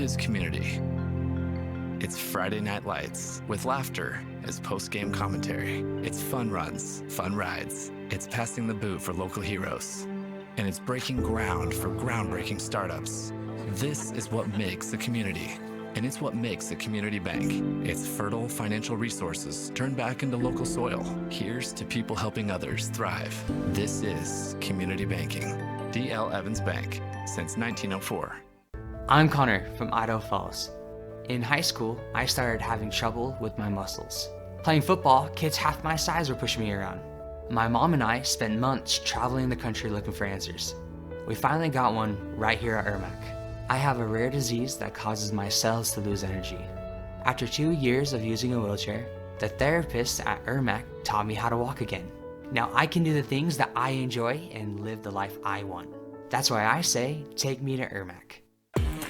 is community? It's Friday Night Lights with laughter as post-game commentary. It's fun runs, fun rides. It's passing the boot for local heroes. And it's breaking ground for groundbreaking startups. This is what makes a community. And it's what makes a community bank. It's fertile financial resources turned back into local soil. Here's to people helping others thrive. This is community banking. D.L. Evans Bank, since 1904. I'm Connor from Idaho Falls. In high school, I started having trouble with my muscles. Playing football, kids half my size were pushing me around. My mom and I spent months traveling the country looking for answers. We finally got one right here at IRMAC. I have a rare disease that causes my cells to lose energy. After 2 years of using a wheelchair, the therapist at IRMAC taught me how to walk again. Now I can do the things that I enjoy and live the life I want. That's why I say, take me to IRMAC.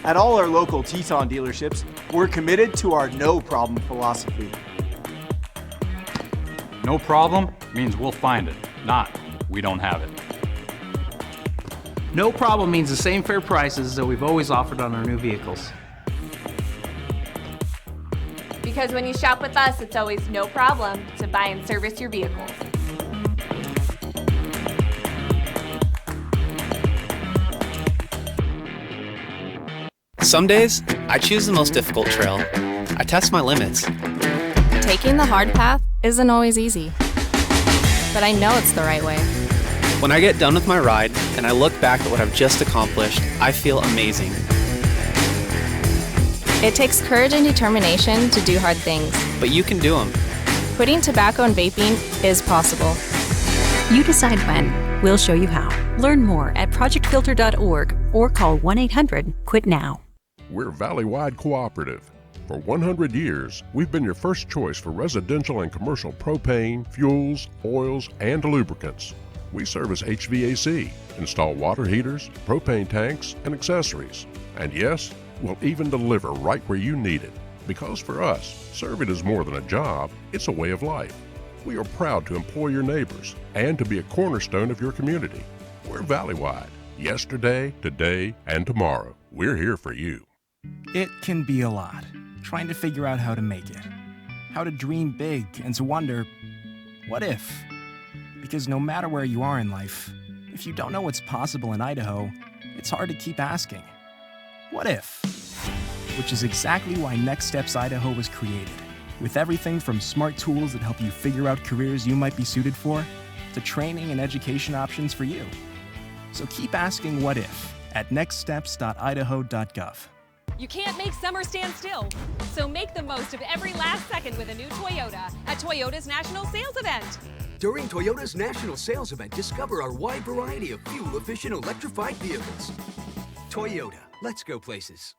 At all our local Teton dealerships, we're committed to our no problem philosophy. No problem means we'll find it, not we don't have it. No problem means the same fair prices that we've always offered on our new vehicles. Because when you shop with us, it's always no problem to buy and service your vehicles. Some days, I choose the most difficult trail. I test my limits. Taking the hard path isn't always easy, but I know it's the right way. When I get done with my ride and I look back at what I've just accomplished, I feel amazing. It takes courage and determination to do hard things. But you can do them. Quitting tobacco and vaping is possible. You decide when. We'll show you how. Learn more at projectfilter.org or call 1-800-QUIT-NOW. We're Valley-wide cooperative. For 100 years, we've been your first choice for residential and commercial propane, fuels, oils, and lubricants. We service HVAC, install water heaters, propane tanks, and accessories. And yes, we'll even deliver right where you need it. Because for us, serving is more than a job, it's a way of life. We are proud to employ your neighbors and to be a cornerstone of your community. We're Valley-wide. Yesterday, today, and tomorrow. We're here for you. It can be a lot, trying to figure out how to make it. How to dream big and to wonder, what if? Because no matter where you are in life, if you don't know what's possible in Idaho, it's hard to keep asking, what if? Which is exactly why Next Steps Idaho was created, with everything from smart tools that help you figure out careers you might be suited for, to training and education options for you. So keep asking what if at nextsteps.idaho.gov. You can't make summer stand still, so make the most of every last second with a new Toyota at Toyota's National Sales Event. During Toyota's National Sales Event, discover our wide variety of fuel-efficient electrified vehicles. Toyota, let's go places.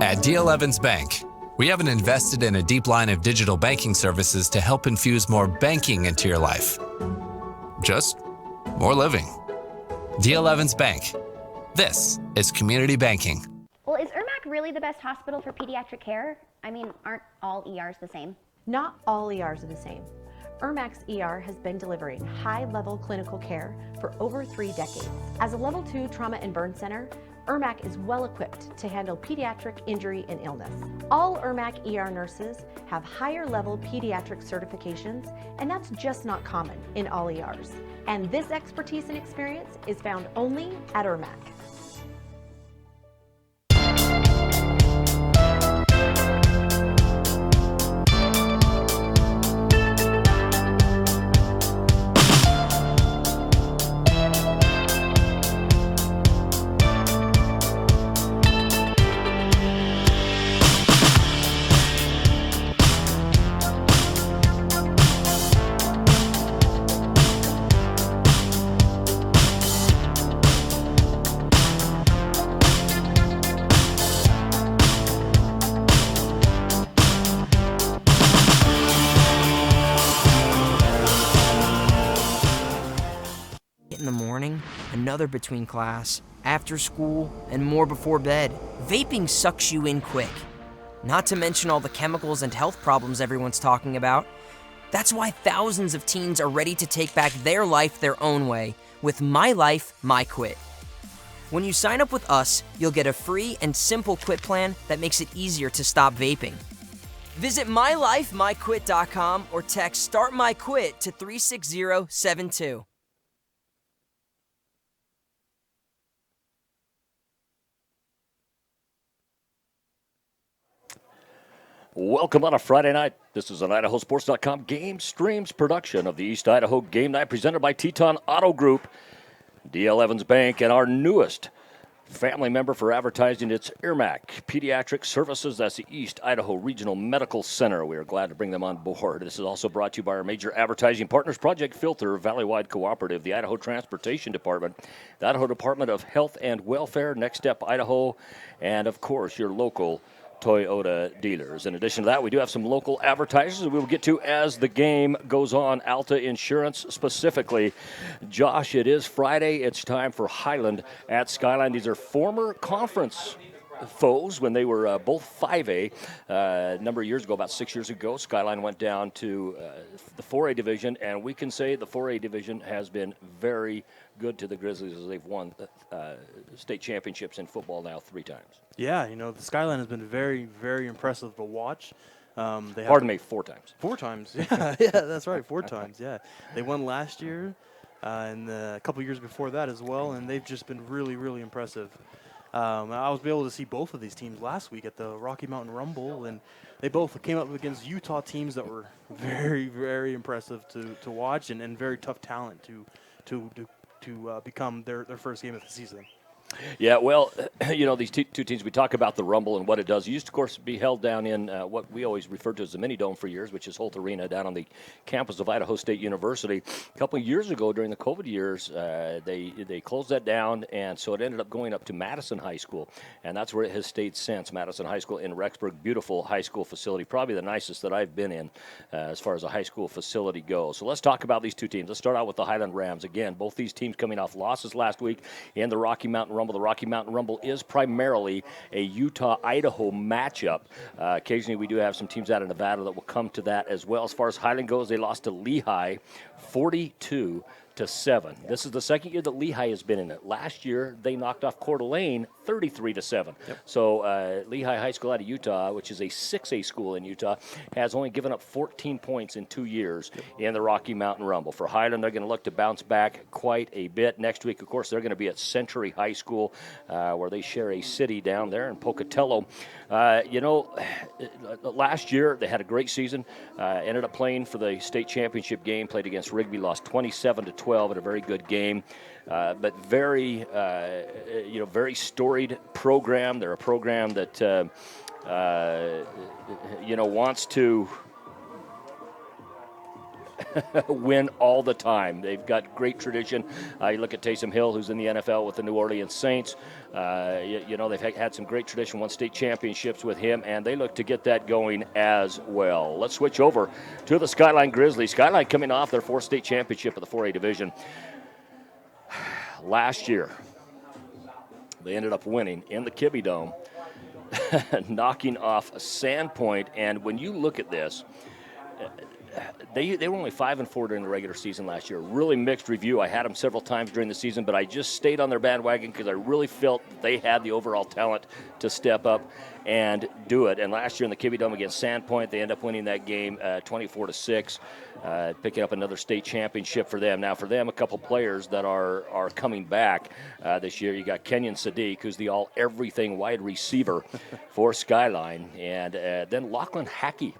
At D.L. Evans Bank, we haven't invested in a deep line of digital banking services to help infuse more banking into your life. Just more living. D.L. Evans Bank. This is community banking. Well, is IRMAC really the best hospital for pediatric care? I mean, aren't all ERs the same? Not all ERs are the same. IRMAC's ER has been delivering high-level clinical care for over 3 decades. As a Level 2 trauma and burn center, IRMAC is well equipped to handle pediatric injury and illness. All IRMAC ER nurses have higher level pediatric certifications, and that's just not common in all ERs. And this expertise and experience is found only at IRMAC. In the morning, another between class, after school, and more before bed. Vaping sucks you in quick. Not to mention all the chemicals and health problems everyone's talking about. That's why thousands of teens are ready to take back their life their own way with My Life, My Quit. When you sign up with us, you'll get a free and simple quit plan that makes it easier to stop vaping. Visit mylifemyquit.com or text Start My Quit to 36072. Welcome on a Friday night. This is an IdahoSports.com GameStreams production of the East Idaho Game Night presented by Teton Auto Group, D.L. Evans Bank, and our newest family member for advertising. It's IRMAC Pediatric Services. That's the East Idaho Regional Medical Center. We are glad to bring them on board. This is also brought to you by our major advertising partners, Project Filter, Valleywide Cooperative, the Idaho Transportation Department, the Idaho Department of Health and Welfare, Next Step Idaho, and, of course, your local Toyota dealers. In addition to that, we do have some local advertisers that we will get to as the game goes on. Alta Insurance specifically. Josh, it is Friday. It's time for Highland at Skyline. These are former conference foes when they were both 5A. A number of years ago, about 6 years ago, Skyline went down to the 4A division, and we can say the 4A division has been very good to the Grizzlies as they've won state championships in football now 3 times. Yeah, the Skyline has been very, very impressive to watch. Pardon me, 4 times. 4 times, yeah, yeah, that's right, 4 times, yeah. They won last year and a couple years before that as well, and they've just been really, really impressive. I was able to see both of these teams last week at the Rocky Mountain Rumble, and they both came up against Utah teams that were very, very impressive to watch and very tough talent to become their first game of the season. Yeah, well, these two teams, we talk about the Rumble and what it does. It used to, of course, be held down in what we always referred to as the Mini Dome for years, which is Holt Arena down on the campus of Idaho State University. A couple of years ago, during the COVID years, they closed that down, and so it ended up going up to Madison High School, and that's where it has stayed since. Madison High School in Rexburg, beautiful high school facility, probably the nicest that I've been in as far as a high school facility goes. So let's talk about these two teams. Let's start out with the Highland Rams. Again, both these teams coming off losses last week in the Rocky Mountain Rumble. The Rocky Mountain Rumble is primarily a Utah-Idaho matchup. Occasionally we do have some teams out of Nevada that will come to that as well. As far as Highland goes, they lost to Lehigh 42-7. This is the second year that Lehigh has been in it. Last year, they knocked off Coeur d'Alene 33-7. Yep. So Lehigh High School out of Utah, which is a 6A school in Utah, has only given up 14 points in 2 years in the Rocky Mountain Rumble. For Highland, they're going to look to bounce back quite a bit. Next week, of course, they're going to be at Century High School, where they share a city down there in Pocatello. Last year, they had a great season. Ended up playing for the state championship game, played against Rigby, lost 27-12 in a very good game. But very, very storied program. They're a program that, wants to win all the time. They've got great tradition. You look at Taysom Hill, who's in the NFL with the New Orleans Saints. They've had some great tradition, won state championships with him, and they look to get that going as well. Let's switch over to the Skyline Grizzlies. Skyline coming off their 4th state championship of the 4A division. Last year, they ended up winning in the Kibbe Dome, knocking off Sandpoint. And when you look at this, they were only 5-4 during the regular season last year. Really mixed review. I had them several times during the season, but I just stayed on their bandwagon because I really felt they had the overall talent to step up and do it. And last year in the Kibbe Dome against Sandpoint, they end up winning that game 24-6, picking up another state championship for them. Now, for them, a couple players that are coming back this year. You got Kenyon Sadiq, who's the all-everything wide receiver for Skyline, and then Lachlan Hackey,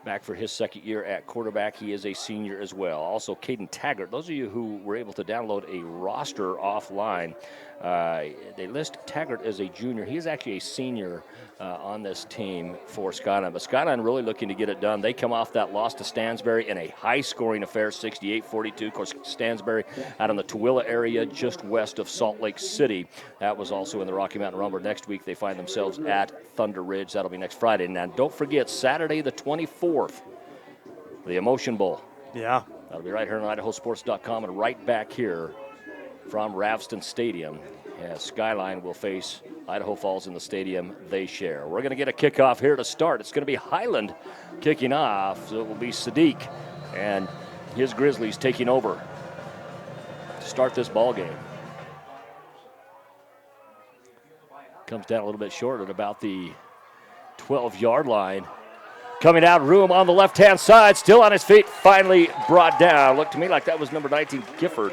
back for his second year at quarterback. He is a senior as well. Also, Caden Taggart. Those of you who were able to download a roster offline, they list Taggart as a junior. He is actually a senior on this team for Skyline. But Skyline really looking to get it done. They come off that loss to Stansbury in a high-scoring affair, 68-42. Of course, Stansbury out in the Tooele area, just west of Salt Lake City. That was also in the Rocky Mountain Rumble. Next week, they find themselves at Thunder Ridge. That'll be next Friday. Now, don't forget, Saturday the 24th, the Emotion Bowl. Yeah. That'll be right here on IdahoSports.com and right back here from Ravston Stadium, as Skyline will face Idaho Falls in the stadium they share. We're going to get a kickoff here to start. It's going to be Highland kicking off, so it will be Sadiq and his Grizzlies taking over to start this ball game. Comes down a little bit short at about the 12-yard line. Coming out, room on the left-hand side, still on his feet, finally brought down. Looked to me like that was number 19, Gifford.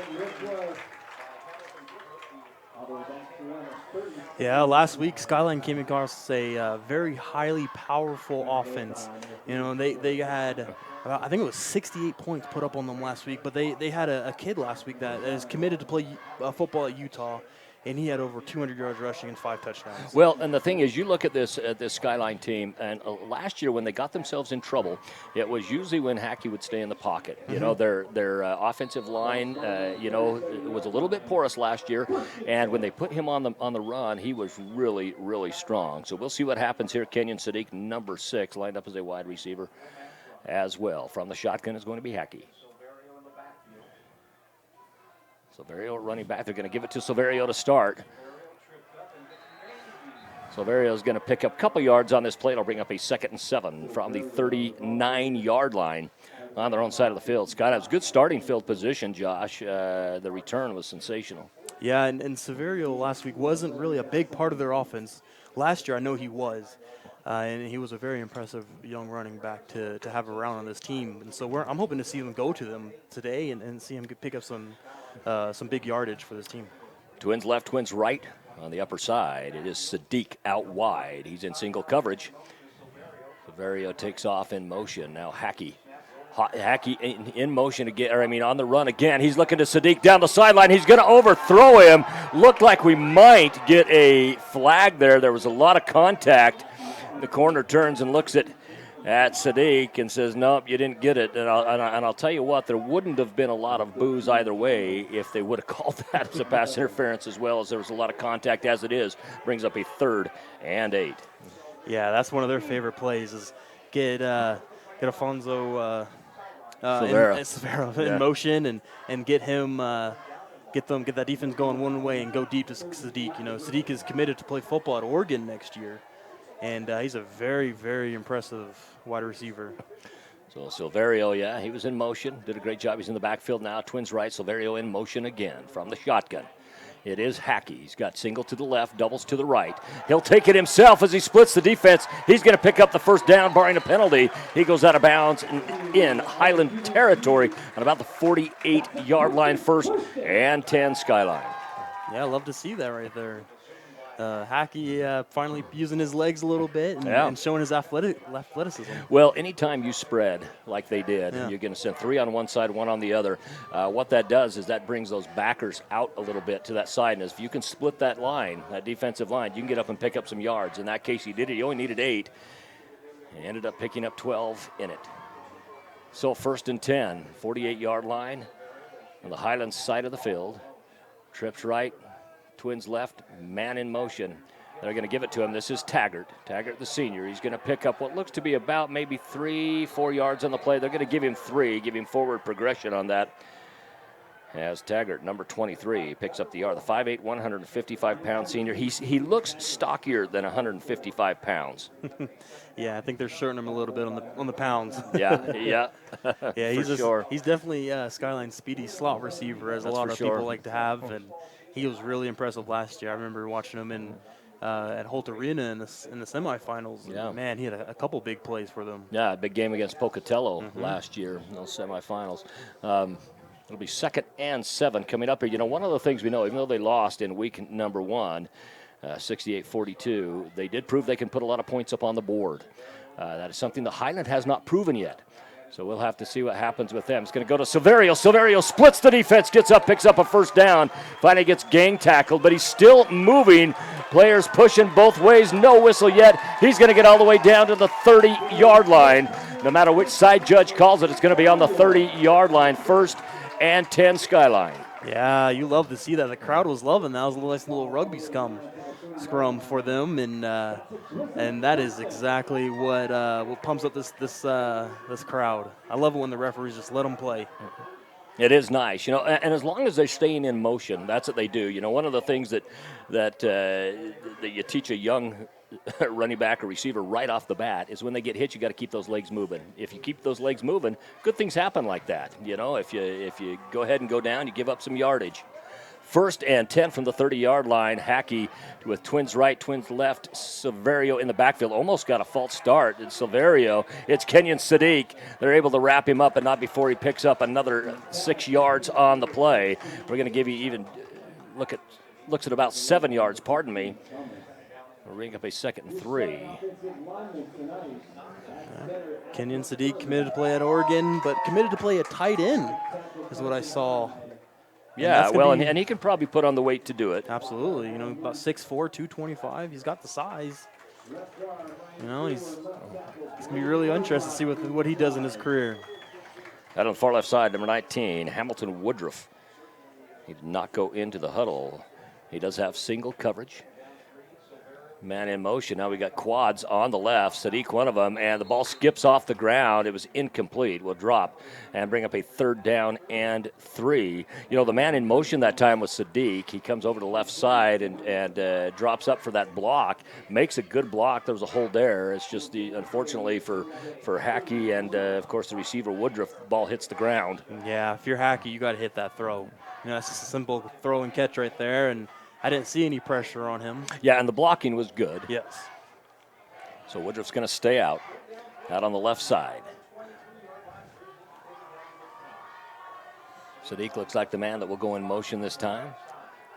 Yeah, last week Skyline came across a very highly powerful offense. You know, they had, I think it was 68 points put up on them last week, but they had a kid last week that is committed to play football at Utah, and he had over 200 yards rushing and 5 touchdowns. Well, and the thing is, you look at this Skyline team, and last year when they got themselves in trouble, it was usually when Hackey would stay in the pocket. You know, their offensive line, was a little bit porous last year, and when they put him on the run, he was really, really strong. So we'll see what happens here. Kenyon Sadiq, number 6, lined up as a wide receiver as well. From the shotgun is going to be Hackey. Silverio running back. They're going to give it to Silverio to start. Silverio is going to pick up a couple yards on this play. It'll bring up a 2nd and 7 from the 39-yard line on their own side of the field. Scott has good starting field position, Josh. The return was sensational. Yeah, and Silverio last week wasn't really a big part of their offense. Last year, I know he was. And he was a very impressive young running back to have around on this team. And so I'm hoping to see him go to them today and see him pick up some big yardage for this team. Twins left, Twins right on the upper side. It is Sadiq out wide. He's in single coverage. Silverio takes off in motion. Now Hackey in motion again, on the run again. He's looking to Sadiq down the sideline. He's going to overthrow him. Looked like we might get a flag there. There was a lot of contact. The corner turns and looks at Sadiq and says, nope, you didn't get it. And I'll tell you what, there wouldn't have been a lot of boos either way if they would have called that as a pass interference as well, as there was a lot of contact as it is. Brings up a 3rd and 8. Yeah, that's one of their favorite plays is get Alfonso Silverio in motion and get him get that defense going one way and go deep to Sadiq. You know, Sadiq is committed to play football at Oregon next year. And he's a very, very impressive wide receiver. So Silverio, he was in motion. Did a great job. He's in the backfield now. Twins right. Silverio in motion again from the shotgun. It is Hackey. He's got single to the left, doubles to the right. He'll take it himself as he splits the defense. He's going to pick up the first down, barring a penalty. He goes out of bounds in Highland territory on about the 48-yard line. 1st and 10 Skyline. Yeah, I love to see that right there. Hackey finally using his legs a little bit and showing his athleticism. Well, anytime you spread like they did, you're going to send 3 on one side, 1 on the other. What that does is that brings those backers out a little bit to that side. And if you can split that line, that defensive line, you can get up and pick up some yards. In that case, he did it. He only needed 8. He ended up picking up 12 in it. So 1st and 10, 48-yard line on the Highland side of the field. Trips right. Twins left, man in motion. They're going to give it to him. This is Taggart. Taggart, the senior. He's going to pick up what looks to be about maybe 3-4 yards on the play. They're going to give him 3, give him forward progression on that. As Taggart, number 23, picks up the yard. The 5'8", 155-pound senior. He looks stockier than 155 pounds. Yeah, I think they're shorting him a little bit on the pounds. Yeah. Yeah, he's sure. He's definitely Skyline's speedy slot receiver, as a lot of people like to have, and he was really impressive last year. I remember watching him at Holt Arena in the semifinals. Yeah. Man, he had a couple big plays for them. Yeah, a big game against Pocatello last year in those semifinals. It'll be 2nd and 7 coming up here. You know, one of the things we know, even though they lost in week number 1, 68-42, they did prove they can put a lot of points up on the board. That is something the Highland has not proven yet. So we'll have to see what happens with them. It's going to go to Silverio. Silverio splits the defense, gets up, picks up a 1st down. Finally gets gang tackled, but he's still moving. Players pushing both ways. No whistle yet. He's going to get all the way down to the 30-yard line. No matter which side judge calls it, it's going to be on the 30-yard line. 1st and 10 Skyline. Yeah, you love to see that. The crowd was loving that. It was a nice little rugby scrum for them, and that is exactly what pumps up this crowd. I love it when the referees just let them play. It is nice, and as long as they're staying in motion, that's what they do. You know, one of the things that you teach a young running back or receiver right off the bat is when they get hit, you got to keep those legs moving. If you keep those legs moving, good things happen like that. You know, if you go ahead and go down, you give up some yardage. First and 10 from the 30-yard line. Hackey with twins right, twins left. Silverio in the backfield. Almost got a false start. It's Silverio. It's Kenyon Sadiq. They're able to wrap him up, and not before he picks up another 6 yards on the play. We're going to give you even looks at about 7 yards, pardon me. We'll ring up a 2nd and 3. Kenyon Sadiq committed to play at Oregon, but committed to play a tight end is what I saw. Yeah, well, and he can probably put on the weight to do it. Absolutely. You know, about 6'4", 225. He's got the size. You know, it's going to be really interesting to see what he does in his career. Out on the far left side, number 19, Hamilton Woodruff. He did not go into the huddle. He does have single coverage. Man in motion. Now we got quads on the left. Sadiq, one of them, and the ball skips off the ground. It was incomplete. Will drop and bring up a 3rd down and 3. You know, the man in motion that time was Sadiq. He comes over to the left side and drops up for that block. Makes a good block. There was a hold there. It's just unfortunately for Hackey and of course the receiver Woodruff, the ball hits the ground. Yeah, if you're Hackey, you got to hit that throw. You know, that's just a simple throw and catch right there, and I didn't see any pressure on him. Yeah, and the blocking was good. Yes. So Woodruff's going to stay out on the left side. Sadiq looks like the man that will go in motion this time.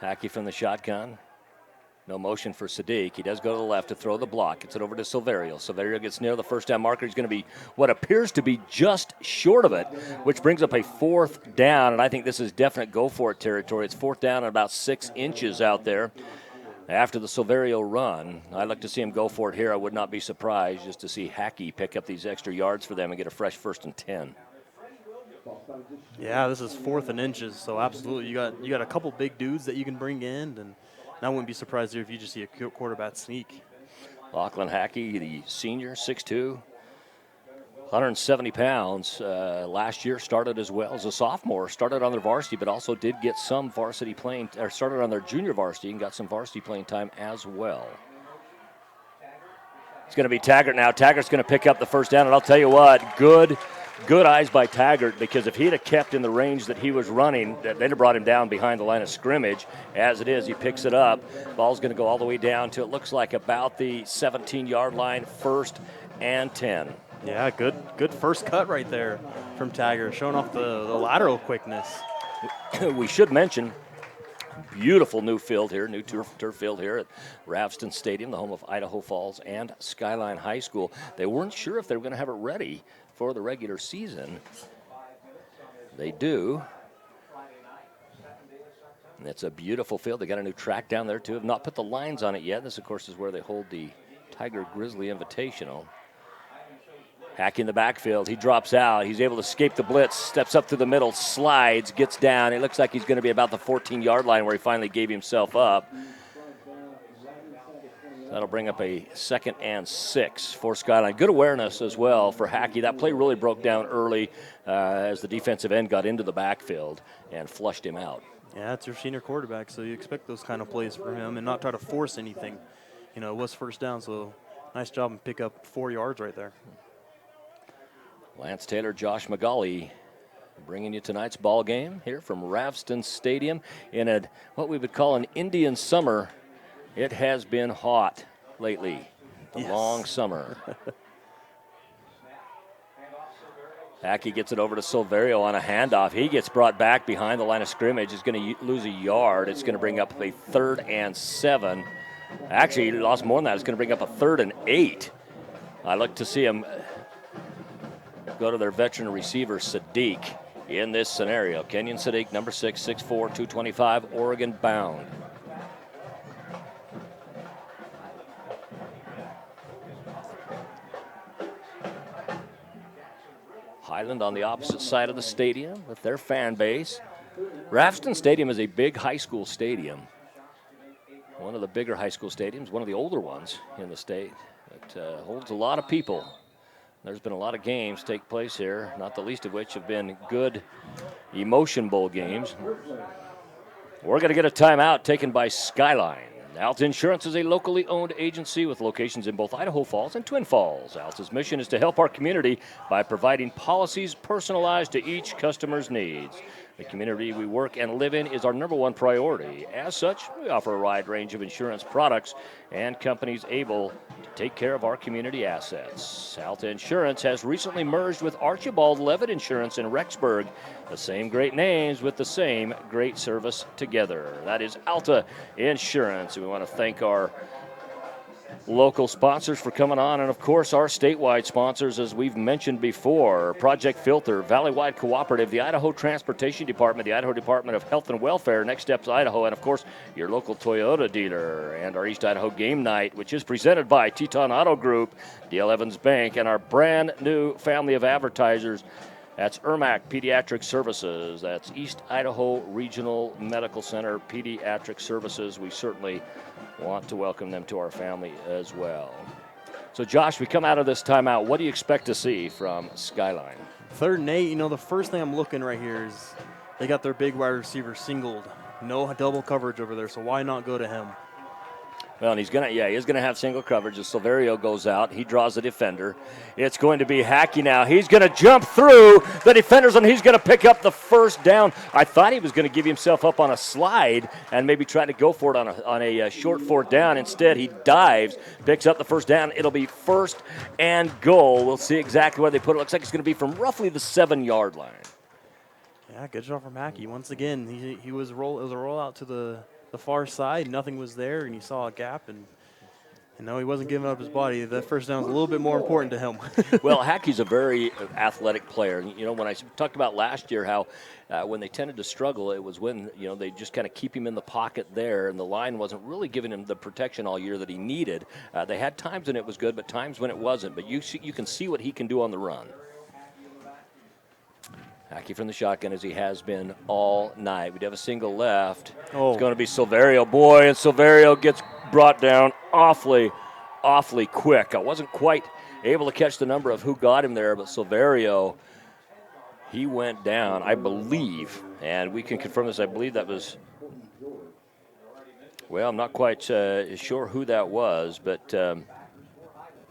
Hackey from the shotgun. No motion for Sadiq. He does go to the left to throw the block. Gets it over to Silverio. Silverio gets near the first down marker. He's going to be what appears to be just short of it, which brings up a 4th down, and I think this is definite go-for-it territory. It's 4th down and about 6 inches out there after the Silverio run. I'd like to see him go for it here. I would not be surprised just to see Hackey pick up these extra yards for them and get a fresh 1st and 10. Yeah, this is 4th and inches, so absolutely. You got a couple big dudes that you can bring in, and I wouldn't be surprised here if you just see a quarterback sneak. Lachlan Hackey, the senior, 6'2", 170 pounds. Last year started as well as a sophomore. Started on their varsity, but also did get some varsity playing, or started on their junior varsity and got some varsity playing time as well. It's going to be Taggart now. Taggart's going to pick up the 1st down, and I'll tell you what, good eyes by Taggart, because if he'd have kept in the range that he was running, they'd have brought him down behind the line of scrimmage. As it is, he picks it up. Ball's going to go all the way down to, it looks like, about the 17-yard line, 1st and 10. Yeah, good first cut right there from Taggart, showing off the lateral quickness. We should mention, beautiful new field here, new turf field here at Ravston Stadium, the home of Idaho Falls and Skyline High School. They weren't sure if they were going to have it ready for the regular season. They do. And it's a beautiful field. They got a new track down there too. Have not put the lines on it yet. This, of course, is where they hold the Tiger Grizzly Invitational. Hackey in the backfield. He drops out. He's able to escape the blitz. Steps up through the middle. Slides. Gets down. It looks like he's going to be about the 14-yard line where he finally gave himself up. That'll bring up a 2nd and 6 for Skyline. Good awareness as well for Hackey. That play really broke down early as the defensive end got into the backfield and flushed him out. Yeah, it's your senior quarterback, so you expect those kind of plays from him and not try to force anything. You know, it was 1st down, so nice job and pick up 4 yards right there. Lance Taylor, Josh McGauley bringing you tonight's ball game here from Ravston Stadium in what we would call an Indian summer. It has been hot lately, the long summer. Hackey gets it over to Silverio on a handoff. He gets brought back behind the line of scrimmage. He's going to lose a yard. It's going to bring up a 3rd and 7. Actually, he lost more than that. It's going to bring up a 3rd and 8. I look to see him go to their veteran receiver, Sadiq, in this scenario. Kenyon Sadiq, number 6, 6'4", 225, Oregon bound. Highland on the opposite side of the stadium with their fan base. Ravston Stadium is a big high school stadium. One of the bigger high school stadiums, one of the older ones in the state. It holds a lot of people. There's been a lot of games take place here, not the least of which have been good Emotion Bowl games. We're going to get a timeout taken by Skyline. Alta Insurance is a locally owned agency with locations in both Idaho Falls and Twin Falls. Alta's mission is to help our community by providing policies personalized to each customer's needs. The community we work and live in is our #1 priority. As such, we offer a wide range of insurance products and companies able to take care of our community assets. Alta Insurance has recently merged with Archibald Levitt Insurance in Rexburg. The same great names with the same great service together. That is Alta Insurance. We want to thank our local sponsors for coming on, and of course our statewide sponsors, as we've mentioned before: Project Filter, Valleywide Cooperative, the Idaho Transportation Department, the Idaho Department of Health and Welfare, Next Steps Idaho, and of course your local Toyota dealer, and our East Idaho Game Night, which is presented by Teton Auto Group, D.L. Evans Bank, and our brand new family of advertisers. That's Ermac Pediatric Services. That's East Idaho Regional Medical Center Pediatric Services. We certainly want to welcome them to our family as well. So, Josh, we come out of this timeout. What do you expect to see from Skyline? 3rd and 8, the first thing I'm looking right here is they got their big wide receiver singled. No double coverage over there, so why not go to him? Well, and he's going to have single coverage as Silverio goes out. He draws the defender. It's going to be Hackey now. He's going to jump through the defenders, and he's going to pick up the first down. I thought he was going to give himself up on a slide and maybe try to go for it on a short 4th down. Instead, he dives, picks up the first down. It'll be 1st and goal. We'll see exactly where they put it. Looks like it's going to be from roughly the 7-yard line. Yeah, good job from Hackey. Once again, it was a rollout to the far side. Nothing was there, and you saw a gap, and no, he wasn't giving up his body. That first down was a little bit more important to him. Well, Hackey's a very athletic player. When I talked about last year how when they tended to struggle, it was when they just kind of keep him in the pocket there, and the line wasn't really giving him the protection all year that he needed. They had times when it was good, but times when it wasn't. But you can see what he can do on the run. Hackey from the shotgun, as he has been all night. We'd have a single left. Oh. It's going to be Silverio. Boy, and Silverio gets brought down awfully quick. I wasn't quite able to catch the number of who got him there, but Silverio, he went down, I believe, and we can confirm this, I believe that was, well, I'm not quite sure who that was, but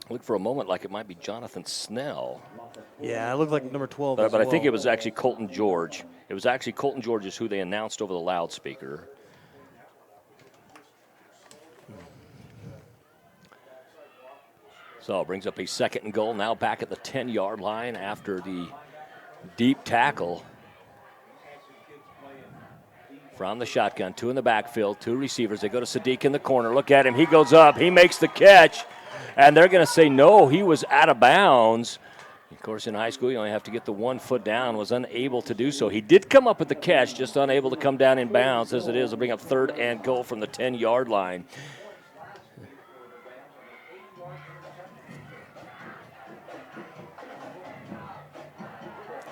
looked for a moment like it might be Jonathan Snell. Yeah, it looked like number 12 But I think it was actually Colton George. It was actually Colton George is who they announced over the loudspeaker. So it brings up a 2nd and goal, now back at the 10-yard line after the deep tackle. From the shotgun, 2 in the backfield, 2 receivers. They go to Sadiq in the corner. Look at him. He goes up. He makes the catch. And they're going to say, no, he was out of bounds. Of course, in high school, you only have to get the 1 foot down. Was unable to do so. He did come up with the catch, just unable to come down in bounds. As it is, they'll bring up 3rd and goal from the 10-yard line.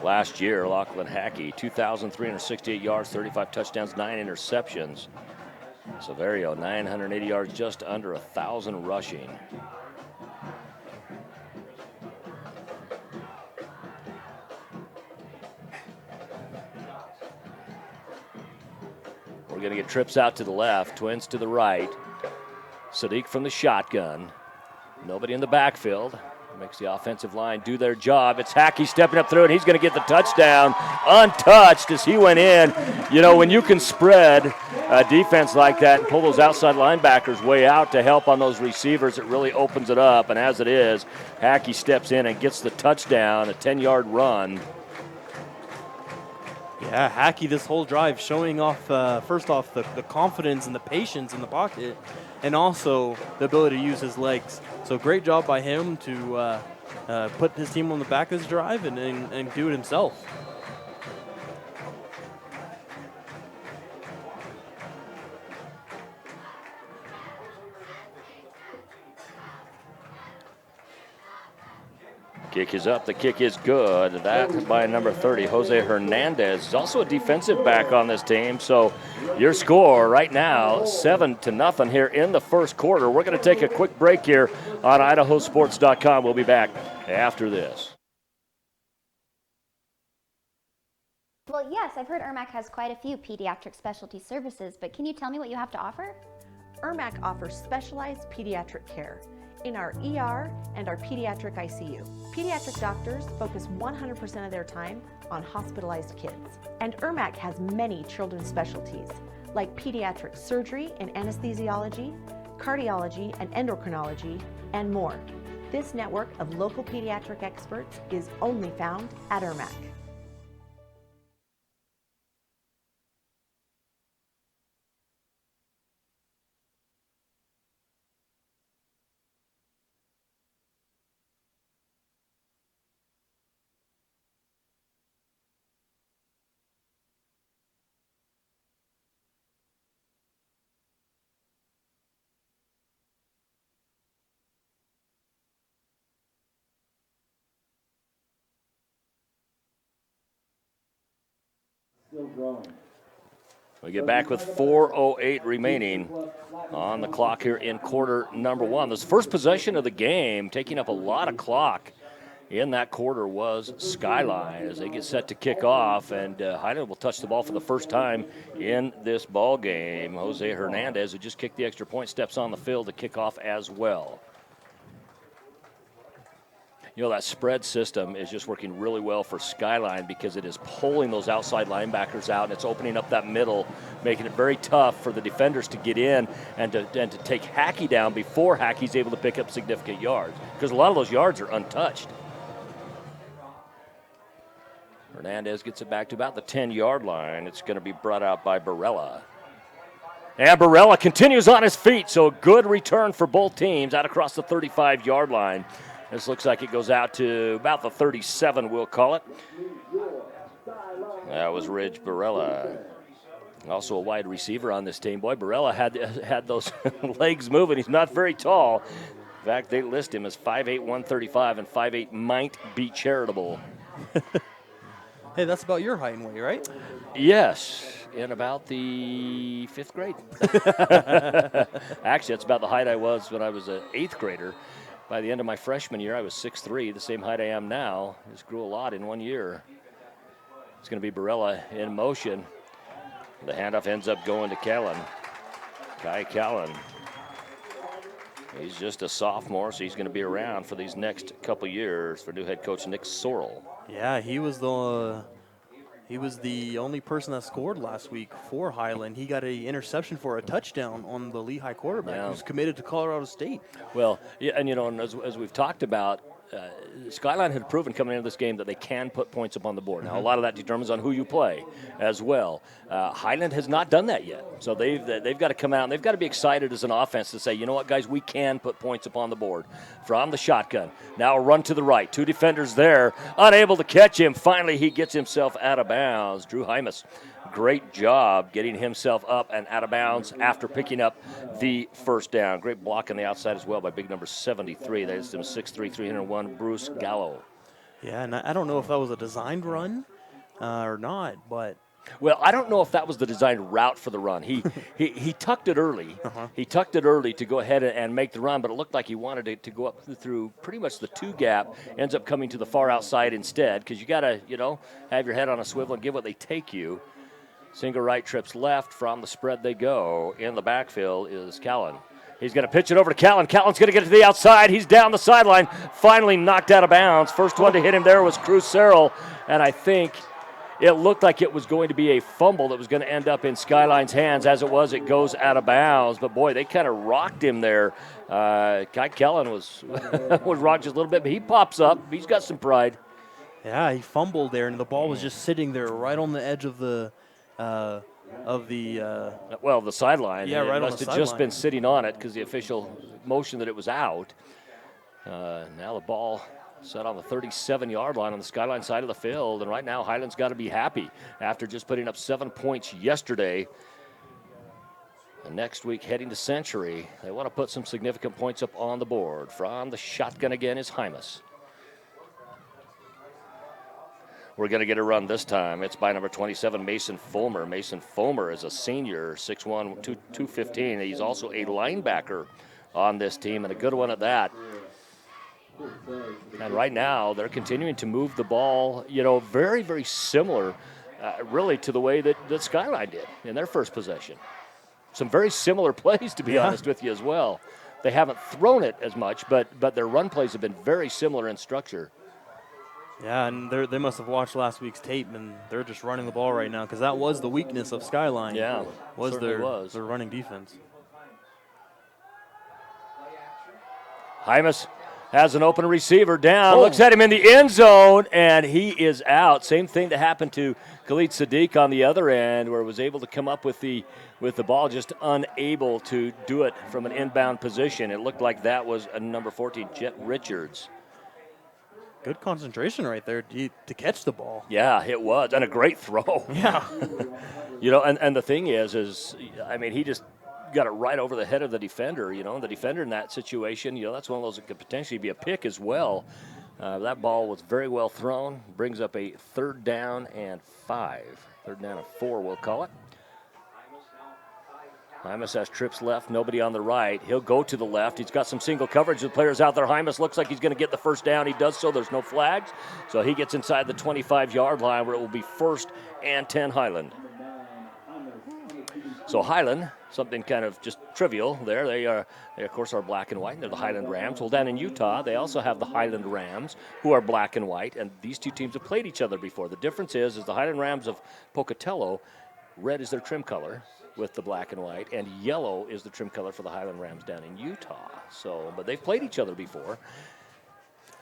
Last year, Lachlan Hackey, 2,368 yards, 35 touchdowns, 9 interceptions. Silverio, 980 yards, just under 1,000 rushing. We're going to get trips out to the left, twins to the right. Sadiq from the shotgun. Nobody in the backfield. Makes the offensive line do their job. It's Hackey stepping up through it. He's going to get the touchdown untouched as he went in. When you can spread a defense like that and pull those outside linebackers way out to help on those receivers, it really opens it up. And as it is, Hackey steps in and gets the touchdown, a 10-yard run. Yeah, Hackey this whole drive showing off, first off, the confidence and the patience in the pocket, and also the ability to use his legs. So great job by him to put his team on the back of this drive and do it himself. Kick is up. The kick is good. That by number 30, Jose Hernandez. He's also a defensive back on this team. So your score right now, 7-0 here in the first quarter. We're going to take a quick break here on IdahoSports.com. We'll be back after this. Well, yes, I've heard Ermac has quite a few pediatric specialty services, but can you tell me what you have to offer? Ermac offers specialized pediatric care. in our ER and our pediatric ICU. Pediatric doctors focus 100% of their time on hospitalized kids. And IRMAC has many children's specialties, like pediatric surgery and anesthesiology, cardiology and endocrinology, and more. This network of local pediatric experts is only found at IRMAC. We get back with 4:08 remaining on the clock here in quarter number one. This first possession of the game, taking up a lot of clock in that quarter, was Skyline as they get set to kick off, and Highland will touch the ball for the first time in this ball game. Jose Hernandez, who just kicked the extra point, steps on the field to kick off as well. You know, that spread system is just working really well for Skyline because it is pulling those outside linebackers out, and it's opening up that middle, making it very tough for the defenders to get in and to take Hackey down before Hackey's able to pick up significant yards, because a lot of those yards are untouched. Hernandez gets it back to about the 10-yard line. It's going to be brought out by Barella. And Barella continues on his feet, so a good return for both teams out across the 35-yard line. This looks like it goes out to about the 37, we'll call it. That was Ridge Barella. Also a wide receiver on this team. Boy, Barella had those legs moving. He's not very tall. In fact, they list him as 5'8", 135, and 5'8" might be charitable. Hey, that's about your height and weight, right? Yes, in about the 5th grade. Actually, that's about the height I was when I was an 8th grader. By the end of my freshman year, I was 6'3", the same height I am now. Just grew a lot in 1 year. It's going to be Barella in motion. The handoff ends up going to Callan. Kai Callan. He's just a sophomore, so he's going to be around for these next couple years for new head coach Nick Sorrell. Yeah, he was the only person that scored last week for Highland. He got an interception for a touchdown on the Lehigh quarterback who's committed to Colorado State. Well, yeah, and you know, as we've talked about, Skyline had proven coming into this game that they can put points up on the board. Now, a lot of that determines on who you play as well. Highland has not done that yet. So they've got to come out, and they've got to be excited as an offense to say, you know what, guys, we can put points up on the board. From the shotgun. Now a run to the right. 2 defenders there, unable to catch him. Finally, he gets himself out of bounds. Drew Hymas, great job getting himself up and out of bounds after picking up the first down. Great block on the outside as well by big number 73. That is him 6'3", 301, Bruce Gallo. Yeah, and I don't know if that was a designed run or not, but... Well, I don't know if that was the designed route for the run. He tucked it early. He tucked it early to go ahead and make the run, but it looked like he wanted it to go up through pretty much the 2 gap, ends up coming to the far outside instead, because you got to, you know, have your head on a swivel and give what they take you. Single right trips left. From the spread they go. In the backfield is Callan. He's going to pitch it over to Callan. Callan's going to get to the outside. He's down the sideline. Finally knocked out of bounds. First one to hit him there was Cruz Serrell, and I think it looked like it was going to be a fumble that was going to end up in Skyline's hands. As it was, it goes out of bounds. But, boy, they kind of rocked him there. Kai Callan was rocked just a little bit, but he pops up. He's got some pride. Yeah, he fumbled there, and the ball was just sitting there right on the edge of the sideline. Yeah, right on the sideline. It must have just been sitting on it because the official motioned that it was out. Now the ball set on the 37-yard line on the Skyline side of the field, and right now Highland's got to be happy after just putting up 7 points yesterday. And next week heading to Century, they want to put some significant points up on the board. From the shotgun again is Hymas. We're going to get a run this time. It's by number 27, Mason Fulmer. Mason Fulmer is a senior, 6'1", 215. He's also a linebacker on this team, and a good one at that. And right now, they're continuing to move the ball, you know, very, very similar, really, to the way that Skyline did in their first possession. Some very similar plays, to be honest with you, as well. They haven't thrown it as much, but their run plays have been very similar in structure. Yeah, and they must have watched last week's tape, and they're just running the ball right now because that was the weakness of Skyline. Yeah, was certainly their running defense. Hymas has an open receiver down, looks at him in the end zone, and he is out. Same thing that happened to Khalid Sadiq on the other end, where was able to come up with the ball, just unable to do it from an inbound position. It looked like that was a number 14, Jet Richards. Good concentration right there to catch the ball. Yeah, it was, and a great throw. Yeah. And the thing is, I mean, he just got it right over the head of the defender, the defender in that situation, that's one of those that could potentially be a pick as well. That ball was very well thrown, brings up a 3rd down and 5. 3rd down and 4, we'll call it. Hymas has trips left, nobody on the right. He'll go to the left. He's got some single coverage with players out there. Hymas looks like he's going to get the first down. He does so. There's no flags. So he gets inside the 25-yard line where it will be 1st and 10 Highland. So Highland, something kind of just trivial there. They of course, are black and white. They're the Highland Rams. Well, down in Utah, they also have the Highland Rams, who are black and white, and these two teams have played each other before. The difference is the Highland Rams of Pocatello, red is their trim color with the black and white, and yellow is the trim color for the Highland Rams down in Utah. So, but they've played each other before.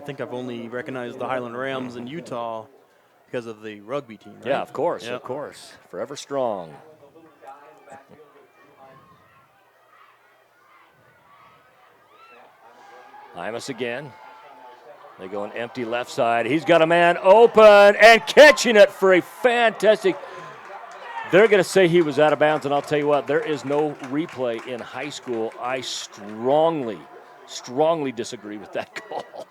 I think I've only recognized the Highland Rams in Utah because of the rugby team, right? Yeah, of course, yep. Of course. Forever strong. Hymas again. They go an empty left side. He's got a man open and catching it for a fantastic. They're going to say he was out of bounds, and I'll tell you what, there is no replay in high school. I strongly disagree with that call.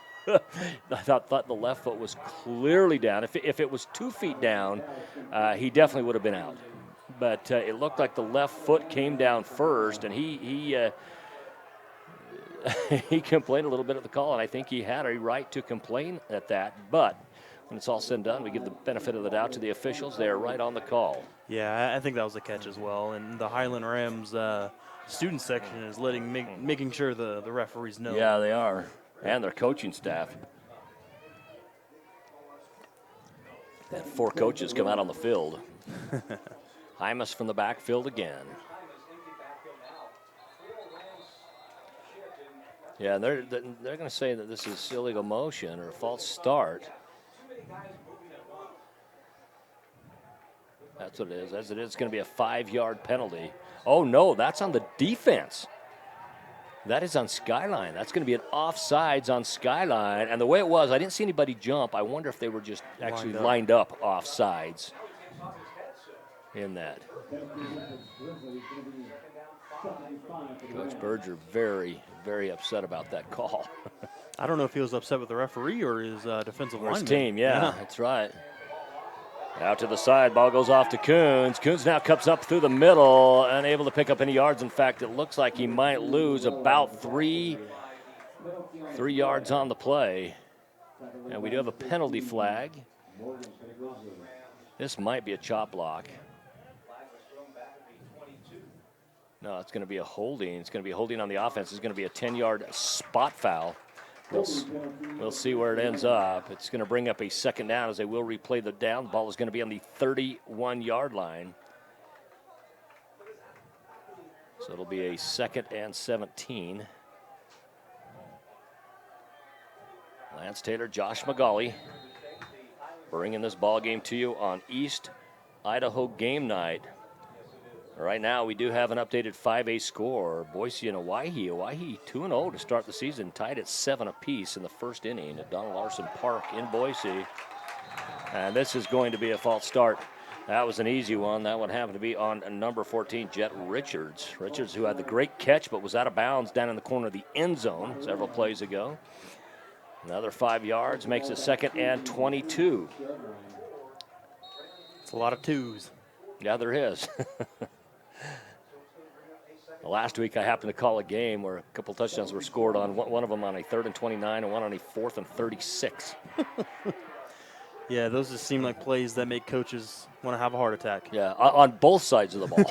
I thought the left foot was clearly down. If it was 2 feet down, he definitely would have been out. But it looked like the left foot came down first, and he complained a little bit at the call, and I think he had a right to complain at that. But when it's all said and done, we give the benefit of the doubt to the officials. They are right on the call. Yeah, I think that was a catch as well. And the Highland Rams student section is making sure the referees know. Yeah, they are, and their coaching staff. And 4 coaches come out on the field. Hymas from the backfield again. Yeah, they're going to say that this is illegal motion or a false start. That's what it is. As it is, it's going to be a 5-yard penalty. Oh, no, that's on the defense. That is on Skyline. That's going to be an offsides on Skyline. And the way it was, I didn't see anybody jump. I wonder if they were just actually lined up offsides in that. Coach Berger very, very upset about that call. I don't know if he was upset with the referee or his defensive lineman. His team, yeah, that's right. Out to the side, ball goes off to Coons. Coons now cuts up through the middle, unable to pick up any yards. In fact, it looks like he might lose about 3 yards on the play. And we do have a penalty flag. This might be a chop block. No, it's going to be a holding. It's going to be a holding on the offense. It's going to be a 10-yard spot foul. We'll see where it ends up. It's going to bring up a 2nd down as they will replay the down. The ball is going to be on the 31-yard line. So it'll be a 2nd and 17. Lance Taylor, Josh McGauley bringing this ball game to you on East Idaho Game Night. Right now, we do have an updated 5A score. Boise and Owyhee. Owyhee 2-0 to start the season, tied at 7 apiece in the first inning at Donald Larson Park in Boise. And this is going to be a false start. That was an easy one. That one happened to be on number 14, Jet Richards. Richards, who had the great catch but was out of bounds down in the corner of the end zone several plays ago. Another 5 yards makes it 2nd and 22. It's a lot of twos. Yeah, there is. Last week, I happened to call a game where a couple touchdowns were scored on, one of them on a 3rd and 29 and one on a 4th and 36. Yeah, those just seem like plays that make coaches want to have a heart attack. Yeah, on both sides of the ball.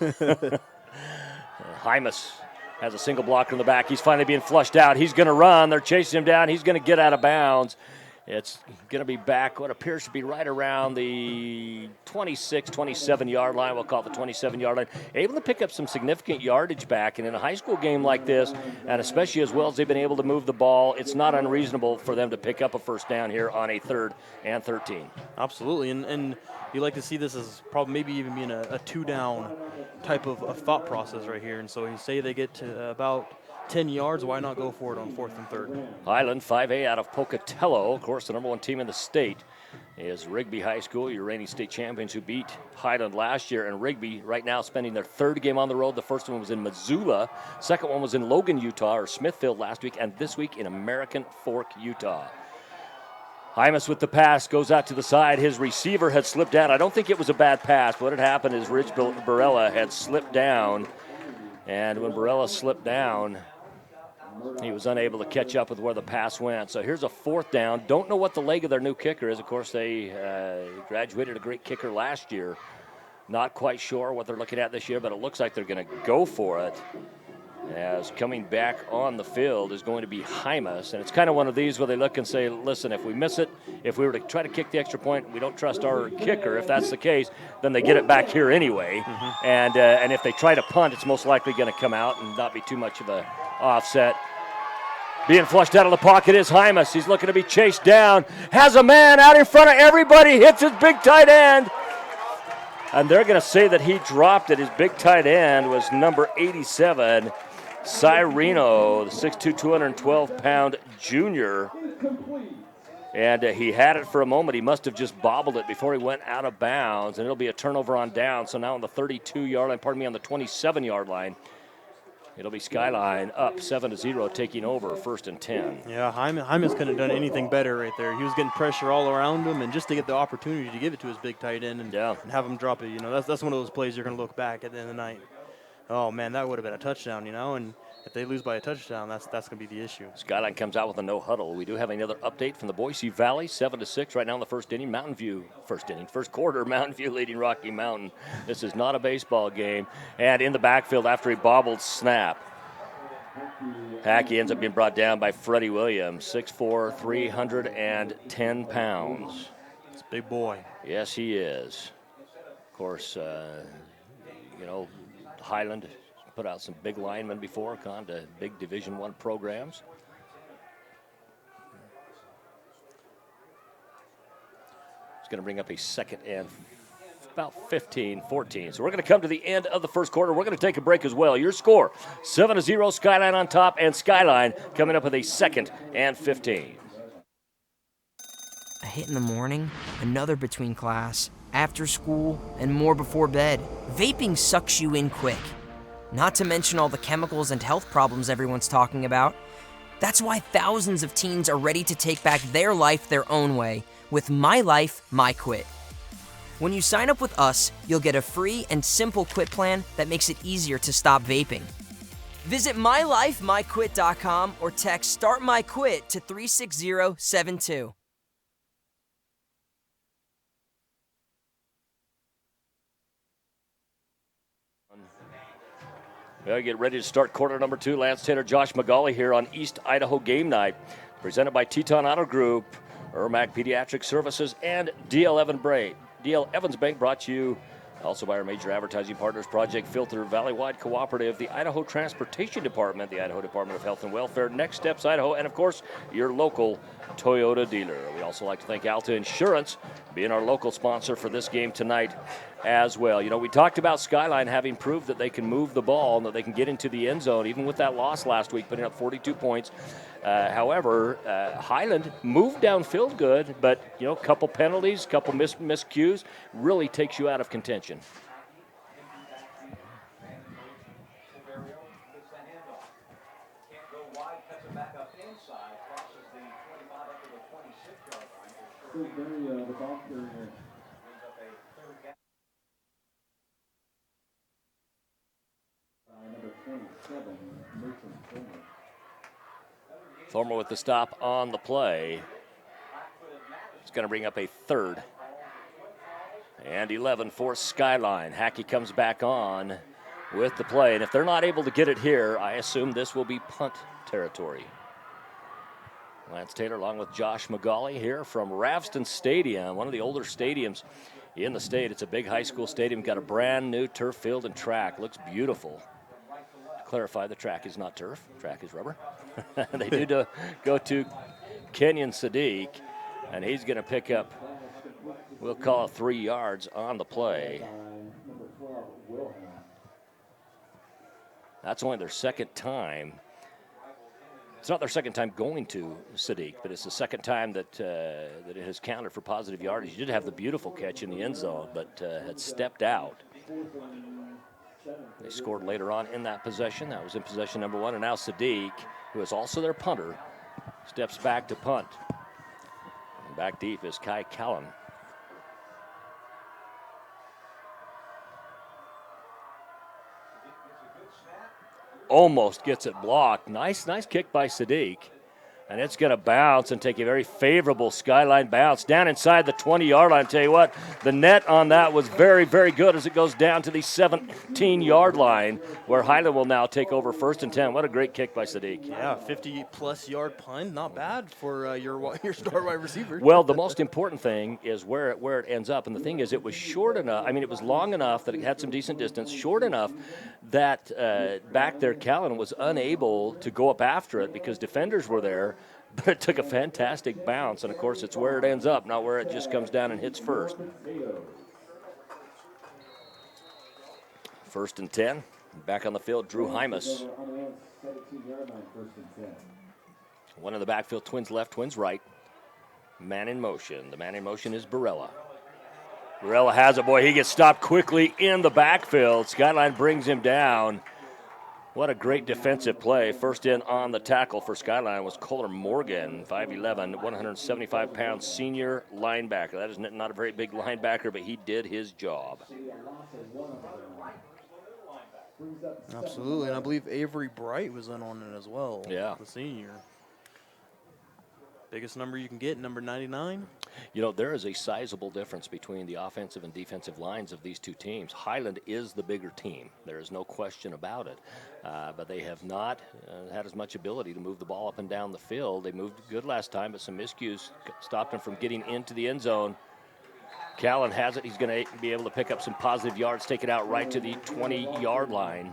Hymas has a single blocker in the back. He's finally being flushed out. He's going to run. They're chasing him down. He's going to get out of bounds. It's going to be back what appears to be right around the 26, 27-yard line. We'll call it the 27-yard line. Able to pick up some significant yardage back. And in a high school game like this, and especially as well as they've been able to move the ball, it's not unreasonable for them to pick up a first down here on a 3rd and 13. Absolutely. And you like to see this as probably maybe even being a 2-down type of thought process right here. And so you say they get to about 10 yards, why not go for it on 4th and 3rd? Highland, 5A out of Pocatello. Of course, the number 1 team in the state is Rigby High School, your reigning state champions who beat Highland last year. And Rigby right now spending their 3rd game on the road. The first one was in Missoula. Second one was in Logan, Utah, or Smithfield last week. And this week in American Fork, Utah. Hymas with the pass, goes out to the side. His receiver had slipped down. I don't think it was a bad pass. What had happened is Rich Barella had slipped down. And when Barella slipped down, he was unable to catch up with where the pass went. So here's a 4th down. Don't know what the leg of their new kicker is. Of course, they graduated a great kicker last year. Not quite sure what they're looking at this year, but it looks like they're going to go for it. As coming back on the field is going to be Hymas. And it's kind of one of these where they look and say, listen, if we miss it, if we were to try to kick the extra point, we don't trust our kicker. If that's the case, then they get it back here anyway. Mm-hmm. And if they try to punt, it's most likely going to come out and not be too much of a offset. Being flushed out of the pocket is Hymas. He's looking to be chased down. Has a man out in front of everybody. Hits his big tight end. And they're going to say that he dropped it. His big tight end was number 87, Cyreno, the 6'2", 212-pound junior. And he had it for a moment. He must have just bobbled it before he went out of bounds. And it'll be a turnover on down. So now on the 32-yard line, on the 27-yard line, it'll be Skyline up 7-0, taking over 1st and 10. Yeah, Hymas couldn't have done anything better right there. He was getting pressure all around him, and just to get the opportunity to give it to his big tight end and have him drop it, that's one of those plays you're going to look back at the end of the night. Oh, man, that would have been a touchdown, and if they lose by a touchdown, that's going to be the issue. Skyline comes out with a no huddle. We do have another update from the Boise Valley, 7-6 right now in the first inning. First quarter, Mountain View leading Rocky Mountain. This is not a baseball game. And in the backfield after he bobbled snap, Hackey ends up being brought down by Freddie Williams, 6'4", 310 pounds. It's a big boy. Yes, he is. Of course, Highland put out some big linemen before, gone to big Division I programs. It's going to bring up a 2nd and about 15, 14. So we're going to come to the end of the first quarter. We're going to take a break as well. Your score, 7-0, Skyline on top, and Skyline coming up with a 2nd and 15. A hit in the morning, another between class, after school, and more before bed. Vaping sucks you in quick. Not to mention all the chemicals and health problems everyone's talking about. That's why thousands of teens are ready to take back their life their own way with My Life, My Quit. When you sign up with us, you'll get a free and simple quit plan that makes it easier to stop vaping. Visit mylifemyquit.com or text Start My Quit to 36072. Well, get ready to start quarter number 2. Lance Taylor, Josh McGauley here on East Idaho Game Night, presented by Teton Auto Group, Ermac Pediatric Services, and DL Evans Bank, brought to you also by our major advertising partners, Project Filter, Valley-Wide Cooperative, the Idaho Transportation Department, the Idaho Department of Health and Welfare, Next Steps Idaho, and of course, your local Toyota dealer. We also like to thank Alta Insurance, being our local sponsor for this game tonight as well. We talked about Skyline having proved that they can move the ball and that they can get into the end zone, even with that loss last week, putting up 42 points. However, Highland moved downfield good, but, a couple penalties, couple miscues really takes you out of contention. Thormer with the stop on the play. It's going to bring up a 3rd and 11 for Skyline. Hackey comes back on. with the play. And if they're not able to get it here, I assume this will be punt territory. Lance Taylor along with Josh McGauley here from Ravston Stadium, one of the older stadiums in the state. It's a big high school stadium, got a brand new turf field and track. Looks beautiful. To clarify, the track is not turf, track is rubber. They do go to Kenyon Sadiq, and he's going to pick up, we'll call it 3 yards on the play. That's only their second time. It's not their second time going to Sadiq, but it's the second time that it has counted for positive yardage. He did have the beautiful catch in the end zone, but had stepped out. They scored later on in that possession. That was in possession number 1, and now Sadiq, who is also their punter, steps back to punt. And back deep is Kai Callan. Almost gets it blocked. Nice kick by Sadiq. And it's going to bounce and take a very favorable Skyline bounce down inside the 20-yard line. I'll tell you what, the net on that was very, very good as it goes down to the 17-yard line, where Highland will now take over 1st and 10. What a great kick by Sadiq. Yeah, 50-plus yard punt, not bad for your star wide receiver. Well, the most important thing is where it ends up. And the thing is, it was short enough. I mean, it was long enough that it had some decent distance, short enough that back there, Callan was unable to go up after it because defenders were there. But it took a fantastic bounce, and of course it's where it ends up, not where it just comes down and hits first. 1st and 10. Back on the field, Drew Hymas. One in the backfield, twins left, twins right. Man in motion. The man in motion is Barella. Barella has it, boy. He gets stopped quickly in the backfield. Skyline brings him down. What a great defensive play. First in on the tackle for Skyline was Kohler Morgan, 5'11", 175-pound senior linebacker. That is not a very big linebacker, but he did his job. Absolutely, and I believe Avery Bright was in on it as well. Yeah. The senior. Biggest number you can get, number 99. You know, there is a sizable difference between the offensive and defensive lines of these two teams. Highland is the bigger team. There is no question about it. But they have not had as much ability to move the ball up and down the field. They moved good last time, but some miscues stopped them from getting into the end zone. Callan has it. He's going to be able to pick up some positive yards, take it out right to the 20-yard line.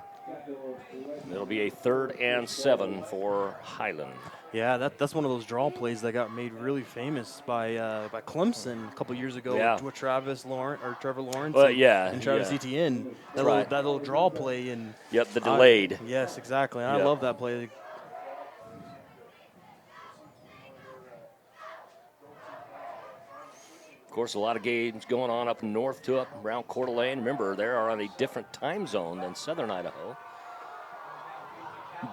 It'll be a 3rd and 7 for Highland. Yeah, that's one of those draw plays that got made really famous by Clemson a couple years ago with Trevor Lawrence and Travis Etienne. That little draw play. And the delayed. Yes, exactly. I love that play. Of course, a lot of games going on up north to up around Coeur d'Alene. Remember, they are on a different time zone than Southern Idaho.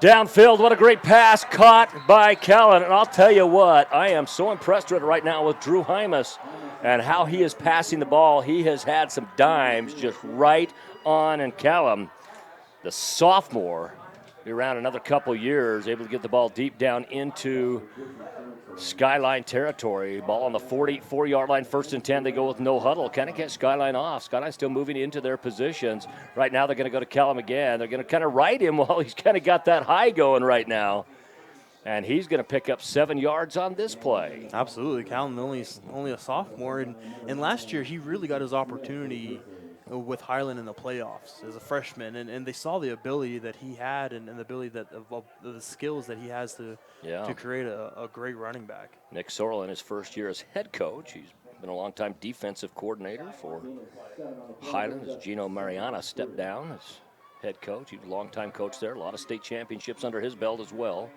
Downfield, what a great pass caught by Callan. And I'll tell you what, I am so impressed right now with Drew Hymas and how he is passing the ball. He has had some dimes just right on, and Callan, the sophomore, be around another couple years, able to get the ball deep down into Skyline territory. Ball on the 44-yard line, 1st and 10. They go with no huddle. Kind of get Skyline off. Skyline still moving into their positions. Right now they're going to go to Callum again. They're going to kind of ride him while he's kind of got that high going right now. And he's going to pick up 7 yards on this play. Absolutely. Callum only a sophomore. And last year he really got his opportunity with Highland in the playoffs as a freshman, and they saw the ability that he had and the ability that of the skills that he has to create a great running back. Nick Sorrell in his first year as head coach. He's been a long-time defensive coordinator for Highland as Gino Mariana stepped down as head coach. He's a long-time coach there. A lot of state championships under his belt as well.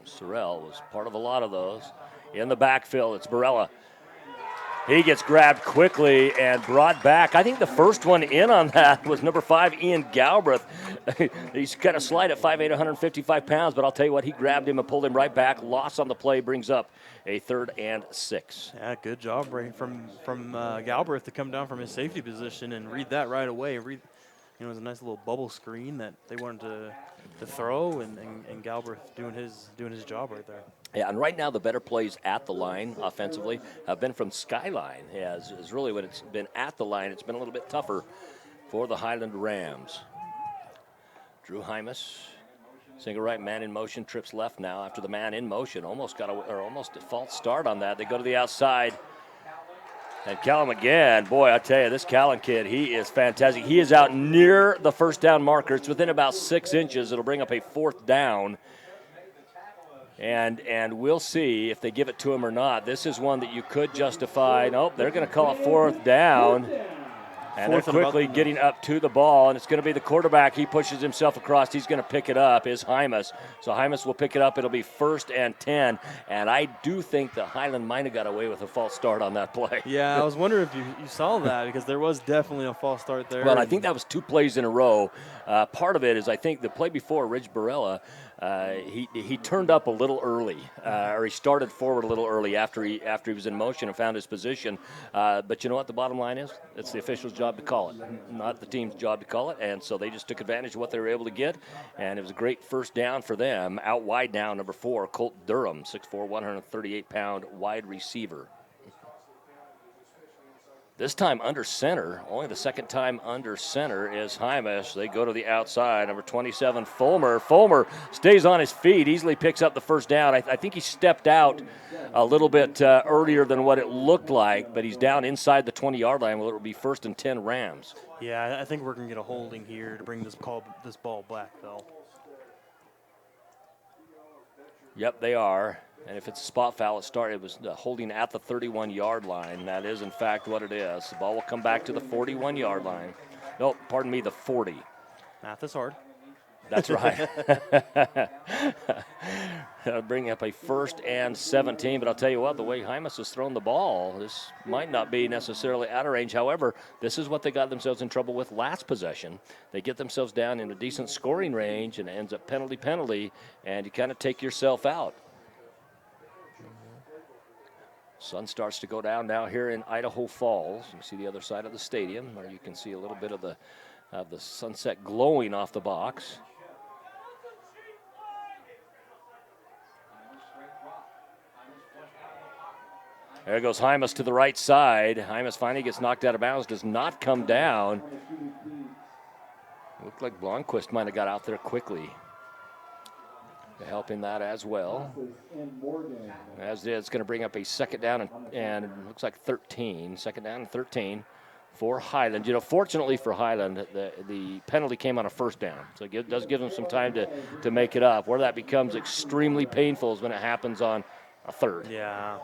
Sorrell was part of a lot of those. In the backfield, it's Barella. He gets grabbed quickly and brought back. I think the first one in on that was number 5, Ian Galbraith. He's kind of slight at 5'8", 155 pounds, but I'll tell you what, he grabbed him and pulled him right back. Loss on the play brings up a 3rd and 6. Yeah, good job, Ray, from Galbraith to come down from his safety position and read that right away. it was a nice little bubble screen that they wanted to throw, and Galbraith doing his job right there. Yeah, and right now the better plays at the line offensively have been from Skyline. Yeah, is really when it's been at the line, it's been a little bit tougher for the Highland Rams. Drew Hymas, single right, man in motion, trips left now after the man in motion. Almost a false start on that. They go to the outside. And Callum again, boy, I tell you, this Callan kid, he is fantastic. He is out near the first down marker. It's within about 6 inches. It'll bring up a 4th down. And we'll see if they give it to him or not. This is one that you could justify. Nope, they're going to call it 4th down. And they're quickly getting up to the ball, and it's going to be the quarterback. He pushes himself across. He's going to pick it up, is Hymas. So Hymas will pick it up. It'll be 1st and 10. And I do think that Highland might have got away with a false start on that play. Yeah, I was wondering if you saw that, because there was definitely a false start there. Well, I think that was 2 plays in a row. Part of it is I think the play before, Ridge Barella, he turned up a little early, or he started forward a little early after he was in motion and found his position. But you know what the bottom line is? It's the official's job to call it, not the team's job to call it. And so they just took advantage of what they were able to get, and it was a great 1st down for them. Out wide now, number 4, Colt Durham, 6'4", 138-pound wide receiver. This time under center, only the 2nd time under center is Hymas. They go to the outside, number 27, Fulmer. Fulmer stays on his feet, easily picks up the 1st down. I think he stepped out a little bit earlier than what it looked like, but he's down inside the 20-yard line. Well, it will be 1st and 10 Rams. Yeah, I think we're going to get a holding here to bring this ball back, though. Yep, they are. And if it's a spot foul, it was holding at the 31-yard line. That is, in fact, what it is. The ball will come back to the 41-yard line. Nope, pardon me, the 40. Math is hard. That's right. That'll bring up a 1st and 17. But I'll tell you what, the way Hymas has thrown the ball, this might not be necessarily out of range. However, this is what they got themselves in trouble with last possession. They get themselves down in a decent scoring range, and it ends up penalty, and you kind of take yourself out. Sun starts to go down now here in Idaho Falls. You see the other side of the stadium, where you can see a little bit of the sunset glowing off the box. There goes Hymas to the right side. Hymas finally gets knocked out of bounds, does not come down. Looked like Blomqvist might have got out there quickly, helping that as well. As it's going to bring up a 2nd down and it looks like 13. 2nd down and 13 for Highland. You know, fortunately for Highland, the penalty came on a 1st down, so it does give them some time to make it up. Where that becomes extremely painful is when it happens on a 3rd. Yeah.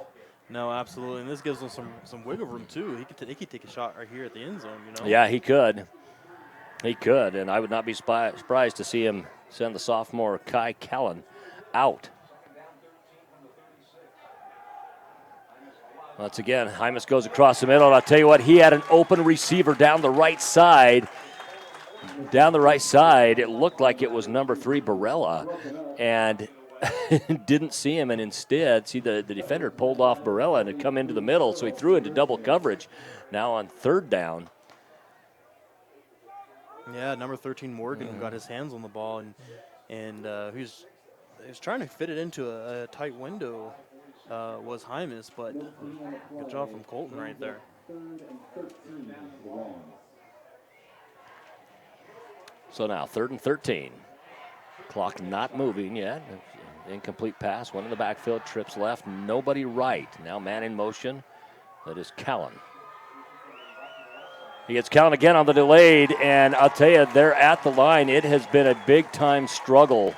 No, absolutely, and this gives them some wiggle room too. He could take a shot right here at the end zone. You know. Yeah, he could. He could, and I would not be surprised to see him send the sophomore Kai Callan out. Once again, Hymas goes across the middle, and I'll tell you what, he had an open receiver down the right side. Down the right side, it looked like it was number 3, Barella, and didn't see him, and instead, see the defender pulled off Barella and had come into the middle, so he threw into double coverage. Now on 3rd down. Yeah, number 13 Morgan who got his hands on the ball, and he was trying to fit it into a tight window. Was Hymas, but good job from Colton right there. So now 3rd and 13. Clock not moving yet. Incomplete pass, one in the backfield, trips left, nobody right. Now man in motion, that is Callan. He gets Callan again on the delayed, and I'll tell you, they're at the line. It has been a big-time struggle.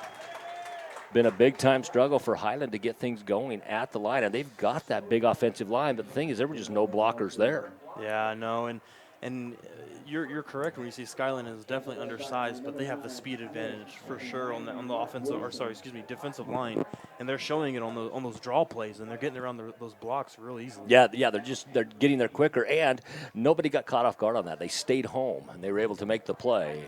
Been a big-time struggle for Highland to get things going at the line, and they've got that big offensive line, but the thing is there were just no blockers there. Yeah, no, and you're correct when you see Skyline is definitely undersized, but they have the speed advantage for sure on the offensive, defensive line, and they're showing it on those draw plays, and they're getting around those blocks real easily. Yeah, they're getting there quicker, and nobody got caught off guard on that. They stayed home, and they were able to make the play.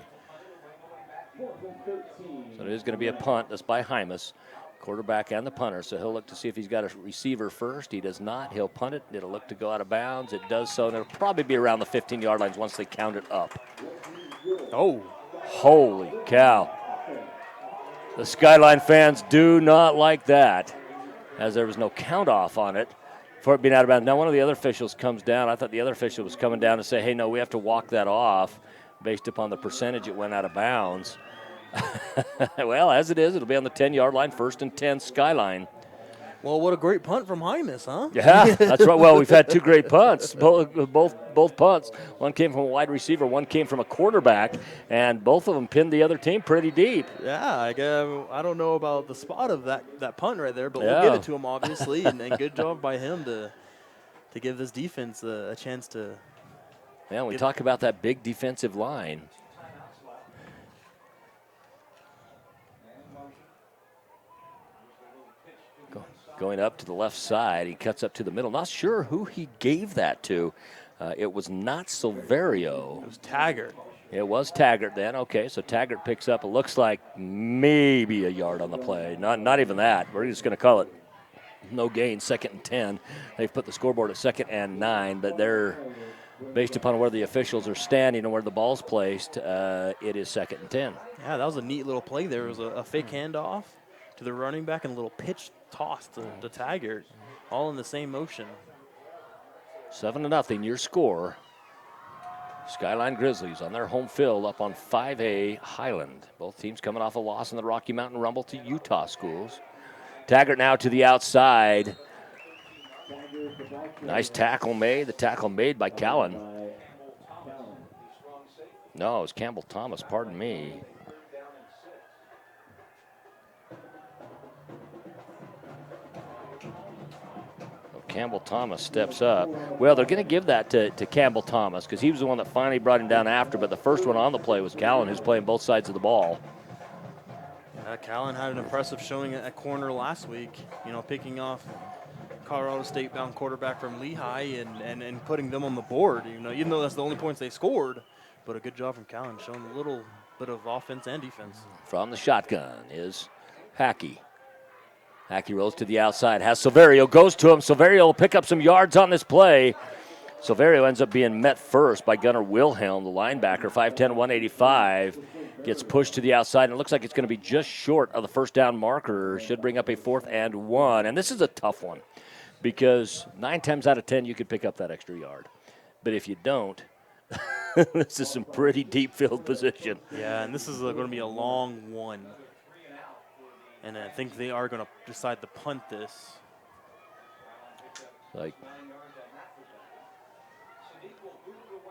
So it is going to be a punt. That's by Hymas, quarterback and the punter. So he'll look to see if he's got a receiver first. He does not. He'll punt it. It'll look to go out of bounds. It does so, and it'll probably be around the 15-yard lines once they count it up. Oh. Holy cow. The Skyline fans do not like that, as there was no count off on it for it being out of bounds. Now, one of the other officials comes down. I thought the other official was coming down to say, hey, no, we have to walk that off based upon the percentage it went out of bounds. Well, as it is, it'll be on the 10-yard line, 1st and 10, Skyline. Well, what a great punt from Hymas, huh? Yeah, that's right. Well, we've had 2 great punts, both punts. One came from a wide receiver, one came from a quarterback, and both of them pinned the other team pretty deep. Yeah, I don't know about the spot of that punt right there, but we'll give it to him, obviously, and good job by him to give this defense a chance to. Yeah, we talk about that big defensive line. Going up to the left side, he cuts up to the middle. Not sure who he gave that to. It was not Silverio. It was Taggart. It was Taggart then. Okay, so Taggart picks up, it looks like maybe a yard on the play. Not even that. We're just going to call it no gain, 2nd and 10. They've put the scoreboard at 2nd and 9, but they're, based upon where the officials are standing and where the ball's placed, it is 2nd and 10. Yeah, that was a neat little play there. It was a fake handoff to the running back and a little pitch toss to Taggart, all in the same motion. 7-0, your score. Skyline Grizzlies on their home field up on 5A Highland. Both teams coming off a loss in the Rocky Mountain Rumble to Utah schools. Taggart now to the outside. Nice tackle made. The tackle made by Callan. No, it was Campbell Thomas, pardon me. Campbell Thomas steps up. Well, they're going to give that to Campbell Thomas because he was the one that finally brought him down after, but the first one on the play was Callan, who's playing both sides of the ball. Callan had an impressive showing at corner last week, picking off Colorado State-bound quarterback from Lehigh and putting them on the board, even though that's the only points they scored. But a good job from Callan, showing a little bit of offense and defense. From the shotgun is Hackey. Hackey rolls to the outside, has Silverio, goes to him. Silverio will pick up some yards on this play. Silverio ends up being met first by Gunnar Wilhelm, the linebacker, 5'10", 185. Gets pushed to the outside, and it looks like it's going to be just short of the first down marker. Should bring up a 4th and 1. And this is a tough one because 9 times out of 10 you could pick up that extra yard. But if you don't, this is some pretty deep field position. Yeah, and this is going to be a long one. And I think they are going to decide to punt this.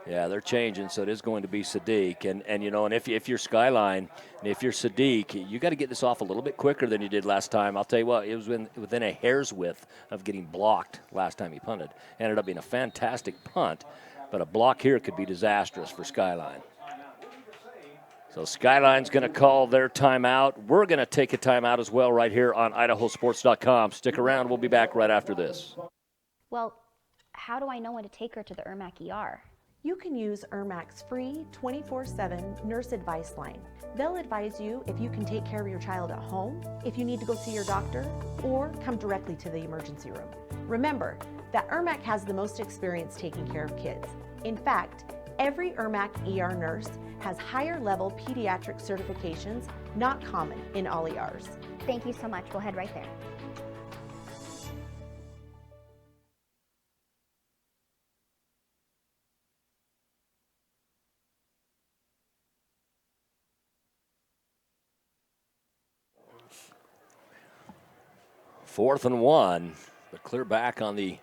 Yeah, they're changing, so it is going to be Sadiq. And if you're Skyline, and if you're Sadiq, you got to get this off a little bit quicker than you did last time. I'll tell you what, it was within a hair's width of getting blocked last time he punted. Ended up being a fantastic punt, but a block here could be disastrous for Skyline. So Skyline's going to call their timeout. We're going to take a timeout as well right here on IdahoSports.com. Stick around. We'll be back right after this. Well, how do I know when to take her to the IRMAC ER? You can use IRMAC's free 24/7 nurse advice line. They'll advise you if you can take care of your child at home, if you need to go see your doctor, or come directly to the emergency room. Remember that IRMAC has the most experience taking care of kids. In fact, every IRMAC ER nurse has higher level pediatric certifications, not common in all ERs. Thank you so much. We'll head right there. Fourth and 1, but clear back on the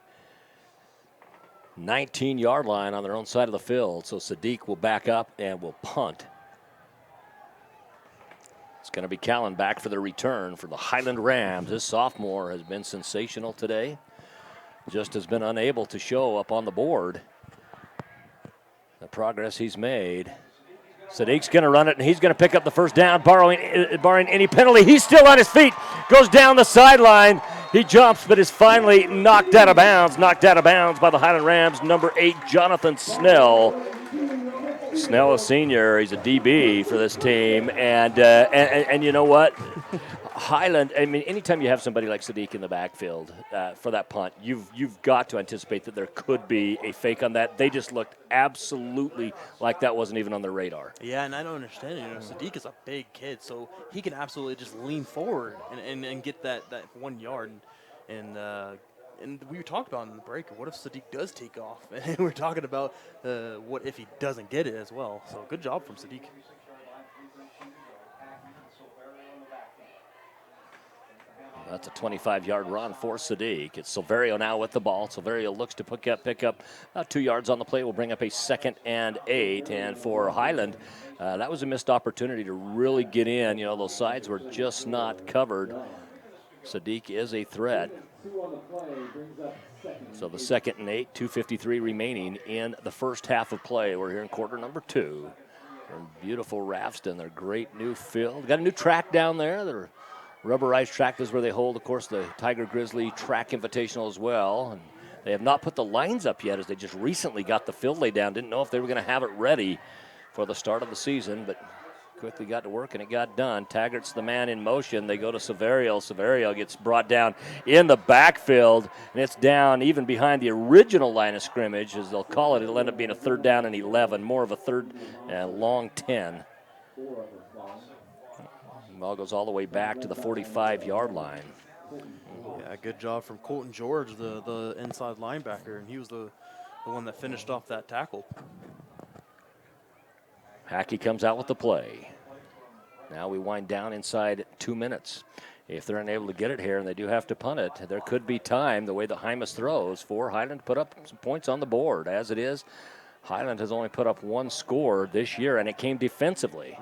19-yard line on their own side of the field. So Sadiq will back up and will punt. It's going to be Callan back for the return for the Highland Rams. This sophomore has been sensational today. Just has been unable to show up on the board the progress he's made. Sadiq's going to run it, and he's going to pick up the first down, barring any penalty. He's still on his feet, goes down the sideline. He jumps, but is finally knocked out of bounds by the Highland Rams, number 8, Jonathan Snell. Snell, a senior, he's a DB for this team, and you know what? Highland, I mean, anytime you have somebody like Sadiq in the backfield for that punt, you've got to anticipate that there could be a fake on that. They just looked absolutely like that wasn't even on their radar. Yeah, and I don't understand it. Sadiq is a big kid, so he can absolutely just lean forward and get that 1 yard. And we talked about in the break, what if Sadiq does take off? And we're talking about what if he doesn't get it as well. So good job from Sadiq. That's a 25-yard run for Sadiq. It's Silverio now with the ball. Silverio looks to pick up about 2 yards on the play. Will bring up a 2nd and 8. And for Highland, that was a missed opportunity to really get in. You know, those sides were just not covered. Sadiq is a threat. So the 2nd and 8, 2:53 remaining in the first half of play. We're here in quarter number 2. From beautiful Rafston, their great new field. Got a new track down there. Their rubberized track is where they hold, of course, the Tiger Grizzly Track Invitational as well. And they have not put the lines up yet, as they just recently got the field laid down. Didn't know if they were going to have it ready for the start of the season, but quickly got to work and it got done. Taggart's the man in motion. They go to Silverio. Silverio gets brought down in the backfield, and it's down even behind the original line of scrimmage, as they'll call it. It'll end up being a 3rd down and 11, more of a 3rd long 10. Ball goes all the way back to the 45-yard line. Yeah, good job from Colton George, the inside linebacker, and he was the one that finished off that tackle. Hackey comes out with the play. Now we wind down inside 2 minutes. If they're unable to get it here and they do have to punt it, there could be time, the way that Hymas throws, for Highland to put up some points on the board. As it is, Highland has only put up 1 score this year, and it came defensively.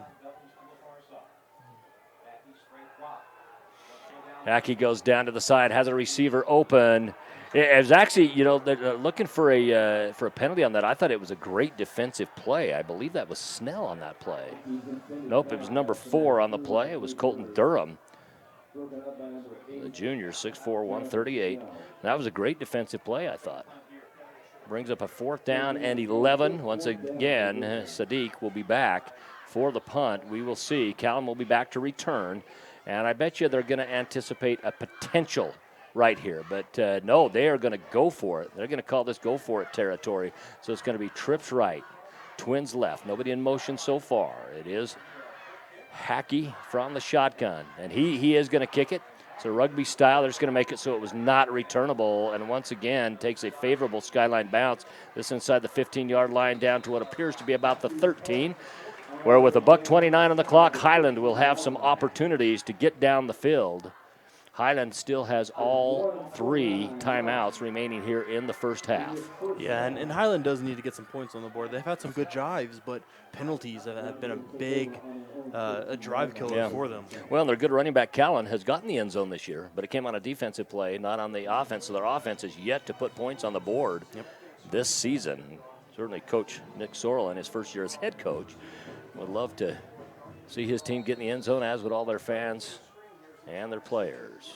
Hackey goes down to the side, has a receiver open. It was actually, you know, they're looking for a penalty on that. I thought it was a great defensive play. I believe that was Snell on that play. Nope, it was number 4 on the play. It was Colton Durham, the junior, 6'4", 138. That was a great defensive play, I thought. Brings up a 4th down and 11. Once again, Sadiq will be back for the punt. We will see. Callum will be back to return. And I bet you they're going to anticipate a potential right here. But no, they are going to go for it. They're going to call this go for it territory. So it's going to be trips right, Twins left. Nobody in motion so far. It is Hackey from the shotgun. And he is going to kick it. So rugby style, they're just going to make it so it was not returnable. And once again, takes a favorable Skyline bounce. This inside the 15-yard line down to what appears to be about the 13. Where with $1:29 on the clock, Highland will have some opportunities to get down the field. Highland still has all 3 timeouts remaining here in the first half. Yeah, and Highland does need to get some points on the board. They've had some good drives, but penalties have been a big a drive killer for them. Well, their good running back, Callan, has gotten the end zone this year, but it came on a defensive play, not on the offense. So their offense is yet to put points on the board this season. Certainly Coach Nick Sorrell, in his first year as head coach, would love to see his team get in the end zone, as would all their fans and their players.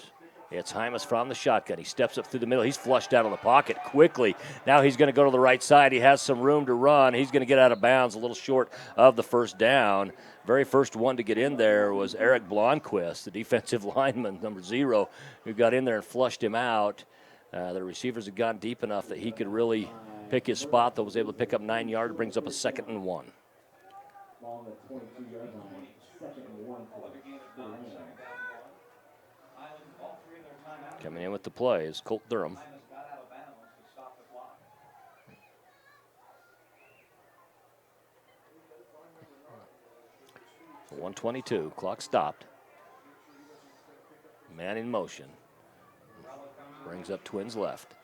It's Hymas from the shotgun. He steps up through the middle. He's flushed out of the pocket quickly. Now he's going to go to the right side. He has some room to run. He's going to get out of bounds, a little short of the 1st down. Very first one to get in there was Eric Blomquist, the defensive lineman, number 0, who got in there and flushed him out. The receivers had gone deep enough that he could really pick his spot, though was able to pick up 9 yards, brings up a 2nd and 1. Coming in with the play is Colt Durham. So 1:22, clock stopped. Man in motion. Brings up Twins left.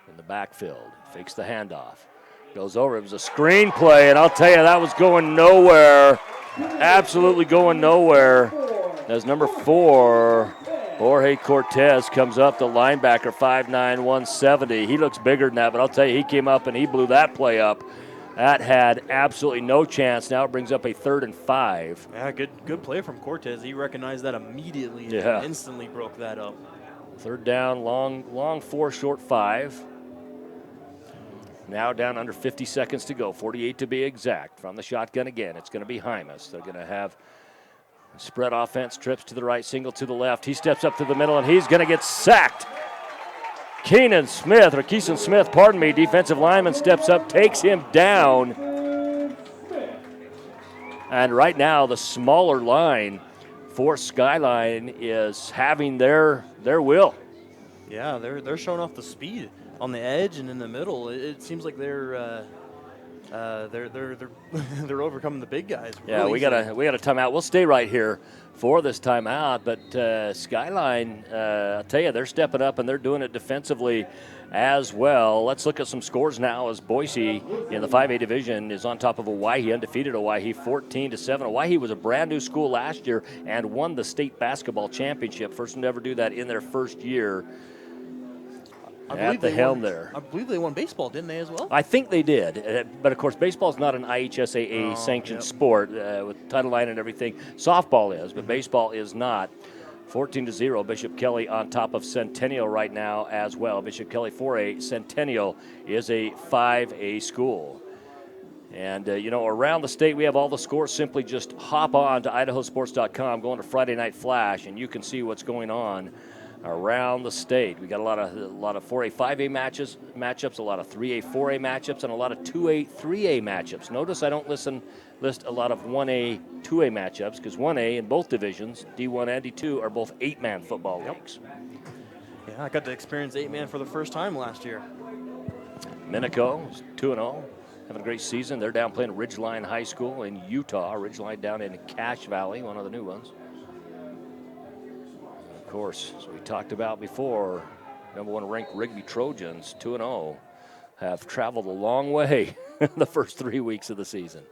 In the backfield, fakes the handoff. Goes over, it was a screen play, and I'll tell you, that was going nowhere. Absolutely going nowhere. As number 4, Jorge Cortez comes up, the linebacker, 5'9", 170. He looks bigger than that, but I'll tell you, he came up and he blew that play up. That had absolutely no chance. Now it brings up a 3rd and 5. Yeah, good play from Cortez. He recognized that immediately and instantly broke that up. 3rd down, long 4, short 5. Now down under 50 seconds to go, 48 to be exact. From the shotgun again, it's going to be Hymas. They're going to have spread offense, trips to the right, single to the left. He steps up to the middle, and he's going to get sacked. Keeson Smith, pardon me, defensive lineman steps up, takes him down. And right now, the smaller line for Skyline is having their will. Yeah, they're showing off the speed on the edge and in the middle. It seems like they're overcoming the big guys. Yeah, really we got a timeout. We'll stay right here for this timeout. But Skyline, I'll tell you, they're stepping up and they're doing it defensively as well. Let's look at some scores now as Boise in the 5A division is on top of Owyhee, undefeated Owyhee, 14-7. Owyhee was a brand new school last year and won the state basketball championship. First one to ever do that in their first year. At the helm there. I believe they won baseball, didn't they, as well? I think they did. But, of course, baseball is not an IHSAA-sanctioned sport with Title IX and everything. Softball is, but baseball is not. 14-0, Bishop Kelly on top of Centennial right now as well. Bishop Kelly 4A, Centennial is a 5A school. And, around the state, we have all the scores. Simply just hop on to IdahoSports.com, go into Friday Night Flash, and you can see what's going on around the state. We got a lot of 4A, 5A matchups, a lot of 3A, 4A matchups, and a lot of 2A, 3A matchups. Notice I don't list a lot of 1A, 2A matchups because 1A in both divisions, D1 and D2, are both 8-man football leagues. Yeah, I got to experience 8-man for the first time last year. Minico is 2-0, having a great season. They're down playing Ridgeline High School in Utah. Ridgeline down in Cache Valley, one of the new ones. Of course, as we talked about before, number 1 ranked Rigby Trojans, 2-0, have traveled a long way the first 3 weeks of the season.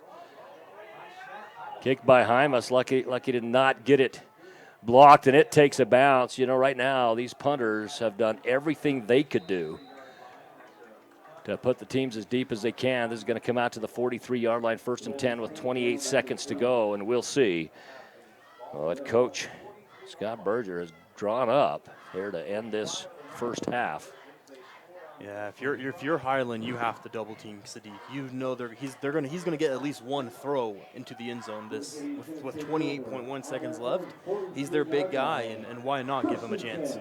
Kicked by Hymas, lucky to not get it blocked, and it takes a bounce. Right now, these punters have done everything they could do to put the teams as deep as they can. This is going to come out to the 43-yard line, 1st and 10 with 28 seconds to go, and we'll see what Coach Scott Berger has drawn up here to end this first half. Yeah, if you're Highland, you have to double team Sadiq. He's gonna get at least one throw into the end zone with 28.1 seconds left. He's their big guy, and why not give him a chance?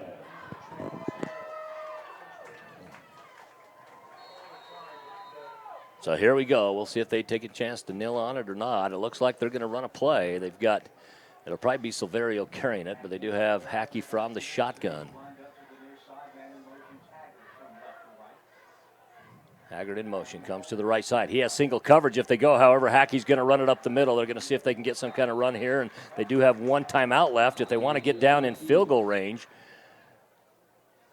So here we go. We'll see if they take a chance to nil on it or not. It looks like they're going to run a play. It'll probably be Silverio carrying it, but they do have Hackey from the shotgun. Haggard in motion, comes to the right side. He has single coverage if they go. However, Hackey's going to run it up the middle. They're going to see if they can get some kind of run here, and they do have one timeout left if they want to get down in field goal range.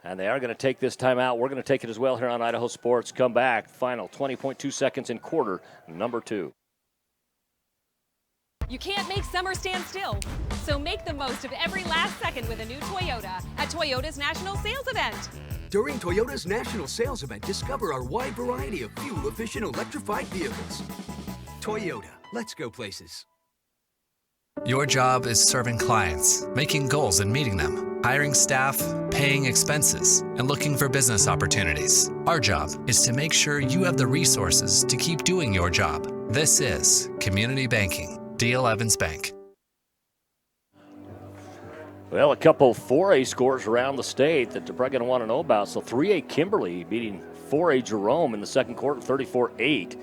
And they are going to take this timeout. We're going to take it as well here on Idaho Sports. Come back, final 20.2 seconds in quarter number 2. You can't make summer stand still, so make the most of every last second with a new Toyota at Toyota's National Sales Event. During Toyota's National Sales Event, discover our wide variety of fuel-efficient electrified vehicles. Toyota, let's go places. Your job is serving clients, making goals and meeting them, hiring staff, paying expenses, and looking for business opportunities. Our job is to make sure you have the resources to keep doing your job. This is Community Banking. D.L. Evans Bank. Well, a couple 4A scores around the state that they're probably going to want to know about. So 3A Kimberly beating 4A Jerome in the second quarter, 34-8.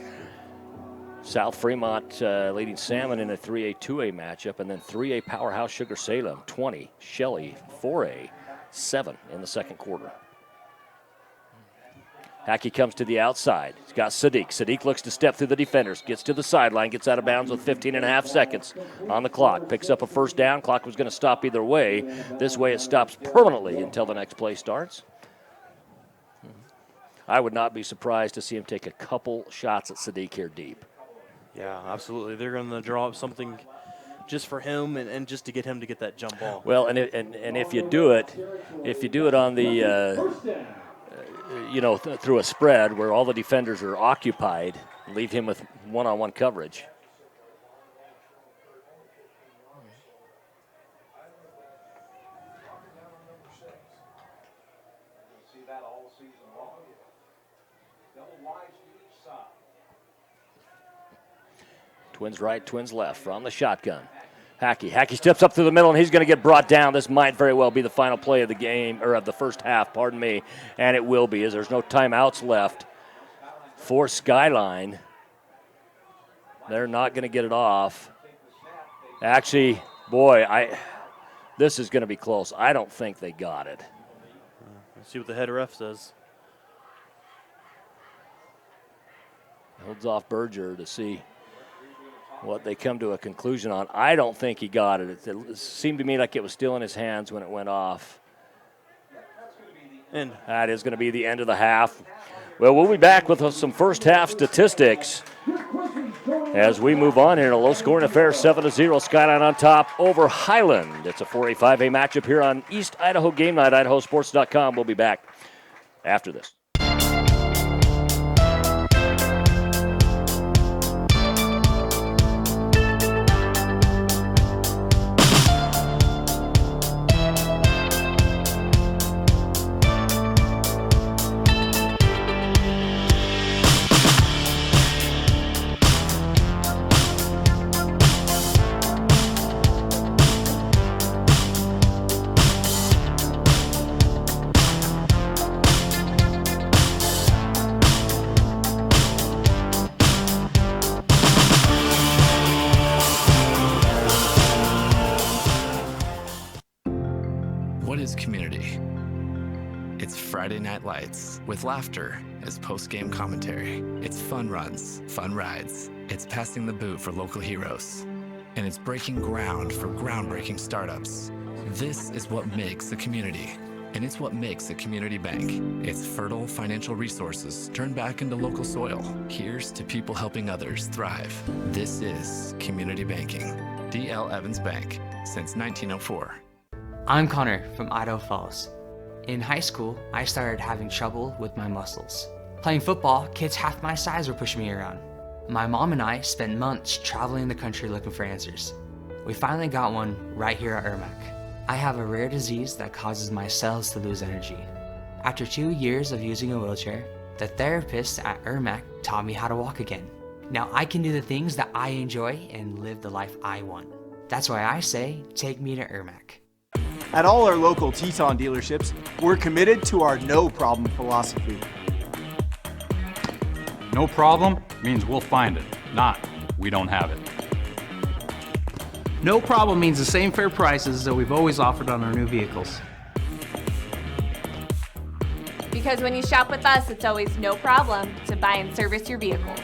South Fremont leading Salmon in a 3A, 2A matchup. And then 3A Powerhouse Sugar Salem, 20. Shelley, 4A, 7 in the second quarter. Hackey comes to the outside. He's got Sadiq. Sadiq looks to step through the defenders. Gets to the sideline. Gets out of bounds with 15 and a half seconds on the clock. Picks up a first down. Clock was going to stop either way. This way it stops permanently until the next play starts. I would not be surprised to see him take a couple shots at Sadiq here deep. Yeah, absolutely. They're going to draw up something just for him and just to get him to get that jump ball. Well, and if you do it on the through a spread where all the defenders are occupied, leave him with one-on-one coverage. Twins right, twins left from the shotgun. Hackey steps up through the middle, and he's going to get brought down. This might very well be the final play of the game, or of the first half, pardon me. And it will be, as there's no timeouts left for Skyline. They're not going to get it off. Actually, boy, this is going to be close. I don't think they got it. Let's see what the head ref says. Holds off Berger to see what they come to a conclusion on. I don't think he got it. It seemed to me like it was still in his hands when it went off. And that is going to be the end of the half. Well, we'll be back with some first half statistics as we move on here in a low-scoring affair, 7-0, Skyline on top over Highland. It's a 4A-5A matchup here on East Idaho Game Night, IdahoSports.com. We'll be back after this. What is community? It's Friday Night Lights with laughter as post-game commentary. It's fun runs, fun rides. It's passing the boot for local heroes. And it's breaking ground for groundbreaking startups. This is what makes a community. And it's what makes a community bank. It's fertile financial resources turned back into local soil. Here's to people helping others thrive. This is community banking. D.L. Evans Bank, since 1904. I'm Connor from Idaho Falls. In high school, I started having trouble with my muscles. Playing football, kids half my size were pushing me around. My mom and I spent months traveling the country looking for answers. We finally got one right here at IRMAC. I have a rare disease that causes my cells to lose energy. After 2 years of using a wheelchair, the therapists at IRMAC taught me how to walk again. Now I can do the things that I enjoy and live the life I want. That's why I say, take me to IRMAC. At all our local Teton dealerships, we're committed to our no problem philosophy. No problem means we'll find it, not we don't have it. No problem means the same fair prices that we've always offered on our new vehicles. Because when you shop with us, it's always no problem to buy and service your vehicles.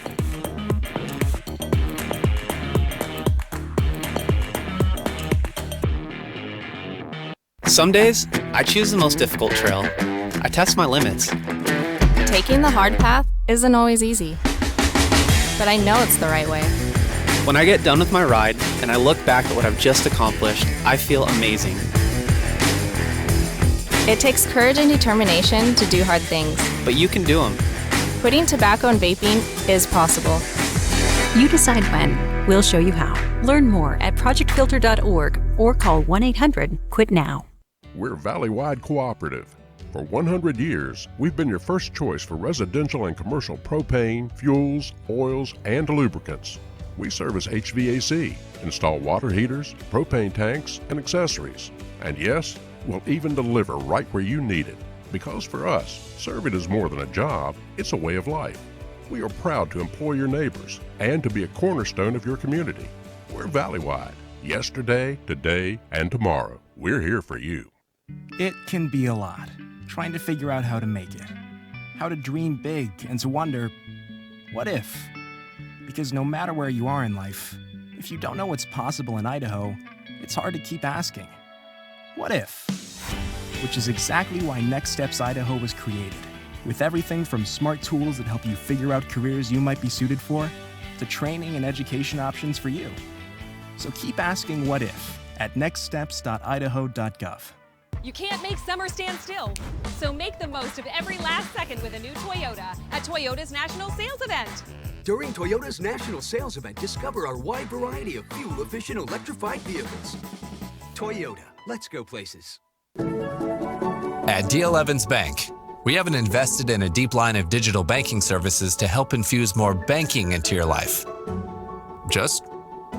Some days, I choose the most difficult trail. I test my limits. Taking the hard path isn't always easy, but I know it's the right way. When I get done with my ride and I look back at what I've just accomplished, I feel amazing. It takes courage and determination to do hard things. But you can do them. Quitting tobacco and vaping is possible. You decide when. We'll show you how. Learn more at projectfilter.org or call 1-800-QUIT-NOW. We're Valley-wide cooperative. For 100 years, we've been your first choice for residential and commercial propane, fuels, oils, and lubricants. We service HVAC, install water heaters, propane tanks, and accessories. And yes, we'll even deliver right where you need it. Because for us, serving is more than a job, it's a way of life. We are proud to employ your neighbors and to be a cornerstone of your community. We're Valley-wide. Yesterday, today, and tomorrow. We're here for you. It can be a lot, trying to figure out how to make it. How to dream big and to wonder, what if? Because no matter where you are in life, if you don't know what's possible in Idaho, it's hard to keep asking, what if? Which is exactly why Next Steps Idaho was created. With everything from smart tools that help you figure out careers you might be suited for, to training and education options for you. So keep asking what if at nextsteps.idaho.gov. You can't make summer stand still, so make the most of every last second with a new Toyota at Toyota's National Sales Event. During Toyota's National Sales Event, discover our wide variety of fuel-efficient electrified vehicles. Toyota, let's go places. At D.L. Evans Bank, we haven't invested in a deep line of digital banking services to help infuse more banking into your life. Just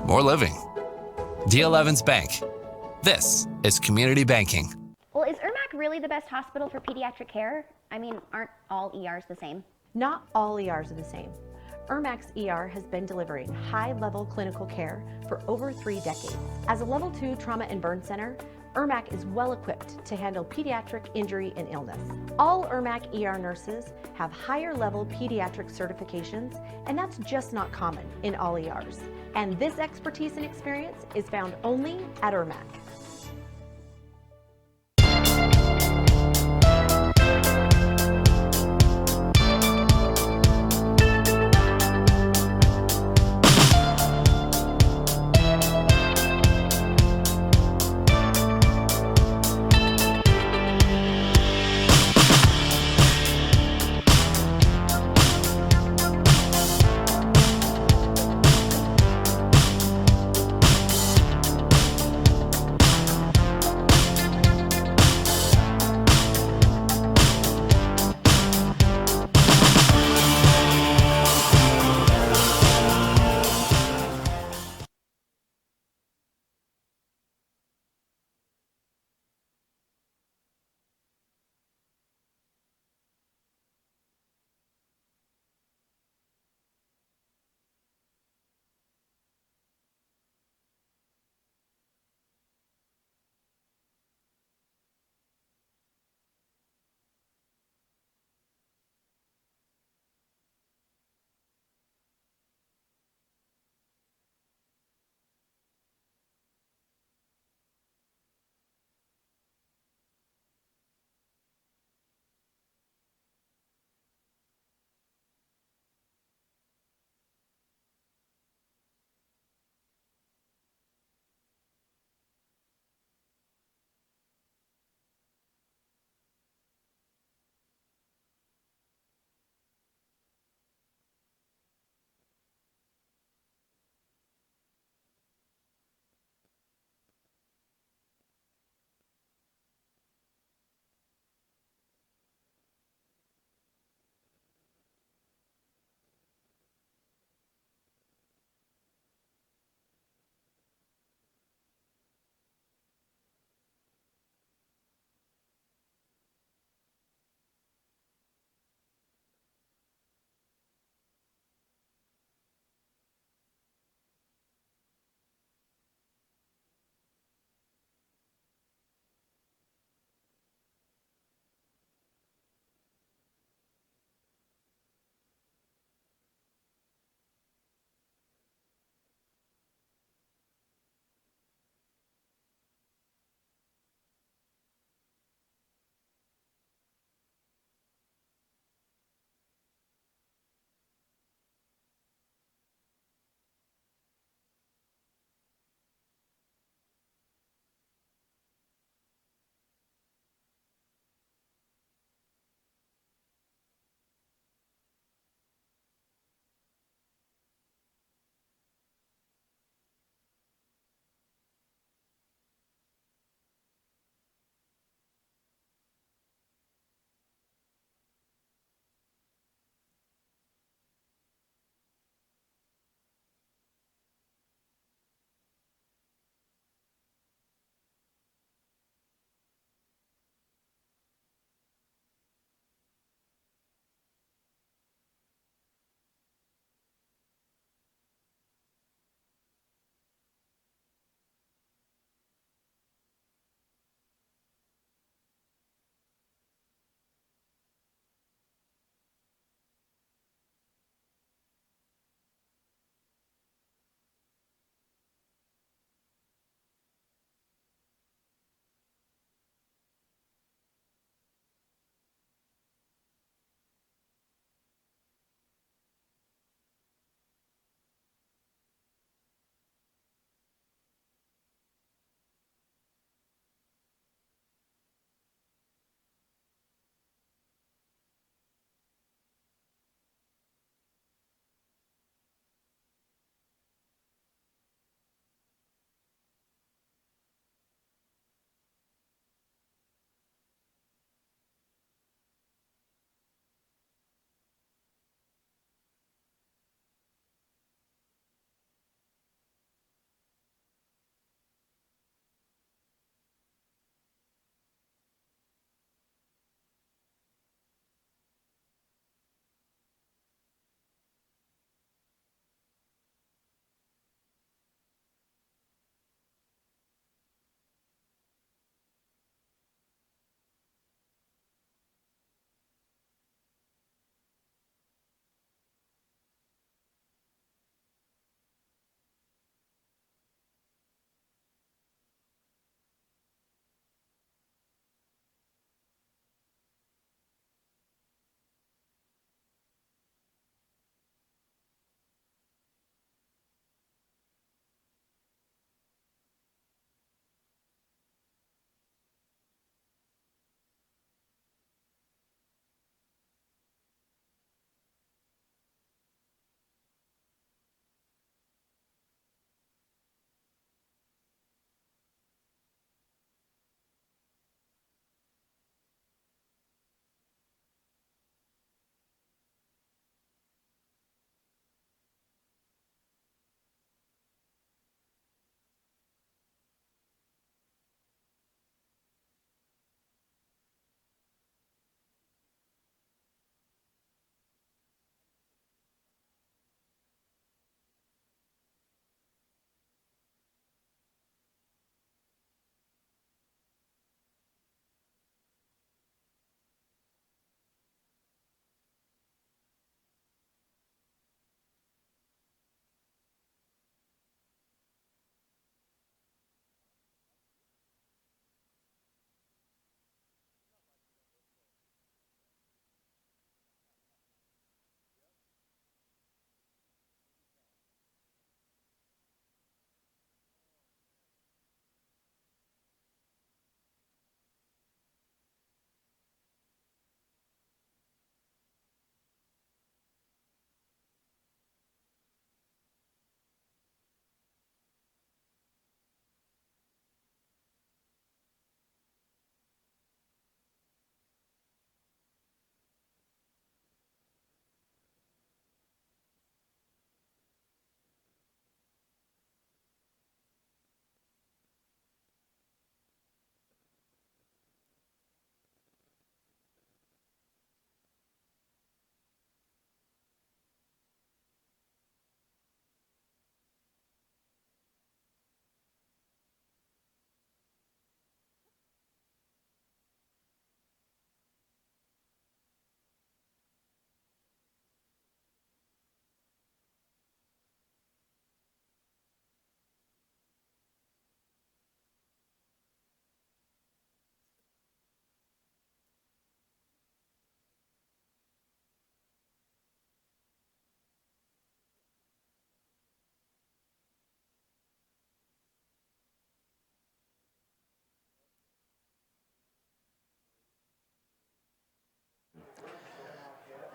more living. D11's Bank. This is community banking. Well, is Irmac really the best hospital for pediatric care? I mean, aren't all ERs the same? Not all ERs are the same. Irmac's ER has been delivering high-level clinical care for over 3 decades. As a Level 2 trauma and burn center, Irmac is well equipped to handle pediatric injury and illness. All Irmac ER nurses have higher-level pediatric certifications, and that's just not common in all ERs. And this expertise and experience is found only at Irmac.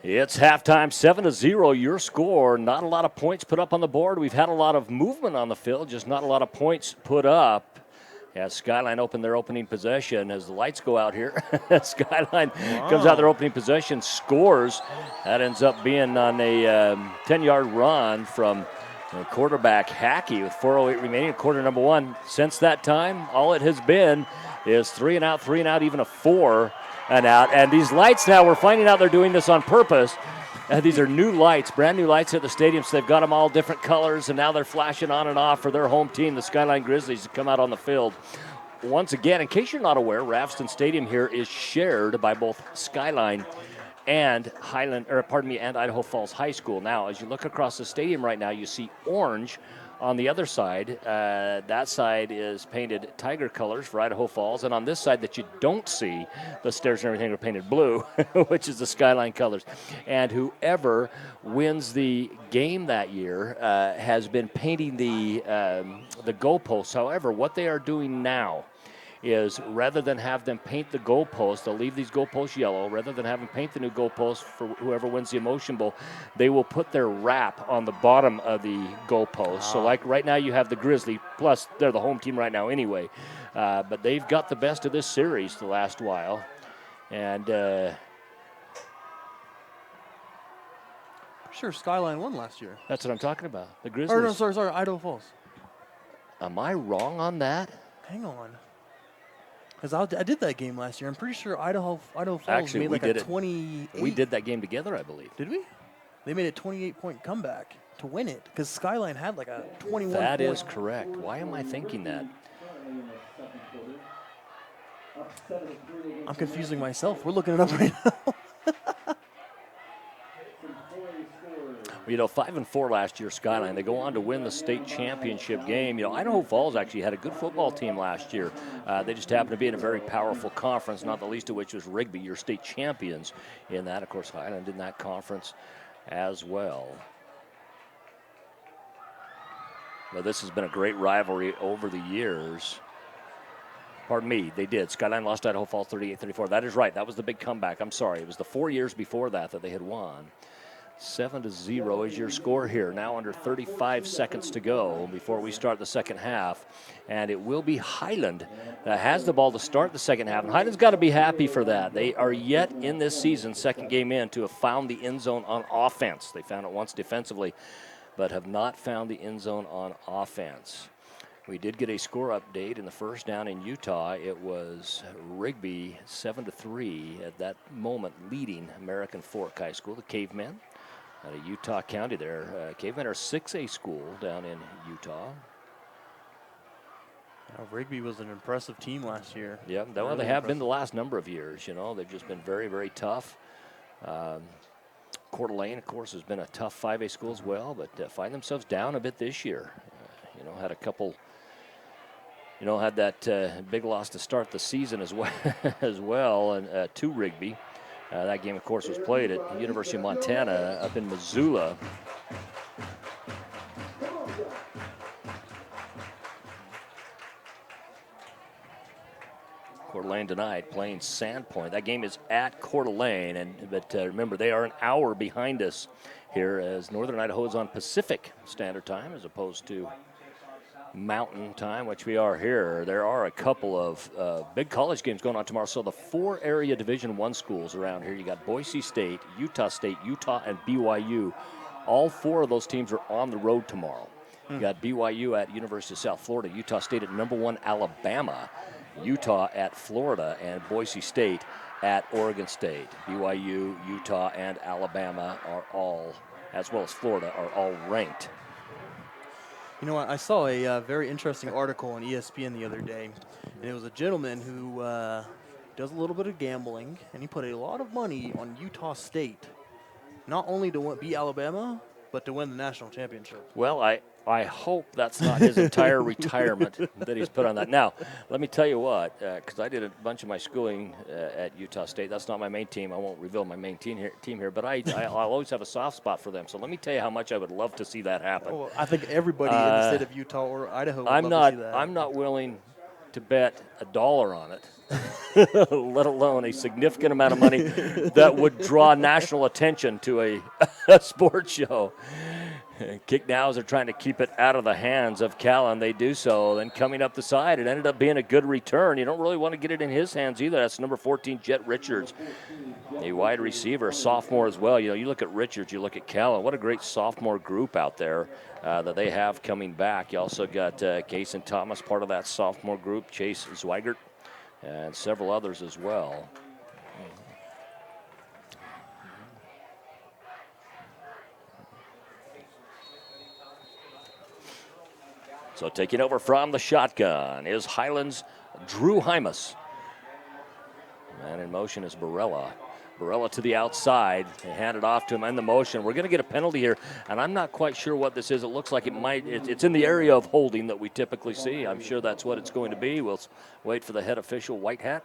It's halftime, 7-0, your score. Not a lot of points put up on the board. We've had a lot of movement on the field, just not a lot of points put up. As Skyline opened their opening possession, as the lights go out here, Skyline comes out their opening possession, scores. That ends up being on a 10-yard run from quarterback Hackey with 4:08 remaining in quarter number one. Since that time, all it has been is 3 and out, even a 4 and out. And these lights now, we're finding out they're doing this on purpose. These are new lights, brand new lights at the stadium, so they've got them all different colors, and now they're flashing on and off for their home team, the Skyline Grizzlies, to come out on the field. Once again, in case you're not aware, Rafston Stadium here is shared by both Skyline and and Idaho Falls High School. Now, as you look across the stadium right now, you see orange on the other side. That side is painted tiger colors for Idaho Falls, and on this side that you don't see, the stairs and everything are painted blue, which is the Skyline colors. And whoever wins the game that year has been painting the goalposts. However, what they are doing now is rather than have them paint the goalposts, they'll leave these goalposts yellow. Rather than have them paint the new goalposts for whoever wins the Emotion Bowl, they will put their wrap on the bottom of the goalposts. So like right now you have the Grizzly, plus they're the home team right now anyway. But they've got the best of this series the last while. And sure, Skyline won last year. that's what I'm talking about. The Grizzlies. Or no, sorry, Idaho Falls. Am I wrong on that? Hang on. Because I did that game last year. I'm pretty sure Idaho Falls Actually, made like a 28. We did that game together, I believe. Did we? They made a 28-point comeback to win it because Skyline had like a 21 That point. is correct. Why am I thinking that? I'm confusing myself. We're looking it up right now. 5-4 last year, Skyline. They go on to win the state championship game. Idaho Falls actually had a good football team last year. They just happened to be in a very powerful conference, not the least of which was Rigby, your state champions in that. Of course, Highland in that conference as well. But this has been a great rivalry over the years. Pardon me, they did. Skyline lost to Idaho Falls 38-34. That is right. That was the big comeback. I'm sorry. It was the 4 years before that they had won. 7-0 is your score here. Now under 35 seconds to go before we start the second half. And it will be Highland that has the ball to start the second half. And Highland's got to be happy for that. They are yet in this season, second game in, to have found the end zone on offense. They found it once defensively, but have not found the end zone on offense. We did get a score update in the first down in Utah. It was Rigby 7-3 at that moment, leading American Fork High School, the Cavemen. Out of Utah County there. Cavemen are 6A school down in Utah. Rigby was an impressive team last year. Yeah, well, they have been the last number of years. They've just been very, very tough. Coeur d'Alene, of course, has been a tough 5A school as well, but find themselves down a bit this year. Had a couple, had that big loss to start the season as well, and to Rigby. That game, of course, was played at the University of Montana up in Missoula. Coeur d'Alene tonight playing Sandpoint. That game is at Coeur d'Alene, but remember, they are an hour behind us here as Northern Idaho is on Pacific Standard Time as opposed to Mountain Time, which we are here. There are a couple of big college games going on tomorrow. So the 4 area Division I schools around here, you got Boise State, Utah, and BYU. All 4 of those teams are on the road tomorrow. You got BYU at University of South Florida, Utah State at #1 Alabama, Utah at Florida, and Boise State at Oregon State. BYU, Utah, and Alabama are all, as well as Florida, are all ranked. You know what? I saw a very interesting article on ESPN the other day, and it was a gentleman who does a little bit of gambling, and he put a lot of money on Utah State, not only to beat Alabama, but to win the national championship. Well, I hope that's not his entire retirement that he's put on that. Now, let me tell you what, because I did a bunch of my schooling at Utah State. That's not my main team. I won't reveal my main team here, but I'll always have a soft spot for them. So let me tell you how much I would love to see that happen. Oh, I think everybody in the state of Utah or Idaho would love to see that. I'm not willing to bet $1 on it, let alone a significant amount of money that would draw national attention to a sports show. Kicknows are trying to keep it out of the hands of Callan. They do so. Then coming up the side, it ended up being a good return. You don't really want to get it in his hands either. That's number 14, Jet Richards, a wide receiver, a sophomore as well. You know, you look at Richards, you look at Callan. What a great sophomore group out there that they have coming back. You also got Kason Thomas, part of that sophomore group, Chase Zweigert, and several others as well. So taking over from the shotgun is Highland's Drew Hymas. And in motion is Barella. Barella to the outside. They hand it off to him in the motion. We're going to get a penalty here, and I'm not quite sure what this is. It looks like it's in the area of holding that we typically see. I'm sure that's what it's going to be. We'll wait for the head official, White Hat.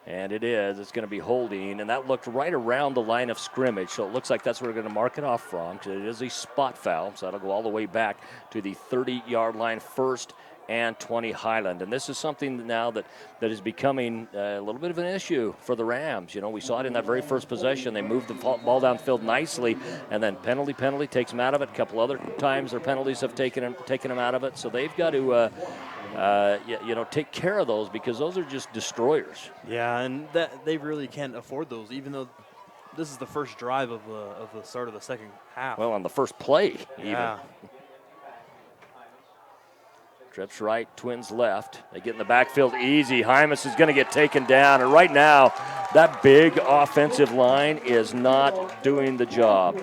And it is. It's going to be holding, and that looked right around the line of scrimmage, so it looks like that's where we're going to mark it off from, because it is a spot foul, so that'll go all the way back to the 30-yard line, 1st and 20 Highland. And this is something now that is becoming a little bit of an issue for the Rams. You know, we saw it in that very first possession. They moved the ball downfield nicely, and then penalty takes them out of it. A couple other times their penalties have taken them out of it, so they've got to take care of those, because those are just destroyers. Yeah, and that they really can't afford those, even though this is the first drive of the start of the second half. Well, on the first play, yeah. even. Trips right, Twins left. They get in the backfield easy. Hymas is going to get taken down, and right now, that big offensive line is not doing the job.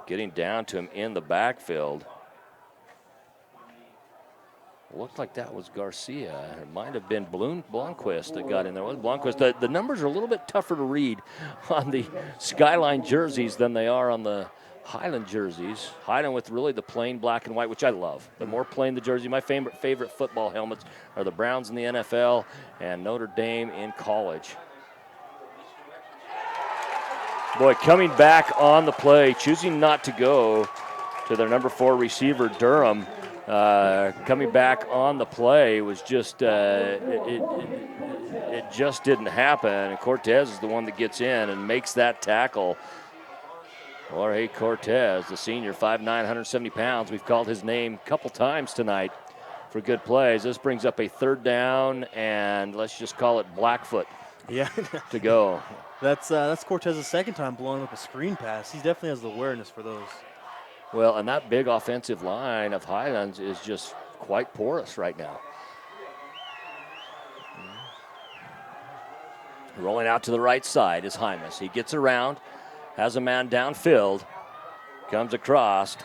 Getting down to him in the backfield. Looked like that was Garcia. It might have been Blomquist that got in there. It was Blomquist. The numbers are a little bit tougher to read on the Skyline jerseys than they are on the Highland jerseys. Highland with really the plain black and white, which I love. The more plain the jersey. My favorite football helmets are the Browns in the NFL and Notre Dame in college. Boy, coming back on the play, choosing not to go to their number 4 receiver, Durham. Coming back on the play was just, it just didn't happen. And Cortez is the one that gets in and makes that tackle. Jorge Cortez, the senior, 5'9", 170 pounds. We've called his name a couple times tonight for good plays. This brings up a 3rd down, and let's just call it Blackfoot to go. That's Cortez's second time blowing up a screen pass. He definitely has the awareness for those. Well, and that big offensive line of Highlands is just quite porous right now. Rolling out to the right side is Hymas. He gets around, has a man downfield, comes across,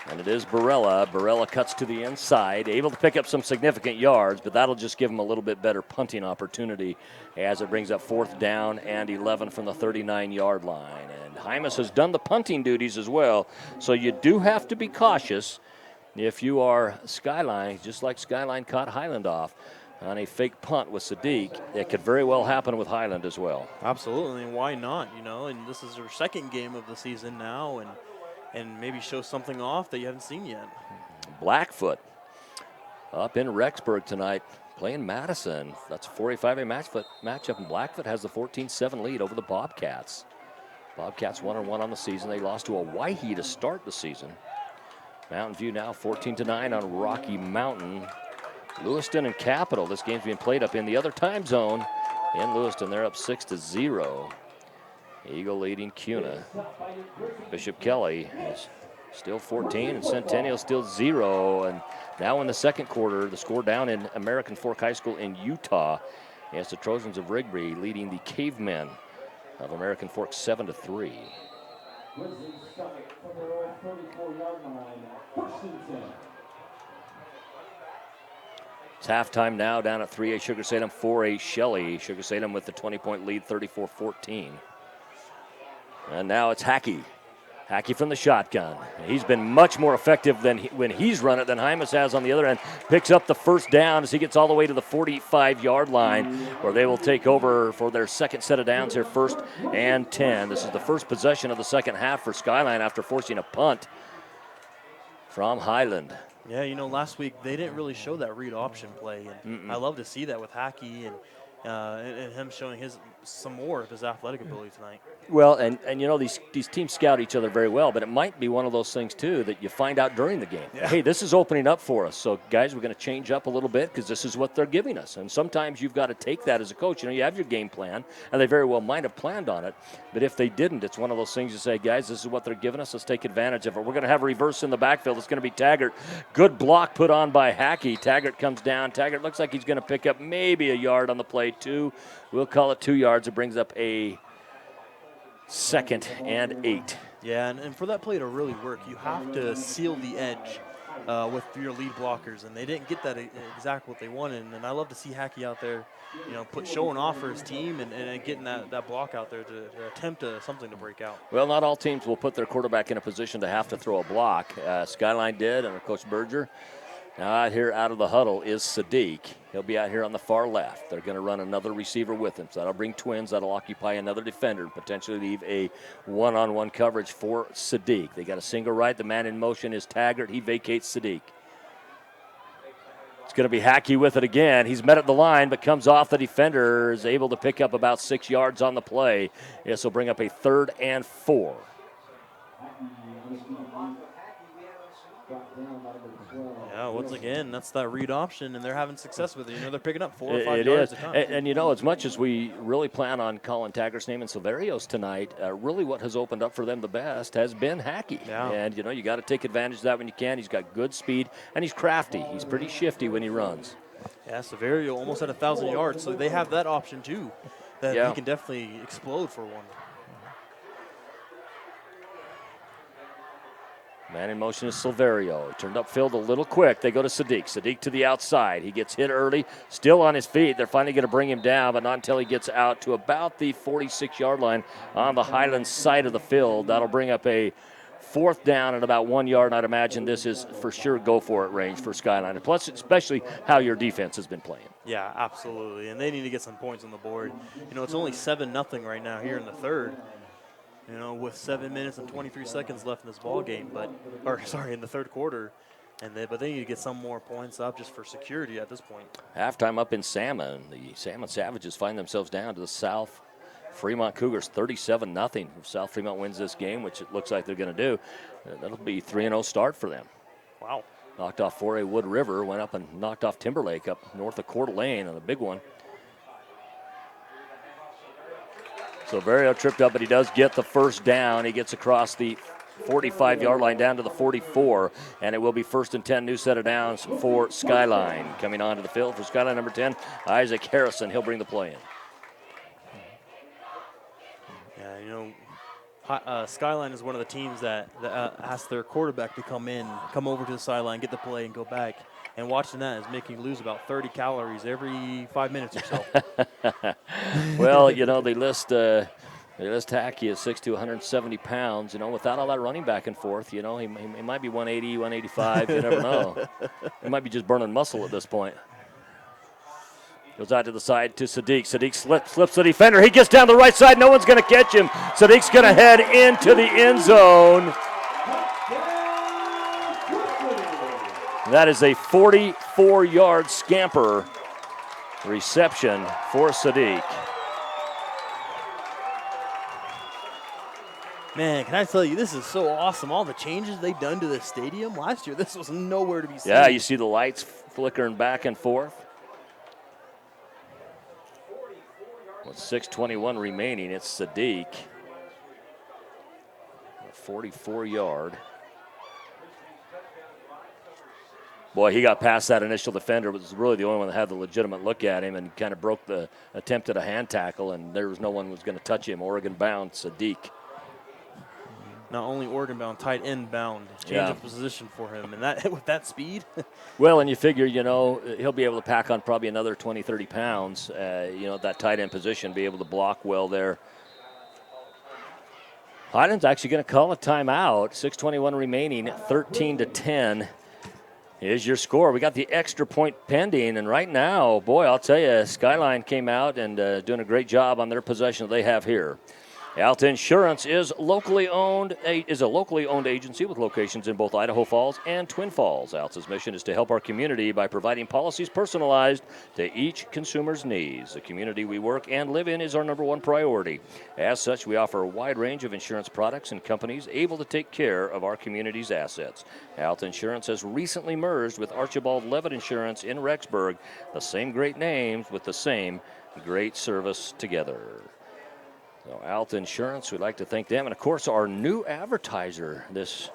and it is Barella. Barella cuts to the inside, able to pick up some significant yards, but that'll just give him a little bit better punting opportunity as it brings up 4th down and 11 from the 39-yard line. And Hymas has done the punting duties as well, so you do have to be cautious if you are Skyline, just like Skyline caught Highland off on a fake punt with Sadiq. It could very well happen with Highland as well. Absolutely, and why not, you know? And this is their second game of the season now, and maybe show something off that you haven't seen yet. Blackfoot up in Rexburg tonight, playing Madison. That's a 4A-5A matchup, and Blackfoot has the 14-7 lead over the Bobcats. Bobcats 1-1 on the season. They lost to Owyhee to start the season. Mountain View now 14-9 on Rocky Mountain. Lewiston and Capital. This game's being played up in the other time zone in Lewiston. They're up 6-0. Eagle leading Cuna. Bishop Kelly is still 14, and Centennial still 0. And now in the second quarter, the score down in American Fork High School in Utah. It's the Trojans of Rigby leading the Cavemen of American Fork 7-3. It's halftime now down at 3A Sugar Salem, 4A Shelley. Sugar Salem with the 20-point lead, 34-14. And now it's Hackey. Hackey from the shotgun. He's been much more effective than when he's run it than Hymas has on the other end. Picks up the 1st down as he gets all the way to the 45-yard line, where they will take over for their second set of downs here, 1st and 10. This is the first possession of the second half for Skyline after forcing a punt. from Highland. Yeah, last week they didn't really show that read option play, and I love to see that with Hackey and him showing some more of his athletic ability tonight. Well, and these teams scout each other very well, but it might be one of those things too that you find out during the game. Yeah. Hey, this is opening up for us, so guys, we're going to change up a little bit because this is what they're giving us. And sometimes you've got to take that as a coach. You have your game plan, and they very well might have planned on it, but if they didn't, it's one of those things you say, guys, this is what they're giving us. Let's take advantage of it. We're going to have a reverse in the backfield. It's going to be Taggart. Good block put on by Hackey. Taggart comes down. Taggart looks like he's going to pick up maybe a yard on the play, 2. We'll call it 2 yards. It brings up a 2nd and 8. Yeah, and for that play to really work, you have to seal the edge with your lead blockers, and they didn't get that exactly what they wanted. And I love to see Hackey out there, showing off for his team and getting that block out there to attempt something to break out. Well, not all teams will put their quarterback in a position to have to throw a block. Skyline did, and Coach Berger. Now out here out of the huddle is Sadiq. He'll be out here on the far left. They're going to run another receiver with him. So that'll bring twins. That'll occupy another defender and potentially leave a one-on-one coverage for Sadiq. They got a single right. The man in motion is Taggart. He vacates Sadiq. It's going to be Hackey with it again. He's met at the line, but comes off the defender. Is able to pick up about 6 yards on the play. This will bring up a 3rd and 4. Yeah, once again, that's that read option, and they're having success with it. They're picking up 4 or 5 yards at a time. And as much as we really plan on calling Taggart's name and Silverio's tonight, really what has opened up for them the best has been Hackey. Yeah. And, you got to take advantage of that when you can. He's got good speed, and he's crafty. He's pretty shifty when he runs. Yeah, Silverio almost at 1,000 yards, so they have that option too, that he can definitely explode for one. Man in motion is Silverio. Turned upfield a little quick. They go to Sadiq. Sadiq to the outside. He gets hit early. Still on his feet. They're finally going to bring him down, but not until he gets out to about the 46-yard line on the Highland side of the field. That'll bring up a 4th down and about 1 yard. And I'd imagine this is for sure go-for-it range for Skyline. And plus, especially how your defense has been playing. Yeah, absolutely. And they need to get some points on the board. It's only 7-0 right now here in the 3rd. With 7 minutes and 23 seconds left in this ball game, in the 3rd quarter, but they need to get some more points up just for security at this point. Halftime up in Salmon. The Salmon Savages find themselves down to the South Fremont Cougars 37-0. If South Fremont wins this game, which it looks like they're going to do, that'll be 3-0 start for them. Wow. Knocked off 4A Wood River, went up and knocked off Timberlake up north of Coeur d'Alene on a big one. Silverio tripped up, but he does get the 1st down. He gets across the 45-yard line down to the 44, and it will be 1st and 10, new set of downs for Skyline. Coming onto the field for Skyline number 10, Isaac Harrison. He'll bring the play in. Yeah, Skyline is one of the teams that asks their quarterback to come over to the sideline, get the play, and go back. And watching that is making you lose about 30 calories every 5 minutes or so. Well, they list Hackey at 6'2", 170 pounds. Without all that running back and forth, he might be 180, 185. You never know. He might be just burning muscle at this point. Goes out to the side to Sadiq. Sadiq slips the defender. He gets down the right side. No one's going to catch him. Sadiq's going to head into the end zone. That is a 44-yard scamper reception for Sadiq. Man, can I tell you, this is so awesome. All the changes they've done to this stadium. Last year, this was nowhere to be seen. Yeah, you see the lights flickering back and forth. With 6:21 remaining, it's Sadiq. 44-yard. Boy, he got past that initial defender. Was really the only one that had the legitimate look at him and kind of broke the attempt at a hand tackle, and there was no one who was going to touch him. Oregon bound, Sadiq. Not only Oregon bound, tight end bound. Change of position for him, and that with that speed. Well, and you figure, he'll be able to pack on probably another 20, 30 pounds, that tight end position, be able to block well there. Highland's actually going to call a timeout. 6:21 remaining, 13-10. Is your score. We got the extra point pending, and right now, boy, I'll tell you, Skyline came out and doing a great job on their possession that they have here. Alta Insurance is a locally owned agency with locations in both Idaho Falls and Twin Falls. Alta's mission is to help our community by providing policies personalized to each consumer's needs. The community we work and live in is our number one priority. As such, we offer a wide range of insurance products and companies able to take care of our community's assets. Alta Insurance has recently merged with Archibald Levitt Insurance in Rexburg, the same great names with the same great service together. So Alta Insurance, we'd like to thank them. And, of course, our new advertiser this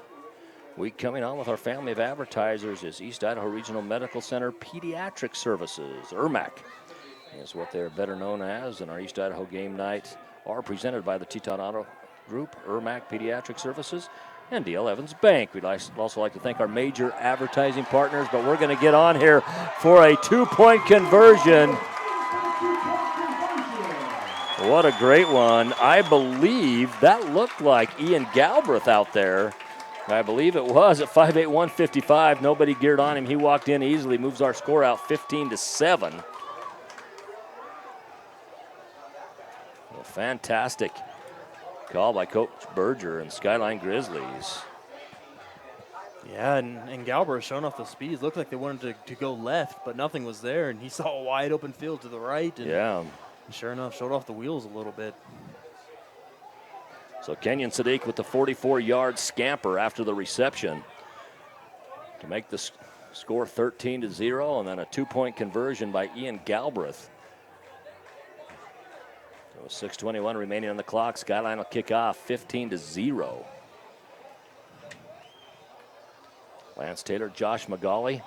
week coming on with our family of advertisers is East Idaho Regional Medical Center Pediatric Services. ERMAC is what they're better known as. And our East Idaho game nights are presented by the Teton Auto Group, ERMAC Pediatric Services, and D.L. Evans Bank. We'd also like to thank our major advertising partners, but we're going to get on here for a two-point conversion. What a great one. I believe that looked like Ian Galbraith out there. I believe it was at 5'8", nobody geared on him. He walked in easily, moves our score out 15-7. A fantastic call by Coach Berger and Skyline Grizzlies. Yeah, and Galbraith showing off the speed. Looked like they wanted to go left, but nothing was there, and he saw a wide open field to the right. And yeah. And sure enough, showed off the wheels a little bit. So Kenyon Sadiq with the 44-yard scamper after the reception to make the score 13-0, and then a two-point conversion by Ian Galbraith. So 6:21 remaining on the clock. Skyline will kick off 15-0. Lance Taylor, Josh McGauley.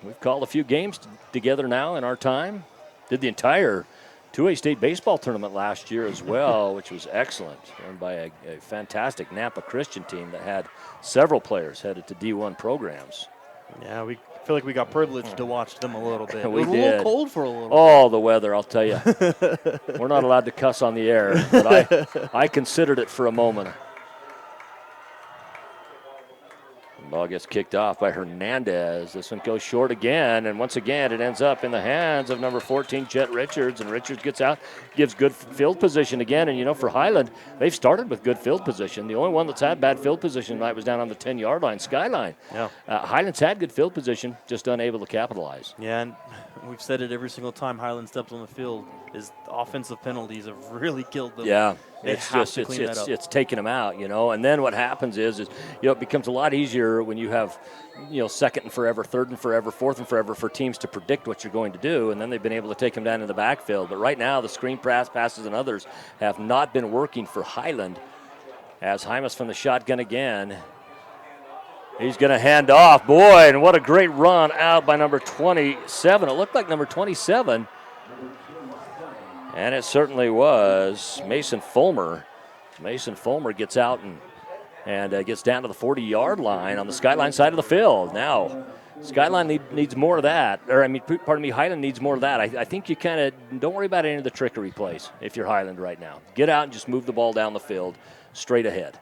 We've called a few games together now in our time. Did the entire 2A state baseball tournament last year as well, which was excellent, run by a fantastic Nampa Christian team that had several players headed to D1 programs. Yeah, we feel like we got privileged to watch them a little bit. We it was did. a little cold for a little bit. The weather, I'll tell you. We're not allowed to cuss on the air, but I considered it for a moment. Ball gets kicked off by Hernandez. This one goes short again, and once again it ends up in the hands of number 14, Jet Richards, and Richards gets out, gives good field position again, and for Highland, they've started with good field position. The only one that's had bad field position tonight was down on the 10-yard line, Skyline. Yeah. Highland's had good field position, just unable to capitalize. Yeah, and we've said it every single time Highland steps on the field, is offensive penalties have really killed them. Yeah. It's taking them out, and then what happens is it becomes a lot easier when you have, second and forever, third and forever, fourth and forever for teams to predict what you're going to do, and then they've been able to take them down in the backfield. But right now, the screen passes and others have not been working for Highland. As Hymas from the shotgun again. He's going to hand off. Boy, and what a great run out by number 27. It looked like number 27. And it certainly was Mason Fulmer. Mason Fulmer gets out and gets down to the 40-yard line on the Skyline side of the field. Now, Skyline needs more of that. Highland needs more of that. I think you kind of don't worry about any of the trickery plays if you're Highland right now. Get out and just move the ball down the field straight ahead.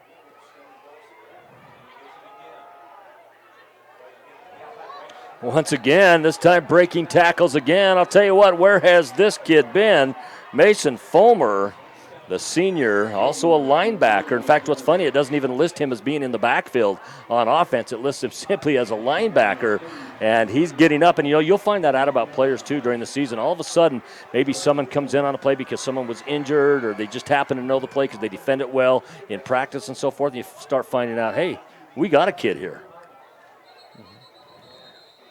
Once again, this time breaking tackles again. I'll tell you what, where has this kid been? Mason Fulmer, the senior, also a linebacker. In fact, what's funny, it doesn't even list him as being in the backfield on offense. It lists him simply as a linebacker, and he's getting up. And, you'll find that out about players, too, during the season. All of a sudden, maybe someone comes in on a play because someone was injured, or they just happen to know the play because they defend it well in practice and so forth. And you start finding out, hey, we got a kid here.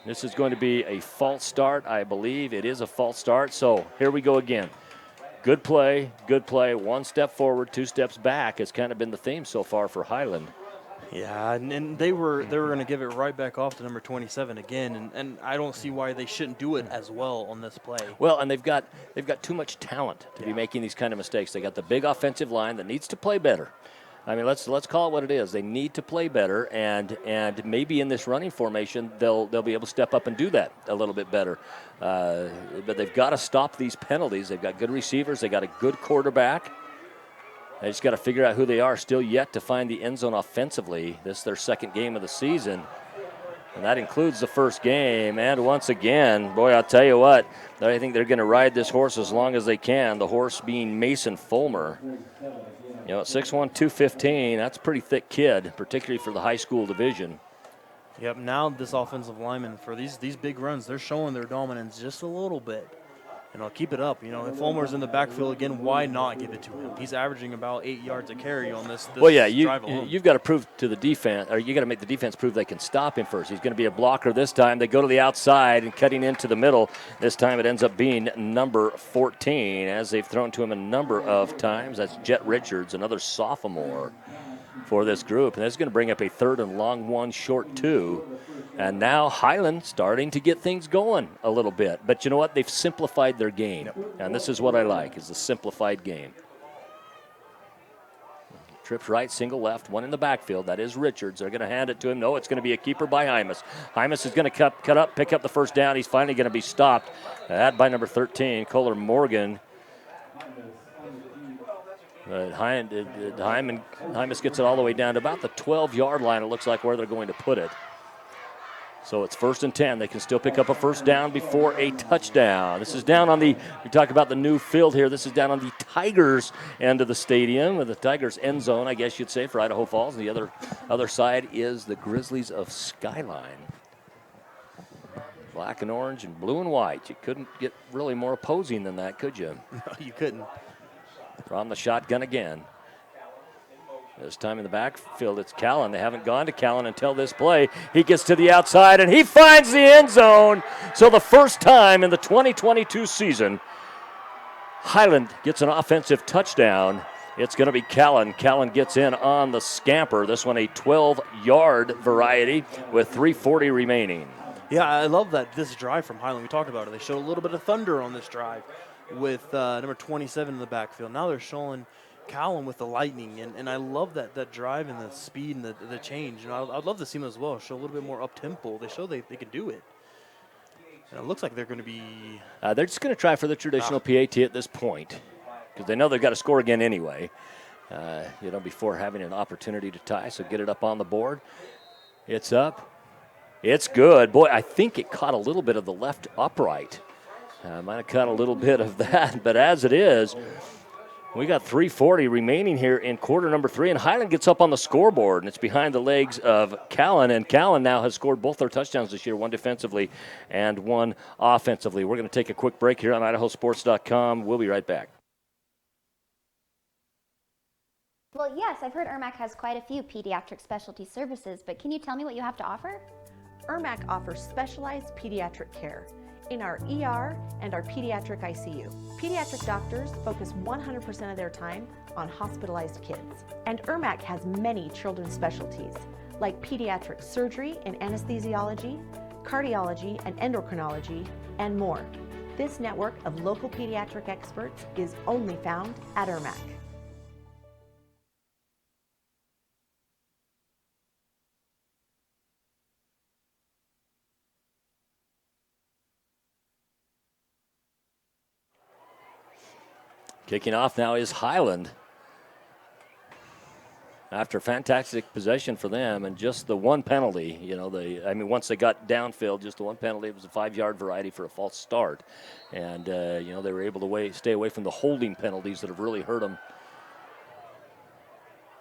This is going to be a false start, I believe. It is a false start, so here we go again. Good play, one step forward, two steps back has kind of been the theme so far for Highland. Yeah, and they were going to give it right back off to number 27 again, and I don't see why they shouldn't do it as well on this play. Well, and they've got too much talent to be making these kind of mistakes. They got the big offensive line that needs to play better. I mean, let's call it what it is. They need to play better, and maybe in this running formation they'll be able to step up and do that a little bit better. But they've got to stop these penalties. They've got good receivers. They got a good quarterback. They just got to figure out who they are. Still yet to find the end zone offensively. This is their second game of the season, and that includes the first game. And once again, boy, I'll tell you what, I think they're going to ride this horse as long as they can. The horse being Mason Fulmer. You know, 6'1", 215, that's a pretty thick kid, particularly for the high school division. Yep, now this offensive lineman, for these big runs, they're showing their dominance just a little bit. And I'll keep it up. You know, if Fulmer's in the backfield again, why not give it to him? He's averaging about 8 yards a carry on this well, yeah, drive alone. You've got to prove to the defense, or you got to make the defense prove they can stop him first. He's going to be a blocker this time. They go to the outside and cutting into the middle. This time it ends up being number 14, as they've thrown to him a number of times. That's Jet Richards, another sophomore for this group. And that's going to bring up a 3rd and long 1, short 2. And now Highland starting to get things going a little bit. But you know what? They've simplified their game. And this is what I like, is the simplified game. Trips right, single left, one in the backfield. That is Richards. They're going to hand it to him. No, it's going to be a keeper by Hymas. Hymas is going to cut up, pick up the first down. He's finally going to be stopped. That by number 13, Kohler Morgan. Hymas gets it all the way down to about the 12-yard line, it looks like, where they're going to put it. So it's 1st and 10. They can still pick up a first down before a touchdown. This is down on we talk about the new field here. This is down on the Tigers end of the stadium, or the Tigers end zone, I guess you'd say, for Idaho Falls. And the other side is the Grizzlies of Skyline. Black and orange and blue and white. You couldn't get really more opposing than that, could you? No, you couldn't. From the shotgun again. This time in the backfield, it's Callan. They haven't gone to Callan until this play. He gets to the outside, and he finds the end zone. So the first time in the 2022 season, Highland gets an offensive touchdown. It's going to be Callan. Callan gets in on the scamper. This one a 12-yard variety with 3:40 remaining. Yeah, I love that this drive from Highland. We talked about it. They showed a little bit of thunder on this drive with number 27 in the backfield. Now they're showing Callan with the lightning, and I love that drive and the speed and the change. You know, I'd love to see them as well show a little bit more up tempo. They show they can do it. And it looks like they're going to be. They're just going to try for the traditional PAT at this point, because they know they've got to score again anyway. Before having an opportunity to tie, so get it up on the board. It's up. It's good. Boy, I think it caught a little bit of the left upright. Might have caught a little bit of that, but as it is, we got 3:40 remaining here in quarter number 3, and Highland gets up on the scoreboard, and it's behind the legs of Callan, and Callan now has scored both their touchdowns this year, one defensively and one offensively. We're going to take a quick break here on IdahoSports.com. We'll be right back. Well, yes, I've heard Ermac has quite a few pediatric specialty services, but can you tell me what you have to offer? Ermac offers specialized pediatric care in our ER and our pediatric ICU. Pediatric doctors focus 100% of their time on hospitalized kids. And Ermac has many children's specialties, like pediatric surgery and anesthesiology, cardiology and endocrinology, and more. This network of local pediatric experts is only found at Ermac. Kicking off now is Highland. After a fantastic possession for them and just the one penalty, once they got downfield, just the one penalty, it was a 5-yard variety for a false start. And, they were able to stay away from the holding penalties that have really hurt them.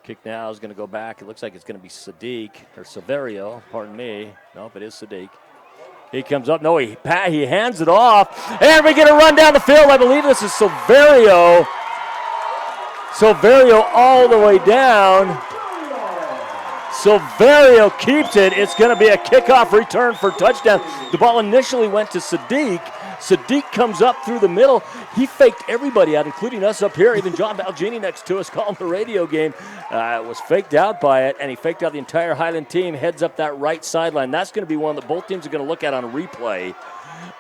Kick now is going to go back. It looks like it's going to be Severio, pardon me. Nope, it is Sadiq. He comes up. No, he hands it off. And we get a run down the field. I believe this is Severio. Severio all the way down. Severio keeps it. It's going to be a kickoff return for touchdown. The ball initially went to Sadiq. Sadiq comes up through the middle. He faked everybody out, including us up here. Even John Balgini next to us calling the radio game was faked out by it, and he faked out the entire Highland team, heads up that right sideline. That's going to be one that both teams are going to look at on a replay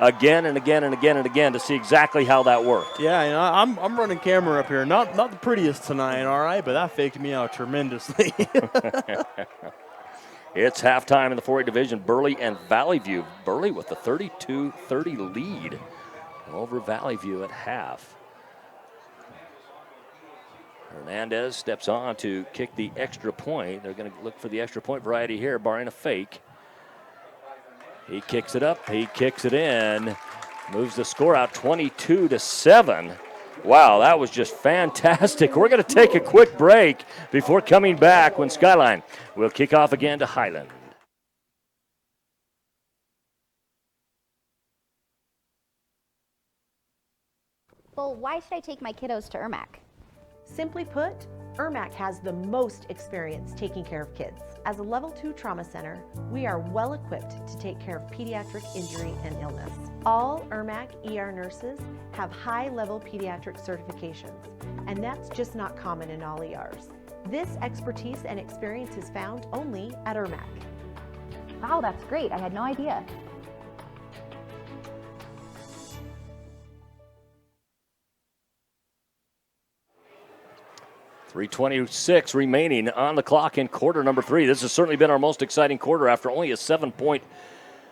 again and again and again and again to see exactly how that worked. Yeah, I'm running camera up here. Not the prettiest tonight, all right, but that faked me out tremendously. It's halftime in the 4A division. Burley and Valley View. Burley with the 32-30 lead over Valley View at half. Hernandez steps on to kick the extra point. They're going to look for the extra point variety here, barring a fake. He kicks it up. He kicks it in. Moves the score out 22-7. Wow, that was just fantastic. We're going to take a quick break before coming back when Skyline will kick off again to Highland. Well, why should I take my kiddos to Ermac? Simply put, Ermac has the most experience taking care of kids. As a Level 2 trauma center, we are well equipped to take care of pediatric injury and illness. All Ermac ER nurses have high-level pediatric certifications, and that's just not common in all ERs. This expertise and experience is found only at Ermac. Wow, that's great. I had no idea. .326 remaining on the clock in quarter number 3. This has certainly been our most exciting quarter after only a 7-point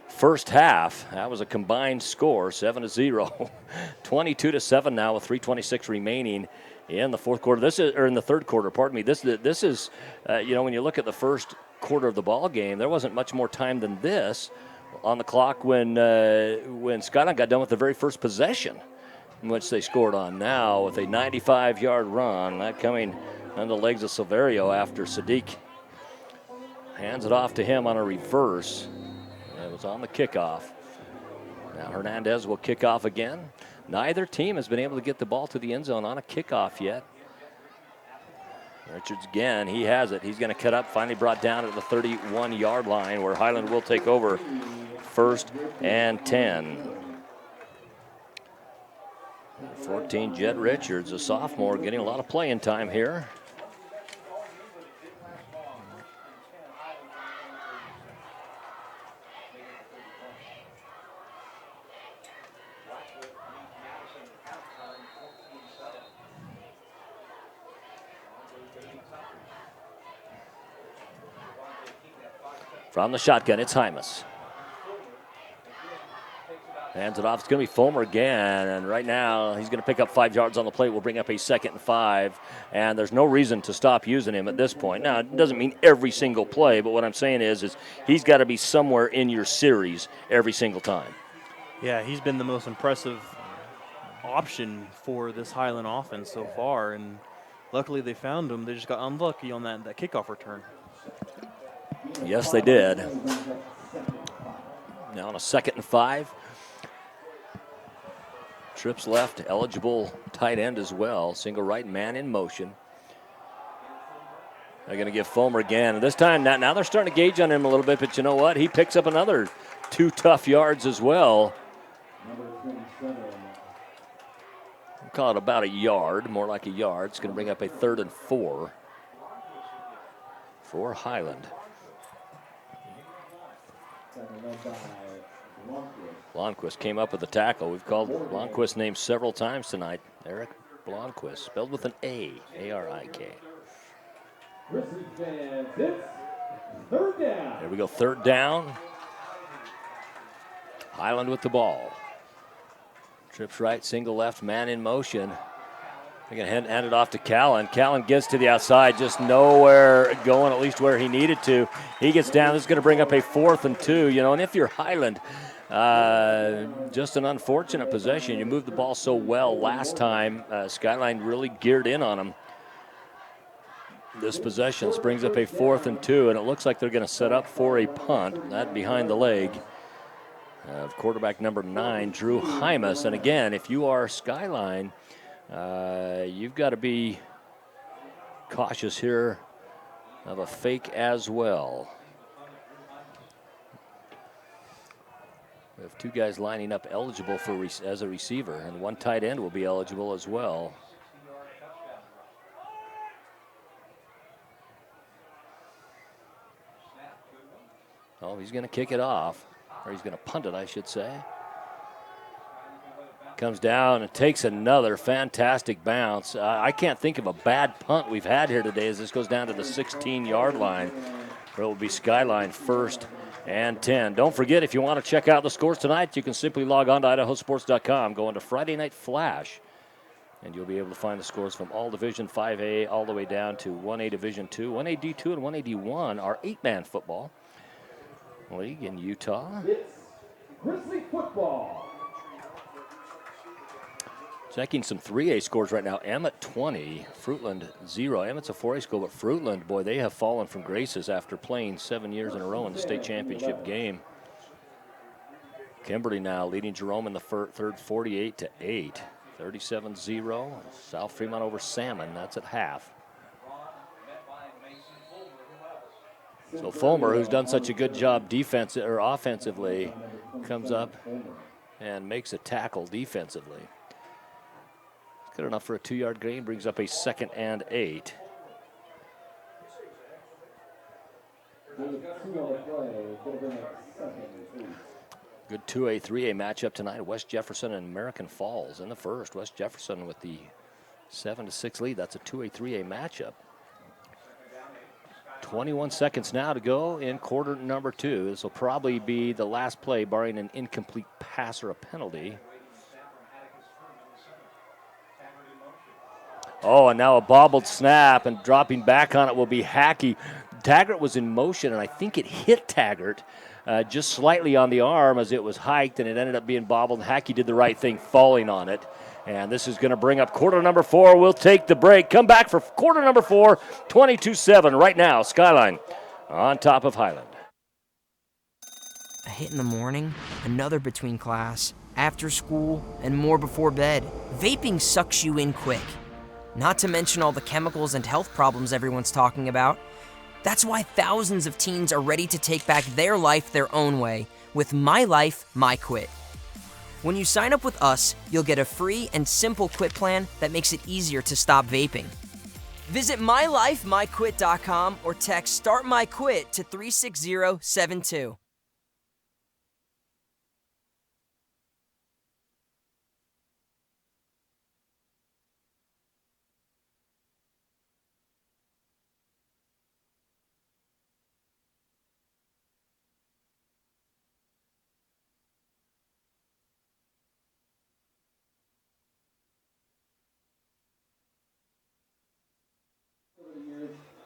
first half. That was a combined score, 7-0. 22-7 now with 3:26 remaining in the fourth quarter. In the third quarter. Pardon me. This is when you look at the first quarter of the ball game, there wasn't much more time than this on the clock when Skyline got done with the very first possession, in which they scored on. Now with a 95-yard run, that coming on the legs of Silverio after Sadiq hands it off to him on a reverse. It was on the kickoff. Now Hernandez will kick off again. Neither team has been able to get the ball to the end zone on a kickoff yet. Richards again, he has it. He's going to cut up, finally brought down at the 31-yard line where Highland will take over 1st and 10. 14, Jed Richards, a sophomore, getting a lot of playing time here. From the shotgun, it's Hymas. Hands it off. It's going to be Fulmer again. And right now, he's going to pick up 5 yards on the plate. We'll bring up a 2nd and 5. And there's no reason to stop using him at this point. Now, it doesn't mean every single play, but what I'm saying is he's got to be somewhere in your series every single time. Yeah, he's been the most impressive option for this Highland offense so far. And luckily they found him. They just got unlucky on that kickoff return. Yes, they did. Now on a 2nd and 5. Trips left, eligible tight end as well. Single right, man in motion. They're going to give Fulmer again. And this time, now they're starting to gauge on him a little bit, but you know what? He picks up another 2 tough yards as well. We'll call it about a yard, more like a yard. It's going to bring up a 3rd and 4 for Highland. Blomquist came up with the tackle. We've called Blomquist names several times tonight. Eric Blomquist, spelled with an A, A-R-I-K. There we go, 3rd down. Highland with the ball. Trips right, single left, man in motion. They're going to hand it off to Callan. Callan gets to the outside, just nowhere going, at least where he needed to. He gets down. This is going to bring up a 4th and 2. And if you're Highland, just an unfortunate possession. You moved the ball so well last time. Skyline really geared in on him. This possession brings up a 4th and 2, and it looks like they're going to set up for a punt. That behind the leg of quarterback number 9, Drew Hymas. And again, if you are Skyline, you've got to be cautious here of a fake as well. We have 2 guys lining up eligible for as a receiver, and 1 tight end will be eligible as well. Oh, he's going to kick it off, or he's going to punt it, I should say. Comes down and takes another fantastic bounce. I can't think of a bad punt we've had here today as this goes down to the 16-yard line, where it will be Skyline 1st and 10. Don't forget, if you want to check out the scores tonight, you can simply log on to IdahoSports.com, go into Friday Night Flash, and you'll be able to find the scores from all Division 5A all the way down to 1A Division 2. 1A D2 and 1A D1 are 8-man football league in Utah. It's Grizzly football. Checking some 3A scores right now. Emmett 20, Fruitland 0. Emmett's a 4A school, but Fruitland, boy, they have fallen from graces after playing 7 years in a row in the state championship game. Kimberly now leading Jerome in the third 48-8. 37-0. South Fremont over Salmon. That's at half. So Fulmer, who's done such a good job offensively, comes up and makes a tackle defensively. It's good enough for a 2-yard gain. Brings up a 2nd and 8. Good 2A, 3A matchup tonight. West Jefferson and American Falls in the first. West Jefferson with the 7-6 lead. That's a 2A, 3A matchup. 21 seconds now to go in quarter number 2. This will probably be the last play, barring an incomplete pass or a penalty. Oh, and now a bobbled snap, and dropping back on it will be Hackey. Taggart was in motion, and I think it hit Taggart just slightly on the arm as it was hiked, and it ended up being bobbled. Hackey did the right thing, falling on it. And this is going to bring up quarter number 4. We'll take the break. Come back for quarter number 4, 22-7. Right now, Skyline on top of Highland. A hit in the morning, another between class, after school, and more before bed. Vaping sucks you in quick. Not to mention all the chemicals and health problems everyone's talking about. That's why thousands of teens are ready to take back their life their own way with My Life, My Quit. When you sign up with us, you'll get a free and simple quit plan that makes it easier to stop vaping. Visit mylifemyquit.com or text Start My Quit to 36072.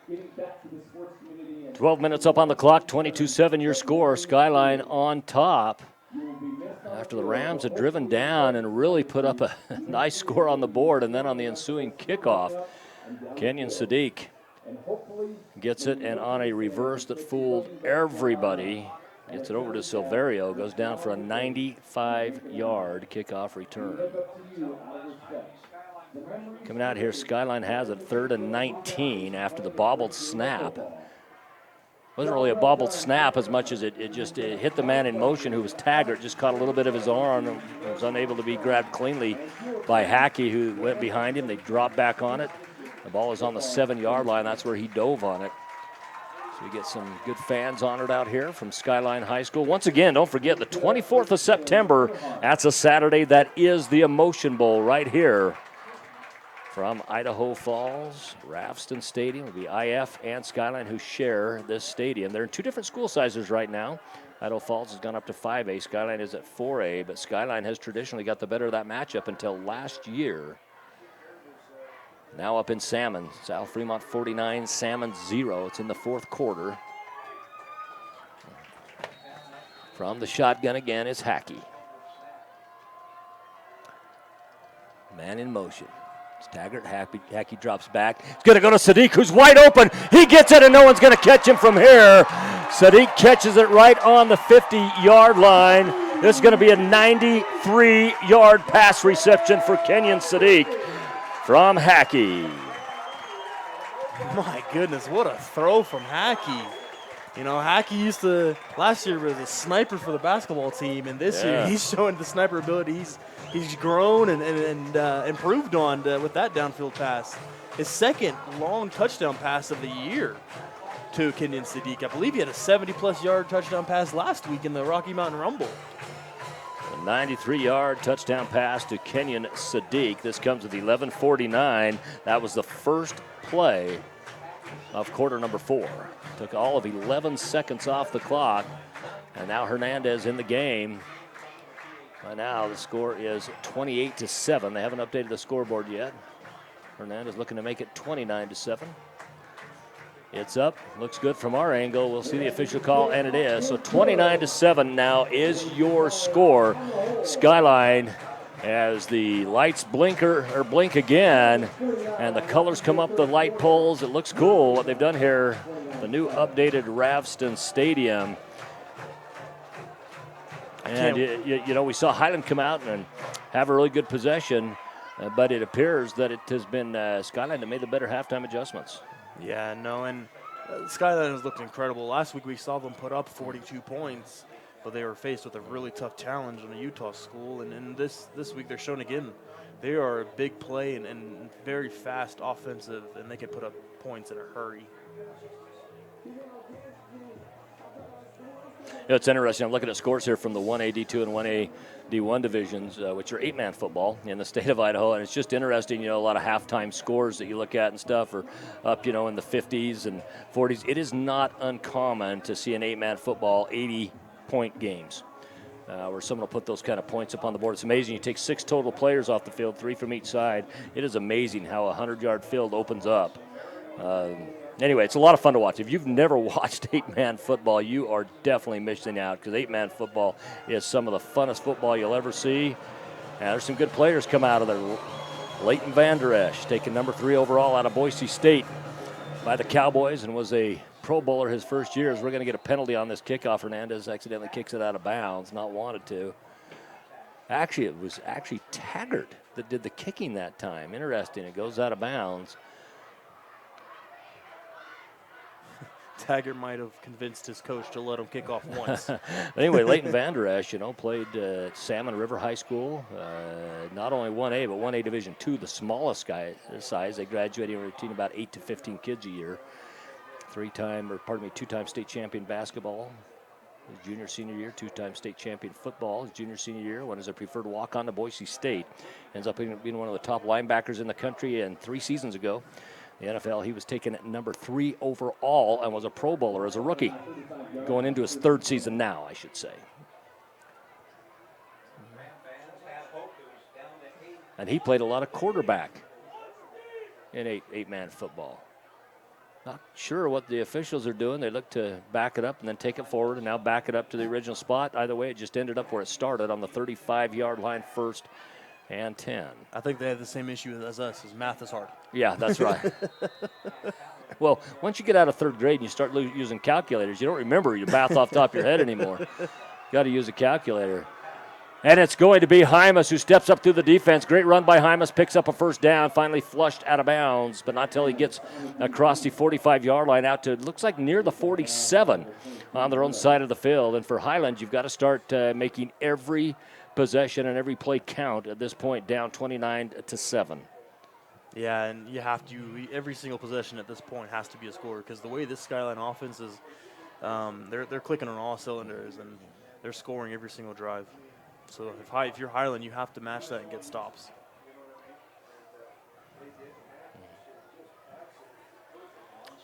Getting back to the sports community. 12 minutes up on the clock, 22-7 your score. Skyline on top. After the Rams had driven down and really put up a nice score on the board, and then on the ensuing kickoff, Kenyon Sadiq gets it, and on a reverse that fooled everybody, gets it over to Silverio, goes down for a 95-yard kickoff return. Coming out here, Skyline has it 3rd and 19 after the bobbled snap. Wasn't really a bobbled snap as much as it hit the man in motion, who was Taggart, just caught a little bit of his arm and was unable to be grabbed cleanly by Hackey, who went behind him. They dropped back on it. The ball is on the 7-yard line. That's where he dove on it. So we get some good fans honored out here from Skyline High School. Once again, don't forget the 24th of September. That's a Saturday. That is the Emotion Bowl right here. From Idaho Falls, Rafston Stadium will be IF and Skyline, who share this stadium. They're in 2 different school sizes right now. Idaho Falls has gone up to 5A. Skyline is at 4A, but Skyline has traditionally got the better of that matchup until last year. Now up in Salmon. South Fremont 49, Salmon 0. It's in the 4th quarter. From the shotgun again is Hackey. Man in motion. Taggart, Hackey drops back. It's going to go to Sadiq, who's wide open. He gets it, and no one's going to catch him from here. Sadiq catches it right on the 50-yard line. This is going to be a 93-yard pass reception for Kenyon Sadiq from Hackey. My goodness, what a throw from Hackey. You know, Hackey last year was a sniper for the basketball team, and this year he's showing the sniper ability. He's grown and improved on with that downfield pass. His 2nd long touchdown pass of the year to Kenyon Sadiq. I believe he had a 70-plus yard touchdown pass last week in the Rocky Mountain Rumble. A 93-yard touchdown pass to Kenyon Sadiq. This comes with 11:49. That was the first play of quarter number 4. Took all of 11 seconds off the clock, and now Hernandez in the game. By now, the score is 28-7. They haven't updated the scoreboard yet. Hernandez looking to make it 29-7. It's up. Looks good from our angle. We'll see the official call, and it is. So 29-7 now is your score. Skyline as the lights blink again, and the colors come up the light poles. It looks cool what they've done here. The new updated Ravston Stadium. And, you know, we saw Highland come out and have a really good possession, but it appears that it has been Skyline that made the better halftime adjustments. Yeah, no, and Skyline has looked incredible. Last week we saw them put up 42 points, but they were faced with a really tough challenge in a Utah school. And this week they're shown again. They are a big play and very fast offensive, and they can put up points in a hurry. You know, it's interesting. I'm looking at scores here from the 1A D2 and 1A D1 divisions, which are 8-man football in the state of Idaho. And it's just interesting, you know, a lot of halftime scores that you look at and stuff are up, you know, in the 50s and 40s. It is not uncommon to see an 8-man football 80-point games where someone will put those kind of points up on the board. It's amazing. You take 6 total players off the field, 3 from each side. It is amazing how a 100-yard field opens up. Anyway, it's a lot of fun to watch. If you've never watched 8-man football, you are definitely missing out, because 8-man football is some of the funnest football you'll ever see. And there's some good players come out of there. Leighton Vander Esch, taken number 3 overall out of Boise State by the Cowboys, and was a Pro Bowler his first year. As we're going to get a penalty on this kickoff. Hernandez accidentally kicks it out of bounds, not wanted to. Actually, it was Taggart that did the kicking that time. Interesting. It goes out of bounds. Taggart might have convinced his coach to let him kick off once. Anyway, Leighton Vander Esch, you know, played at Salmon River High School. Not only 1A, but 1A Division II, the smallest size. They graduating routine about 8 to 15 kids a year. 2-time state champion basketball his junior, senior year. 2-time state champion football his junior, senior year. One is a preferred walk-on to Boise State. Ends up being one of the top linebackers in the country, and 3 seasons ago, the NFL, he was taken at number 3 overall and was a Pro Bowler as a rookie, going into his 3rd season now, I should say. And he played a lot of quarterback in 8-man football. Not sure what the officials are doing. They look to back it up and then take it forward and now back it up to the original spot. Either way, it just ended up where it started on the 35-yard line, 1st and 10. I think they have the same issue as us, is math is hard. Yeah, that's right. Well, once you get out of 3rd grade and you start using calculators, you don't remember your math off the top of your head anymore. Got to use a calculator. And it's going to be Hymas who steps up through the defense. Great run by Hymas, picks up a 1st down, finally flushed out of bounds, but not till he gets across the 45-yard line out to, looks like near the 47 on their own side of the field. And for Highland, you've got to start making every possession and every play count at this point, down 29-7. Yeah, and you have to, every single possession at this point has to be a score, because the way this Skyline offense is, they're clicking on all cylinders and they're scoring every single drive. So if you're Highland, you have to match that and get stops.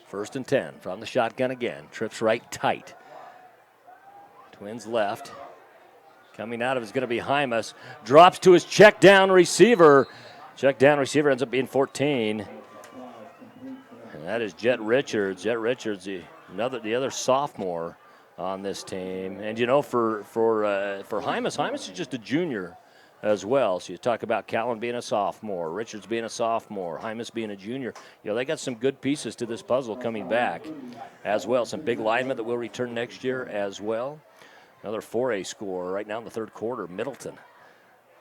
First and 10 from the shotgun again. Trips right tight. Twins left. Coming out of is going to be Hymas. Drops to his check down receiver. Check down receiver ends up being 14. And that is Jet Richards. Jet Richards, the other sophomore on this team. And you know, for Hymas is just a junior as well. So you talk about Callan being a sophomore, Richards being a sophomore, Hymas being a junior. You know, they got some good pieces to this puzzle coming back as well. Some big linemen that will return next year as well. Another 4A score right now in the 3rd quarter. Middleton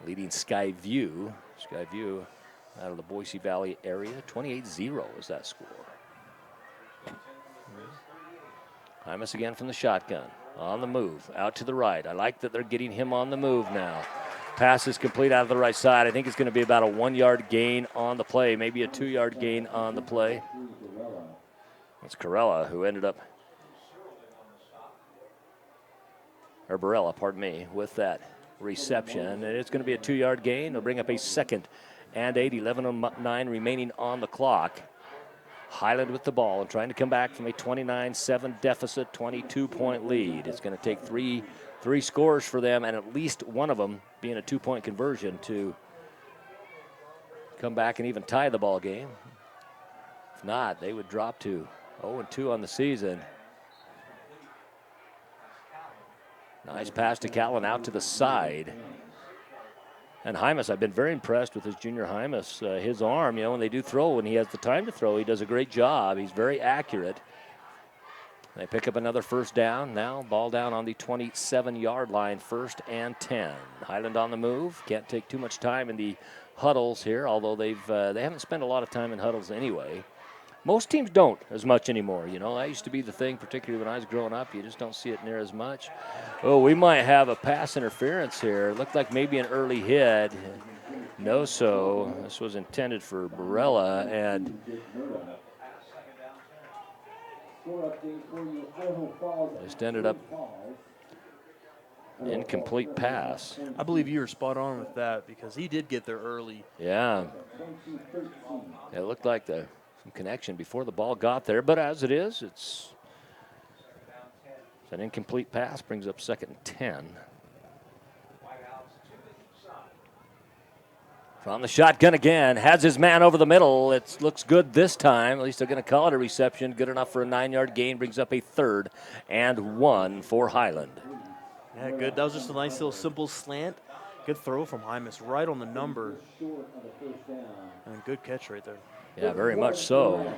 leading Skyview. Skyview out of the Boise Valley area. 28-0 is that score. Hymas again from the shotgun. On the move, out to the right. I like that they're getting him on the move now. Pass is complete out of the right side. I think it's going to be about a 1-yard gain on the play, maybe a 2-yard gain on the play. That's Corella who ended up, or Barella, pardon me, with that reception. And it's going to be a 2-yard gain. They'll bring up a 2nd and 8, 11:09 remaining on the clock. Highland with the ball and trying to come back from a 29-7 deficit, 22-point lead. It's going to take three scores for them, and at least one of them being a 2-point conversion to come back and even tie the ball game. If not, they would drop to 0-2 on the season. Nice pass to Callan out to the side. And Hymas, I've been very impressed with his junior Hymas. His arm, when they do throw, when he has the time to throw, he does a great job. He's very accurate. They pick up another first down. Now ball down on the 27-yard line, 1st and 10. Highland on the move. Can't take too much time in the huddles here, although they haven't spent a lot of time in huddles anyway. Most teams don't as much anymore. That used to be the thing, particularly when I was growing up. You just don't see it near as much. Oh, we might have a pass interference here. It looked like maybe an early hit. No, so this was intended for Barella, and just ended up incomplete pass. I believe you were spot on with that because he did get there early. Yeah. It looked like some connection before the ball got there, but as it is, it's an incomplete pass, brings up 2nd and 10. From the shotgun again, has his man over the middle. It looks good this time. At least they're going to call it a reception. Good enough for a 9-yard gain. Brings up a 3rd and 1 for Highland. Yeah, good. That was just a nice little simple slant. Good throw from Hymas, right on the number. And good catch right there. Yeah, very much so.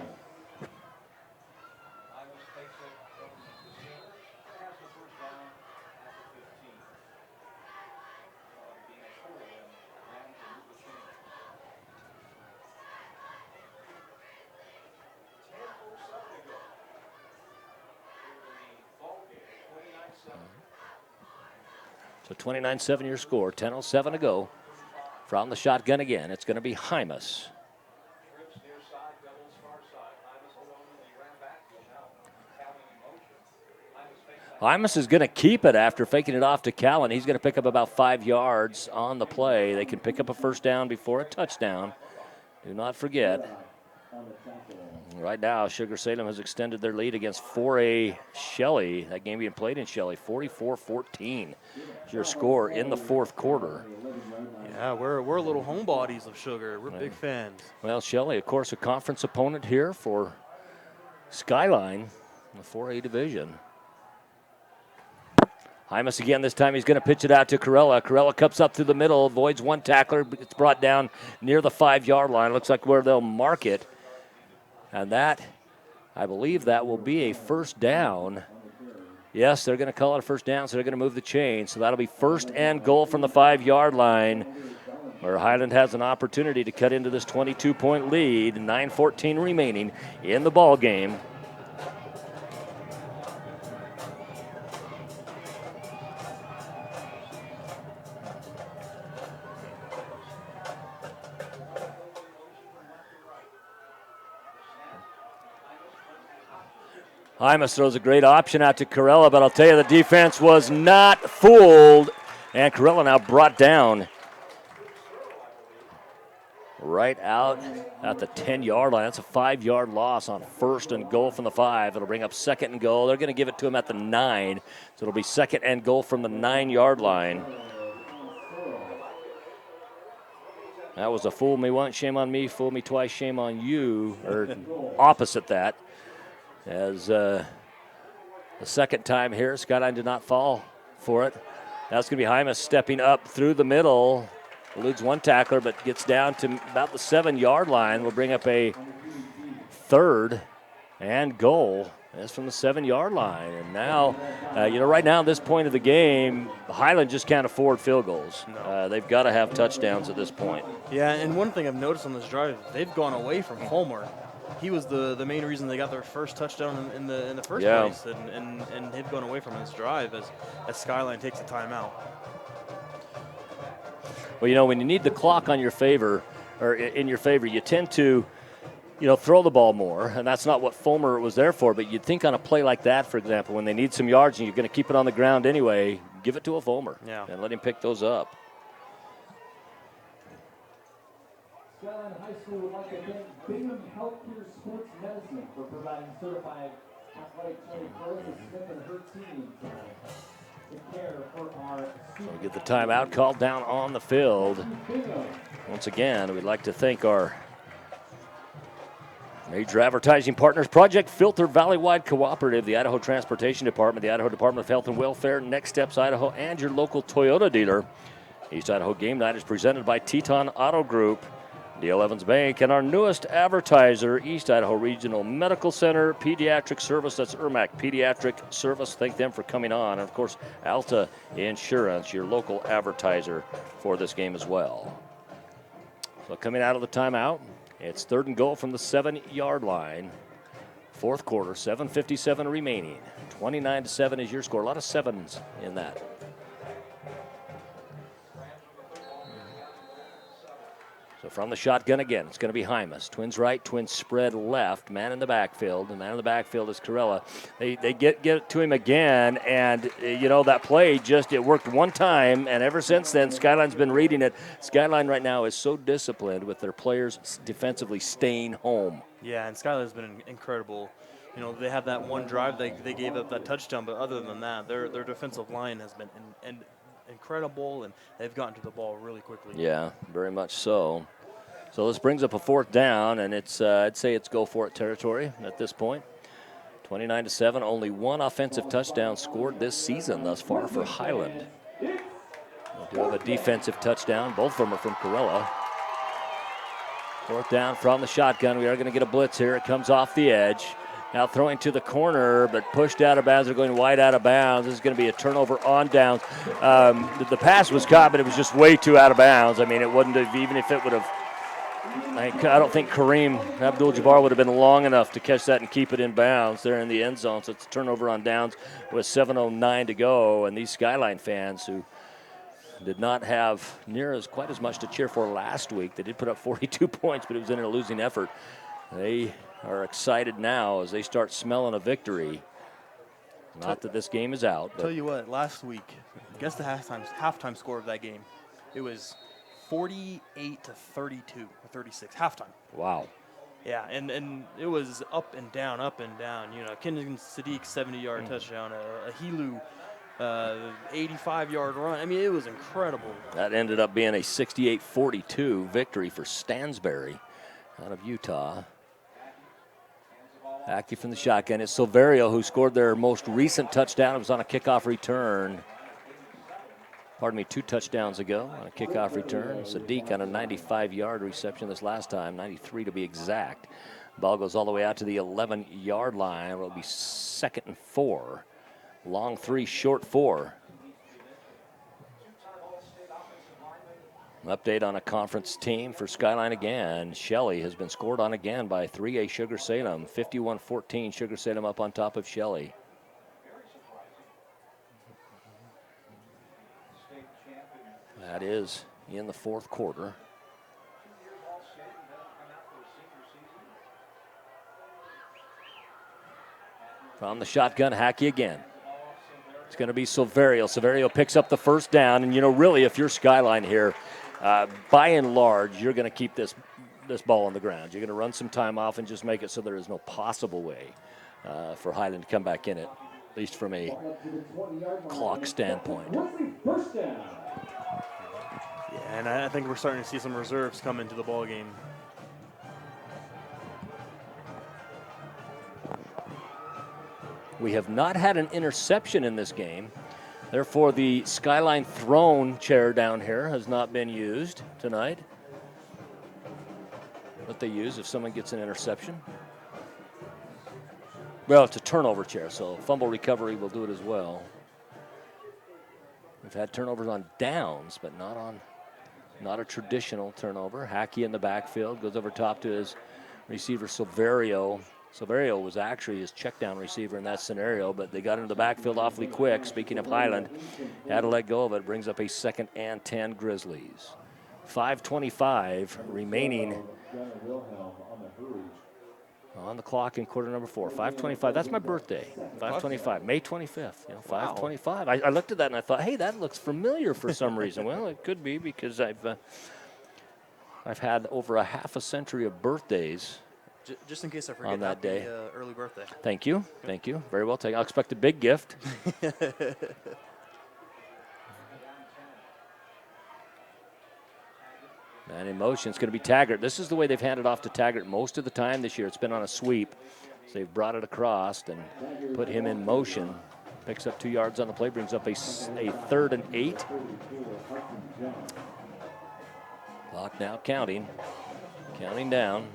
So 29-7 your score, 10:07 to go. From the shotgun again, it's going to be Hymas. Hymas is going to keep it after faking it off to Callan. He's going to pick up about 5 yards on the play. They can pick up a first down before a touchdown. Do not forget. Right now, Sugar Salem has extended their lead against 4A Shelley. That game being played in Shelley, 44-14 is your score in the 4th quarter. Yeah, we're little homebodies of Sugar. We're big fans. Well, Shelley, of course, a conference opponent here for Skyline in the 4A division. Hymas again this time. He's going to pitch it out to Corella. Corella cups up through the middle, avoids one tackler, but it's brought down near the 5-yard line. Looks like where they'll mark it. And that, I believe that will be a first down. Yes, they're going to call it a first down, so they're going to move the chain. So that'll be 1st and goal from the 5-yard line, where Highland has an opportunity to cut into this 22-point lead. 9:14 remaining in the ball game. Hymas throws a great option out to Corella, but I'll tell you the defense was not fooled. And Corella now brought down right out at the 10-yard line. That's a 5-yard loss on 1st and goal from the 5. It'll bring up 2nd and goal. They're going to give it to him at the 9. So it'll be 2nd and goal from the 9-yard line. That was a fool me once, shame on me. Fool me twice, shame on you. Or opposite that. As the second time here, Skyline did not fall for it. That's going to be Hymas stepping up through the middle. Eludes one tackler, but gets down to about the 7-yard line. Will bring up a 3rd and goal. That's from the 7-yard line. And now, right now at this point of the game, Highland just can't afford field goals. No. They've got to have touchdowns at this point. Yeah, and one thing I've noticed on this drive, they've gone away from Homer. He was the main reason they got their first touchdown in the first place, and they've gone away from this drive as Skyline takes a timeout. Well, when you need the clock on your favor, or in your favor, you tend to, throw the ball more, and that's not what Fulmer was there for. But you'd think on a play like that, for example, when they need some yards and you're going to keep it on the ground anyway, give it to a Fulmer and let him pick those up. Skyline High School would like to thank Bingham Healthcare Sports Medicine for providing certified athletic training for the Smith and her team to care for our students. We get the timeout called down on the field. Once again, we'd like to thank our major advertising partners, Project Filter, Valleywide Cooperative, the Idaho Transportation Department, the Idaho Department of Health and Welfare, Next Steps Idaho, and your local Toyota dealer. East Idaho Game Night is presented by Teton Auto Group, D.L. Evans Bank, and our newest advertiser, East Idaho Regional Medical Center Pediatric Service. That's ERMAC Pediatric Service. Thank them for coming on. And, of course, Alta Insurance, your local advertiser for this game as well. So coming out of the timeout, it's 3rd and goal from the 7-yard line. 4th quarter, 7:57 remaining. 29-7 is your score. A lot of sevens in that. So from the shotgun again, it's going to be Hymas. Twins right, twins spread left. Man in the backfield. The man in the backfield is Corella. They get it to him again, and, that play it worked one time, and ever since then, Skyline's been reading it. Skyline right now is so disciplined with their players defensively staying home. Yeah, and Skyline's been incredible. They have that one drive, they gave up that touchdown, but other than that, their defensive line has been incredible, and they've gotten to the ball really quickly. Yeah, very much so. So this brings up a 4th down, and it's I'd say it's go for it territory at this point. 29-7, only one offensive touchdown scored this season thus far for Highland. They do have a defensive touchdown. Both of them are from Corella. 4th down from the shotgun. We are going to get a blitz here. It comes off the edge. Now throwing to the corner, but pushed out of bounds. They're going wide out of bounds. This is going to be a turnover on downs. The pass was caught, but it was just way too out of bounds. I mean, it wouldn't have, even if it would have, I don't think Kareem Abdul-Jabbar would have been long enough to catch that and keep it in bounds there in the end zone. So it's a turnover on downs with 7:09 to go. And these Skyline fans who did not have quite as much to cheer for last week. They did put up 42 points, but it was in a losing effort. They are excited now as they start smelling a victory. Not that this game is out. Tell you what, last week, guess the halftime score of that game. It was 48-32 or 36 halftime. Wow. Yeah, and it was up and down, up and down. Kendrick Sadiq 70-yard touchdown, a Helu 85-yard run. I mean, it was incredible. That ended up being a 68-42 victory for Stansbury out of Utah. Hackey from the shotgun. It's Silverio who scored their most recent touchdown. It was on a kickoff return. 2 touchdowns ago on a kickoff return. Sadiq on a 95-yard reception this last time, 93 to be exact. Ball goes all the way out to the 11-yard line. It'll be 2nd and 4. Long 3, short 4. An update on a conference team for Skyline again. Shelley has been scored on again by 3A Sugar Salem. 51-14, Sugar Salem up on top of Shelley. That is in the 4th quarter. From the shotgun, Hackey again. It's going to be Silverio. Silverio picks up the 1st down, and really, if you're Skyline here, by and large, you're going to keep this ball on the ground. You're going to run some time off and just make it so there is no possible way for Highland to come back in it, at least from a clock standpoint. Yeah, and I think we're starting to see some reserves come into the ball game. We have not had an interception in this game. Therefore, the Skyline throne chair down here has not been used tonight. What they use if someone gets an interception. Well, it's a turnover chair, so fumble recovery will do it as well. We've had turnovers on downs, but not a traditional turnover. Hackey in the backfield, goes over top to his receiver, Silverio. Silverio was actually his check down receiver in that scenario, but they got into the backfield awfully quick. Speaking of Highland, had to let go of it. Brings up a 2nd and 10 Grizzlies. 5:25 remaining on the clock in quarter number 4. 5:25. That's my birthday. 5:25, May 25th. 5:25. I looked at that and I thought, hey, that looks familiar for some reason. Well, it could be because I've had over a half a century of birthdays. Just in case I forget, on that day. Early birthday. Thank you. Thank you. Very well taken. I'll expect a big gift. Man in motion. It's going to be Taggart. This is the way they've handed off to Taggart most of the time this year. It's been on a sweep. So they've brought it across and put him in motion. Picks up 2 yards on the play, brings up a 3rd and 8. Clock now counting down.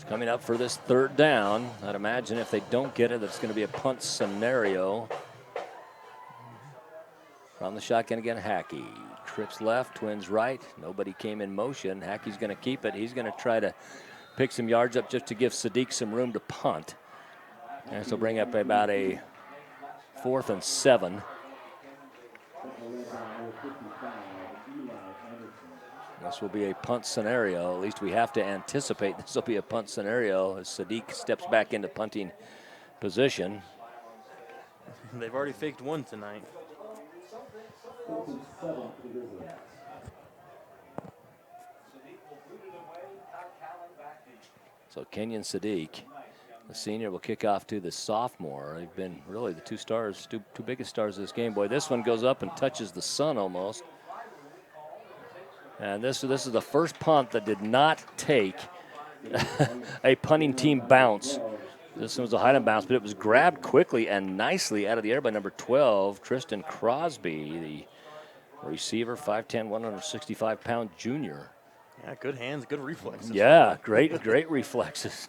Coming up for this 3rd down. I'd imagine if they don't get it, that's going to be a punt scenario. From the shotgun again, Hackey. Trips left, Twins right. Nobody came in motion. Hackey's going to keep it. He's going to try to pick some yards up just to give Sadiq some room to punt. And this will bring up about a 4th and 7. This will be a punt scenario. At least we have to anticipate this will be a punt scenario as Sadiq steps back into punting position. They've already faked one tonight. So Kenyon Sadiq, the senior, will kick off to the sophomore. They've been really the two biggest stars of this game. Boy, this one goes up and touches the sun almost. And this is the first punt that did not take a punting team bounce. This one was a Highland bounce, but it was grabbed quickly and nicely out of the air by number 12, Tristan Crosby, the receiver, 5'10", 165-pound junior. Yeah, good hands, good reflexes. Yeah, great reflexes.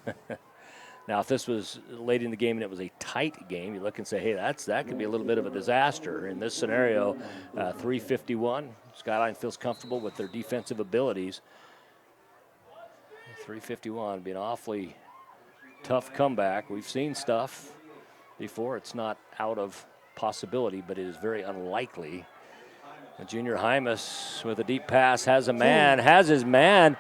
Now, if this was late in the game and it was a tight game, you look and say, hey, that could be a little bit of a disaster. In this scenario, 3:51. Skyline feels comfortable with their defensive abilities. 3:51 would be an awfully tough comeback. We've seen stuff before. It's not out of possibility, but it is very unlikely. And Junior Hymas with a deep pass has his man.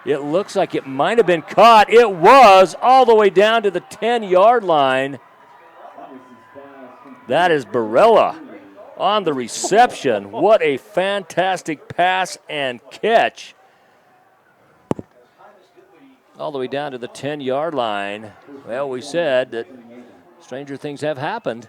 It looks like it might have been caught. It was all the way down to the 10-yard line. That is Barella on the reception. What a fantastic pass and catch. All the way down to the 10-yard line. Well, we said that stranger things have happened.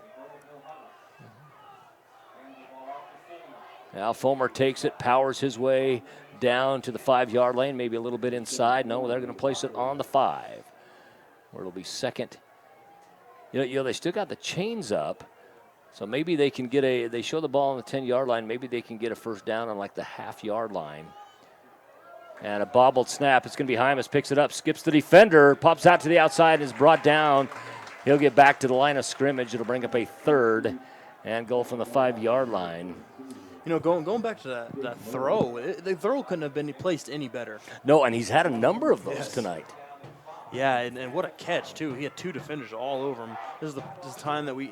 Now Fulmer takes it, powers his way down to the 5-yard lane, maybe a little bit inside. No, they're going to place it on the 5, where it'll be second. You know, they still got the chains up, so maybe they can get they show the ball on the 10-yard line, maybe they can get a first down on like the half-yard line. And a bobbled snap. It's going to be Hymas, picks it up, skips the defender, pops out to the outside, and is brought down. He'll get back to the line of scrimmage. It'll bring up a 3rd and goal from the 5-yard line. You know, going back to that throw, the throw couldn't have been placed any better. No, and he's had a number of those tonight. Yeah, and what a catch, too. He had 2 defenders all over him. This is the time that wish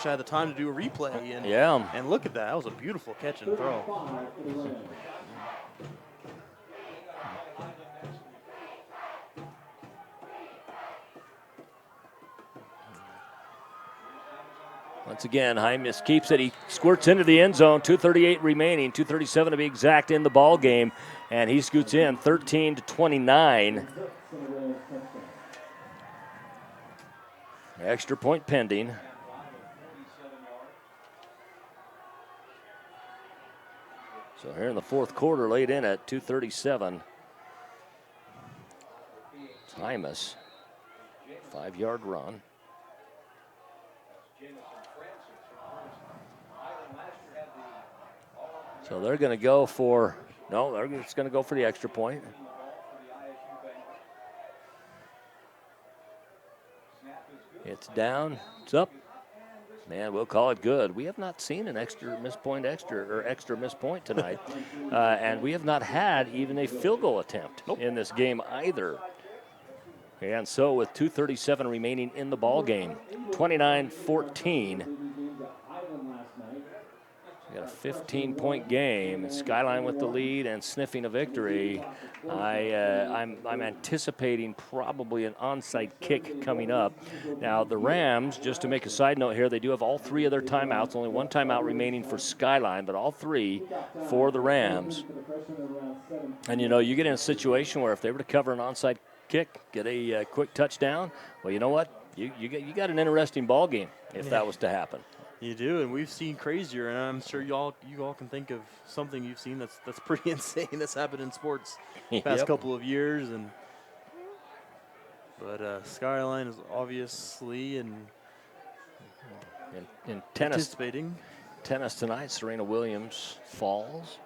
I had the time to do a replay. And look at that. That was a beautiful catch and throw. Once again, Hymas keeps it. He squirts into the end zone. 2:38 remaining, 2:37 to be exact in the ball game, and he scoots in 13-29. Extra point pending. So here in the 4th quarter, late in at 2:37. Hymas, 5-yard run. So they're going to go for, they're just going to go for the extra point. It's down, it's up. Man, we'll call it good. We have not seen an extra missed point tonight. And we have not had even a field goal attempt in this game either. And so with 2:37 remaining in the ball game, 29-14. We got a 15-point game. Skyline with the lead and sniffing a victory. I'm anticipating probably an onside kick coming up. Now the Rams, just to make a side note here, they do have all 3 of their timeouts. Only 1 timeout remaining for Skyline, but all 3 for the Rams. And you know, you get in a situation where if they were to cover an onside kick, get a quick touchdown. Well, you know what? You got an interesting ball game if that was to happen. You do, and we've seen crazier, and I'm sure you all can think of something you've seen that's pretty insane that's happened in sports the past couple of years. But Skyline is obviously in tennis, anticipating. Tennis tonight, Serena Williams falls.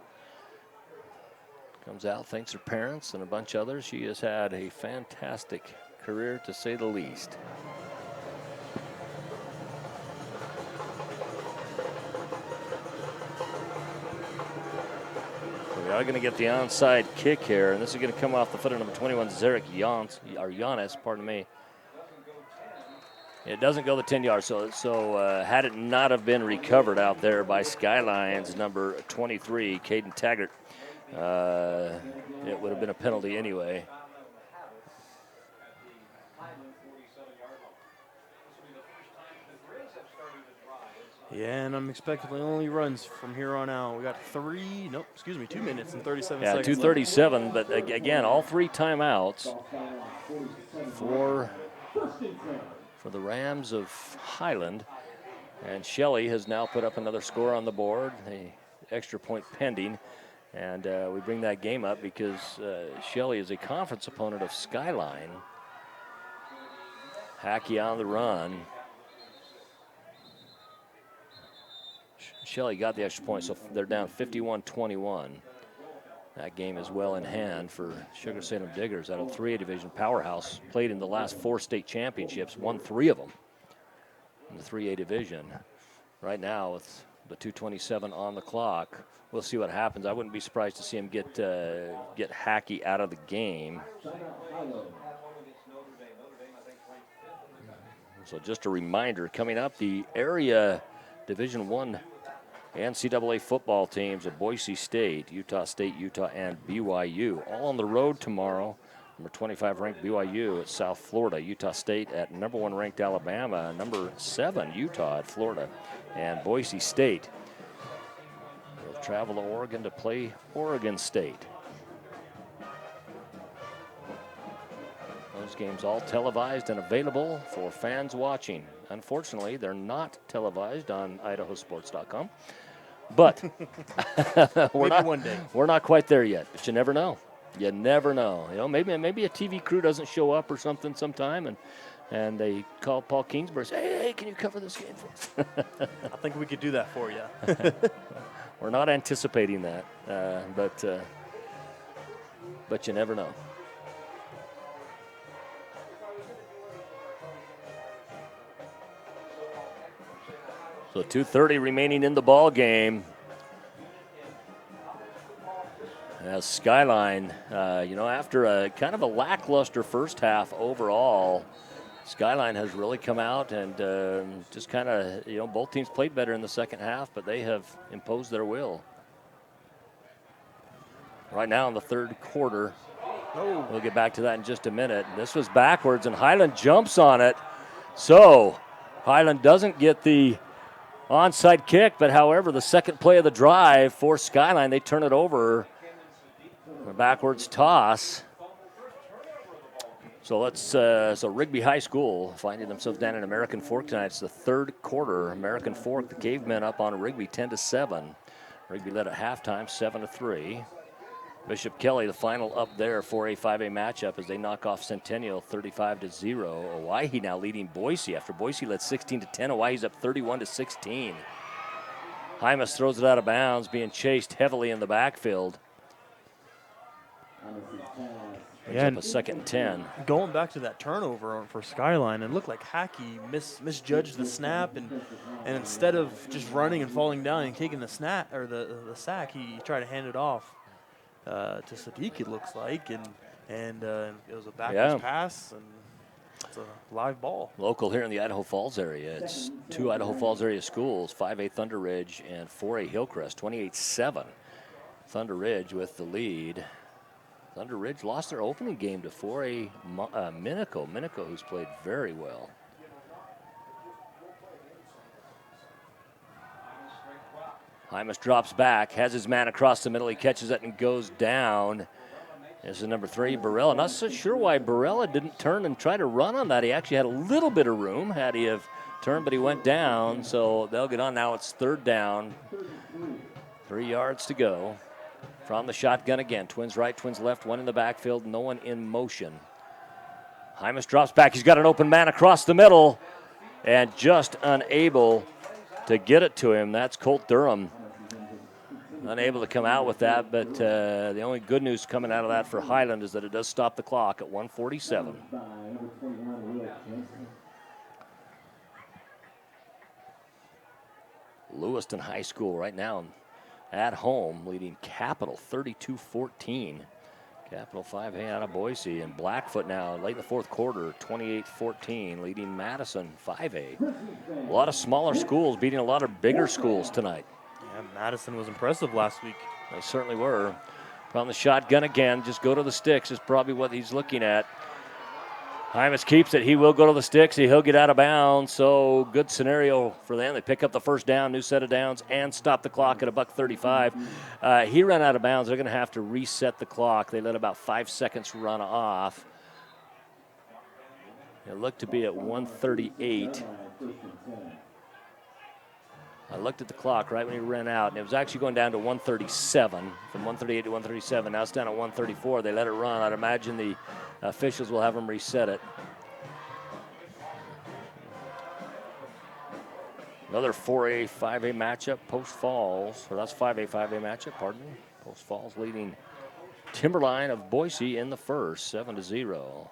Comes out, thanks her parents and a bunch of others. She has had a fantastic career, to say the least. We are going to get the onside kick here, and this is going to come off the foot of number 21, Giannis, pardon me. It doesn't go the 10 yards, so had it not have been recovered out there by Skyline's number 23, Caden Taggart, it would have been a penalty anyway. Yeah, and I'm expecting only runs from here on out. We got 2 minutes and 37 seconds. Yeah, 2:37, but again, all 3 timeouts for the Rams of Highland. And Shelley has now put up another score on the board, the extra point pending. And we bring that game up because Shelley is a conference opponent of Skyline. Hackey on the run. Shelley got the extra point, so they're down 51-21. That game is well in hand for Sugar Salem Diggers out of 3A division powerhouse. Played in the last 4 state championships, won 3 of them in the 3A division. Right now with the 2:27 on the clock, we'll see what happens. I wouldn't be surprised to see him get Hackey out of the game. So just a reminder, coming up, the area Division I NCAA football teams of Boise State, Utah State, Utah, and BYU. All on the road tomorrow. Number 25 ranked BYU at South Florida. Utah State at number 1 ranked Alabama. Number 7 Utah at Florida. And Boise State will travel to Oregon to play Oregon State. Those games all televised and available for fans watching. Unfortunately, they're not televised on IdahoSports.com. But we're not quite there yet. But you never know. You never know. You know, maybe a TV crew doesn't show up or something sometime, and they call Paul Kingsbury, say, hey, can you cover this game for us? I think we could do that for you. We're not anticipating that, but you never know. So 2:30 remaining in the ball game. As Skyline, after a kind of a lackluster first half overall, Skyline has really come out and just kind of, both teams played better in the second half, but they have imposed their will. Right now in the third quarter, we'll get back to that in just a minute. This was backwards, and Highland jumps on it. So Highland doesn't get the onside kick, but however, the second play of the drive for Skyline, they turn it over. A backwards toss. So Rigby High School finding themselves down in American Fork tonight. It's the third quarter. American Fork, the Cavemen up on Rigby 10-7. Rigby led at halftime 7-3. Bishop Kelly, the final up there for a 5A matchup as they knock off Centennial 35-0. Owyhee now leading Boise after Boise led 16-10. Owyee's up 31-16. Hymas throws it out of bounds, being chased heavily in the backfield. Yeah, up a 2nd and 10. Going back to that turnover for Skyline, it looked like Hackey misjudged the snap, and instead of just running and falling down and taking the snap or the sack, he tried to hand it off to Sadiq, it looks like, and it was a backwards pass, and it's a live ball. Local here in the Idaho Falls area. It's 2 Idaho Falls area schools, 5A Thunder Ridge and 4A Hillcrest, 28-7. Thunder Ridge with the lead. Thunder Ridge lost their opening game to 4A Minico, who's played very well. Hymas drops back, has his man across the middle. He catches it and goes down. This is number 3, Barella. Not so sure why Barella didn't turn and try to run on that. He actually had a little bit of room had he have turned, but he went down. So they'll get on now. It's 3rd down. 3 yards to go. From the shotgun again. Twins right, twins left, one in the backfield, no one in motion. Hymas drops back. He's got an open man across the middle and just unable to get it to him. That's Colt Durham. Unable to come out with that, but the only good news coming out of that for Highland is that it does stop the clock at 1:47. Lewiston High School right now at home leading Capital 32-14. Capital 5A out of Boise, and Blackfoot now late in the 4th quarter 28-14 leading Madison 5A. A lot of smaller schools beating a lot of bigger schools tonight. Yeah, Madison was impressive last week. They certainly were. From the shotgun again, just go to the sticks is probably what he's looking at. Hymas keeps it. He will go to the sticks. He'll get out of bounds. So good scenario for them. They pick up the first down, new set of downs, and stop the clock at $1:35. He ran out of bounds. They're going to have to reset the clock. They let about 5 seconds run off. It looked to be at 1:38. I looked at the clock right when he ran out, and it was actually going down to 1:37, from 1:38 to 1:37. Now it's down at 1:34. They let it run. I'd imagine the officials will have them reset it. Another 4A, 5A matchup, Post Falls, or that's 5A, 5A matchup, pardon me. Post Falls leading Timberline of Boise in the first, 7-0.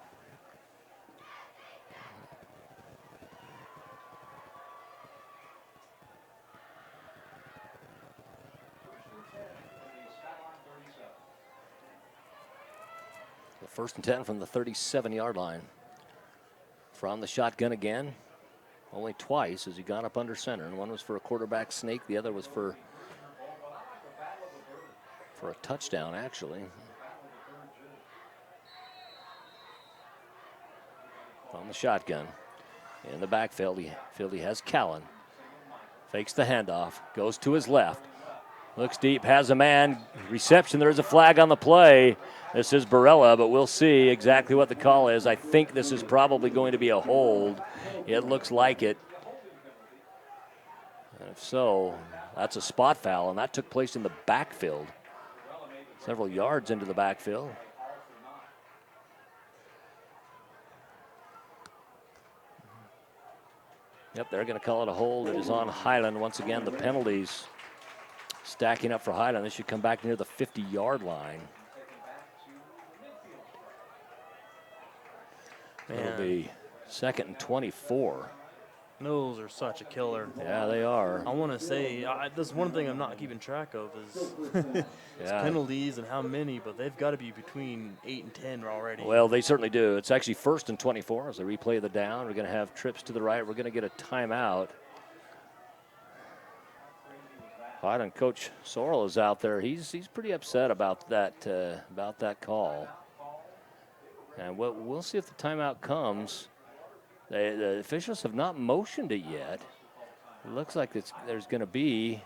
First and 10 from the 37-yard line. From the shotgun again, only twice as he got up under center. And one was for a quarterback sneak. The other was for a touchdown, actually. From the shotgun. In the backfield, he has Callan. Fakes the handoff, goes to his left. Looks deep, has a man. Reception, there's a flag on the play. This is Barella, but we'll see exactly what the call is. I think this is probably going to be a hold. It looks like it. And if so, that's a spot foul, and that took place in the backfield. Several yards into the backfield. Yep, they're going to call it a hold. It is on Highland. Once again, the penalties stacking up for Highland. They should come back near the 50-yard line. It'll be 2nd and 24. Those are such a killer. Yeah, they are. I want to say, that's one thing I'm not keeping track of is penalties and how many, but they've got to be between 8 and 10 already. Well, they certainly do. It's actually 1st and 24 as they replay the down. We're going to have trips to the right. We're going to get a timeout. Highland coach Sorrell is out there. He's pretty upset about that call. And we'll see if the timeout comes. The officials have not motioned it yet. It looks like there's going to be,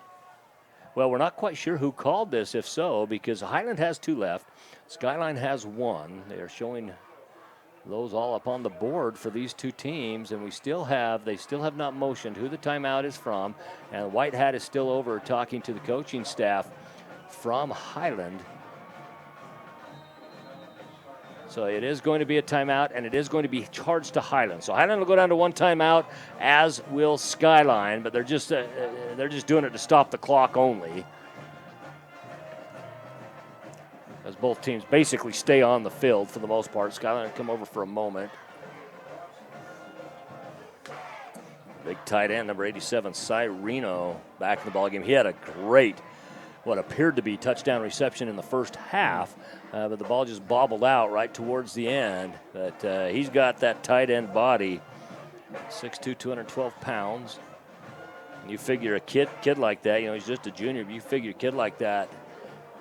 well, we're not quite sure who called this, if so, because Highland has 2 left. Skyline has 1. They are showing those all up on the board for these 2 teams, and they still have not motioned who the timeout is from. And White Hat is still over talking to the coaching staff from Highland. So it is going to be a timeout, and it is going to be charged to Highland. So Highland will go down to 1 timeout, as will Skyline, but they're just doing it to stop the clock only, as both teams basically stay on the field for the most part. Skyline will come over for a moment. Big tight end, number 87, Cyreno, back in the ballgame. He had a great, what appeared to be touchdown reception in the first half, but the ball just bobbled out right towards the end. But he's got that tight end body, 6'2", 212 pounds. And you figure a kid like that, he's just a junior, but you figure a kid like that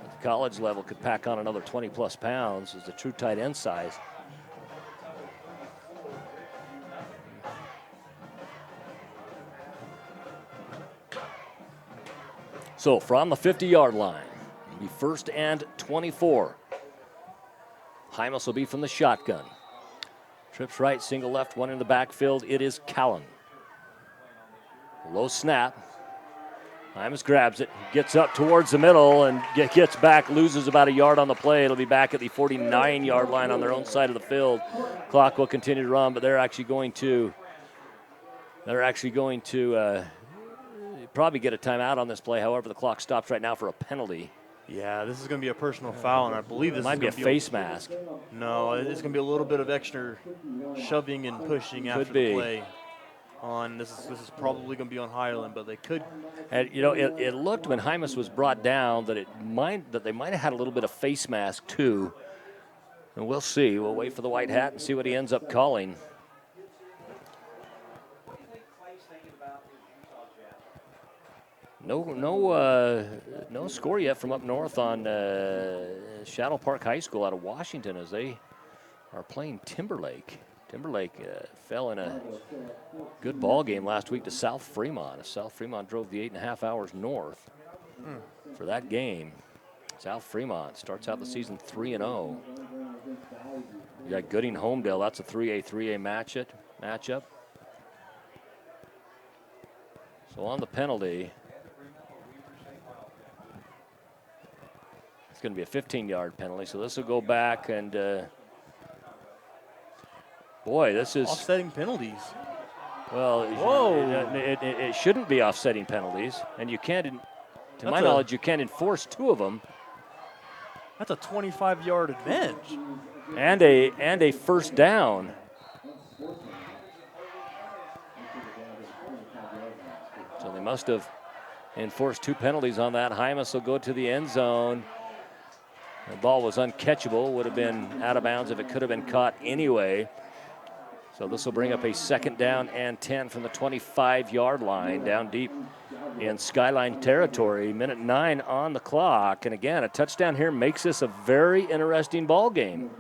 at the college level could pack on another 20-plus pounds as a true tight end size. So from the 50-yard line, it'll be 1st and 24. Hymas will be from the shotgun. Trips right, single left, one in the backfield. It is Callan. Low snap. Hymas grabs it, gets up towards the middle, and gets back, loses about a yard on the play. It'll be back at the 49-yard line on their own side of the field. Clock will continue to run, but they're actually going to probably get a timeout on this play. However, the clock stops right now for a penalty. Yeah, this is going to be a personal foul, and I believe this might is be a going to face mask. No, it's going to be a little bit of extra shoving and pushing after the play. This is probably going to be on Highland, but they could. And it looked when Hymas was brought down that they might have had a little bit of face mask too. And we'll see. We'll wait for the white hat and see what he ends up calling. No score yet from up north on Shadow Park High School out of Washington as they are playing Timberlake. Timberlake fell in a good ball game last week to South Fremont. South Fremont drove the 8.5 hours north for that game. South Fremont starts out the season 3-0. You got Gooding Homedale. That's a 3A matchup. So on the penalty, it's going to be a 15-yard penalty. So this will go back and. Boy, this is offsetting penalties. Well, it shouldn't be offsetting penalties, and you can't. To my knowledge, you can't enforce two of them. That's a 25-yard advantage. And a first down. So they must have enforced two penalties on that. Hymas will go to the end zone. The ball was uncatchable. Would have been out of bounds if it could have been caught anyway. So this will bring up a 2nd down and 10 from the 25-yard line down deep in Skyline territory. Minute 9 on the clock. And again, a touchdown here makes this a very interesting ball game.